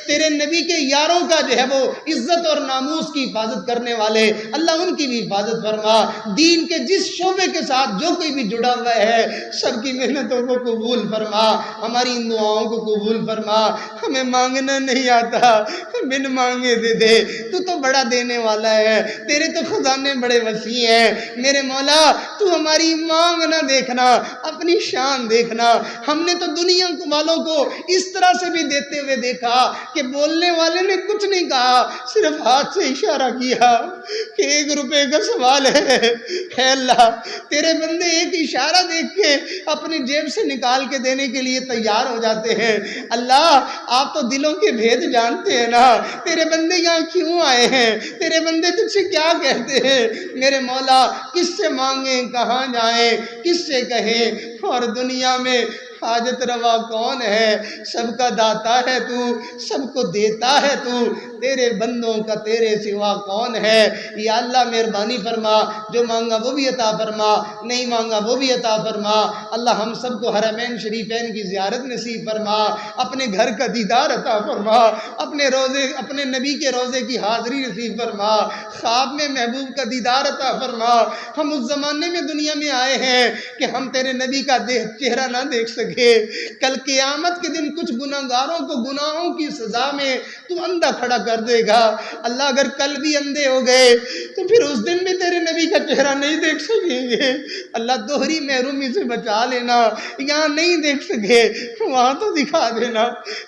تیرے نبی کے یاروں کا جو ہے وہ عزت اور ناموس کی حفاظت کرنے والے اللہ ان کی بھی حفاظت فرما، دین کے جس شعبے کے ساتھ جو کوئی بھی جڑا ہوا ہے سب کی محنتوں کو قبول فرما، ہماری ان دعاؤں کو قبول فرما، ہمیں مانگنا نہیں آتا بن مانگے دے دے، تو بڑا دینے والا ہے، تیرے تو خزانے بڑے وسیع ہیں، میرے مولا تو ہماری مانگ نہ دیکھنا، اپنی شان دیکھنا، ہم نے تو دنیا والوں کو اس طرح سے بھی دیتے ہوئے دیکھا کہ بولنے والے نے کچھ نہیں کہا، صرف ہاتھ سے اشارہ کیا کہ 1 روپے کا سوال ہے، اے اللہ تیرے بندے ایک اشارہ دیکھ کے اپنی جیب سے نکال کے دینے کے لیے تیار ہو جاتے ہیں، اللہ آپ تو دلوں کے بھید جانتے ہیں نا، تیرے بندے یہاں کیوں آئے ہیں، تیرے بندے تجھ سے کیا کہتے ہیں، میرے مولا کس سے مانگیں، کہاں جائیں، کس سے کہیں، اور دنیا میں حاجت روا کون ہے، سب کا داتا ہے تو، سب کو دیتا ہے تو، تیرے بندوں کا تیرے سوا کون ہے، یا اللہ مہربانی فرما، جو مانگا وہ بھی عطا فرما، نہیں مانگا وہ بھی عطا فرما، اللہ ہم سب کو حرمین شریفین کی زیارت نصیب فرما، اپنے گھر کا دیدار عطا فرما، اپنے نبی کے روزے کی حاضری نصیب فرما، خواب میں محبوب کا دیدار عطا فرما، ہم اس زمانے میں دنیا میں آئے ہیں کہ ہم تیرے نبی کا چہرہ نہ دیکھ سکے، کل قیامت کے دن کچھ گناہگاروں کو گناہوں کی سزا میں تو اندھا کھڑا کر دے گا، اللہ اگر کل بھی اندھے ہو گئے تو پھر اس دن بھی تیرے نبی کا چہرہ نہیں دیکھ سکیں گے، اللہ دوہری محرومی سے بچا لینا، یہاں نہیں دیکھ سکے وہاں تو دکھا دینا،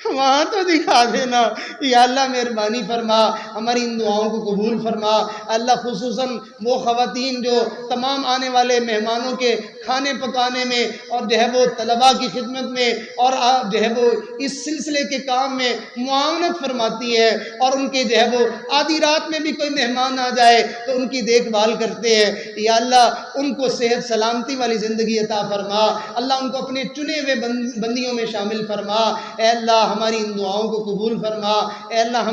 وہاں تو دکھا دینا، یا اللہ مہربانی فرما، ہماری ان دعاؤں کو قبول فرما، اللہ خصوصاً وہ خواتین جو تمام آنے والے مہمانوں کے کھانے پکانے میں اور جو ہے وہ طلباء کی خدمت میں اور جو ہے وہ اس سلسلے کے کام میں معاونت فرماتی ہے، اور ان کے جو ہے وہ آدھی رات میں بھی کوئی مہمان آ جائے تو ان کی دیکھ بھال کرتے ہیں، یا اللہ ان کو صحت سلامتی والی زندگی عطا فرما، اللہ ان کو اپنے چنے ہوئے بندیوں میں شامل فرما، اے اللہ ہماری ان دعاؤں کو قبول فرما، اے اللہ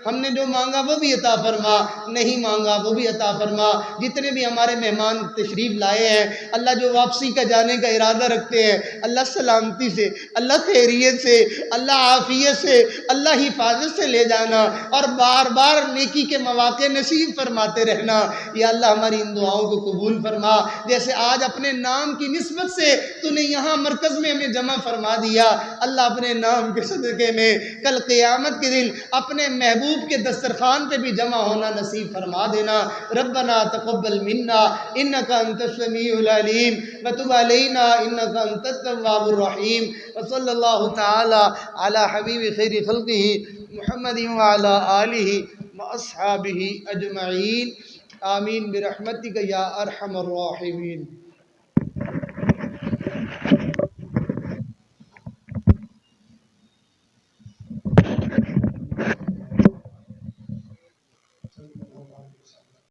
ہم نے جو مانگا وہ بھی عطا فرما، نہیں مانگا وہ بھی عطا فرما، جتنے بھی ہمارے مہمان تشریف لائے ہیں اللہ جو واپسی کا جانے کا ارادہ رکھتے ہیں اللہ سلامتی سے، اللہ خیریت سے، اللہ عافیت سے، اللہ حفاظت سے لے جانا، اور بار بار نیکی کے مواقع نصیب فرماتے رہنا، یا اللہ ہماری ان دعاؤں کو قبول فرما، جیسے آج اپنے نام کی نسبت سے تو نے یہاں مرکز میں ہمیں جمع فرما دیا، اللہ اپنے نام کے صدقے میں کل قیامت کے دن اپنے محبوب کے دسترخوان پہ بھی جمع ہونا نصیب فرما دینا، ربنا تقبل منا انک انت السمیع العلیم وتب علینا انک انت التواب الرحیم، وصلی اللہ تعالی علی حبیب خیر خلقہ محمد وعلی آلہ واصحابہ اجمعین، آمین برحمتک یا ارحم الراحمین۔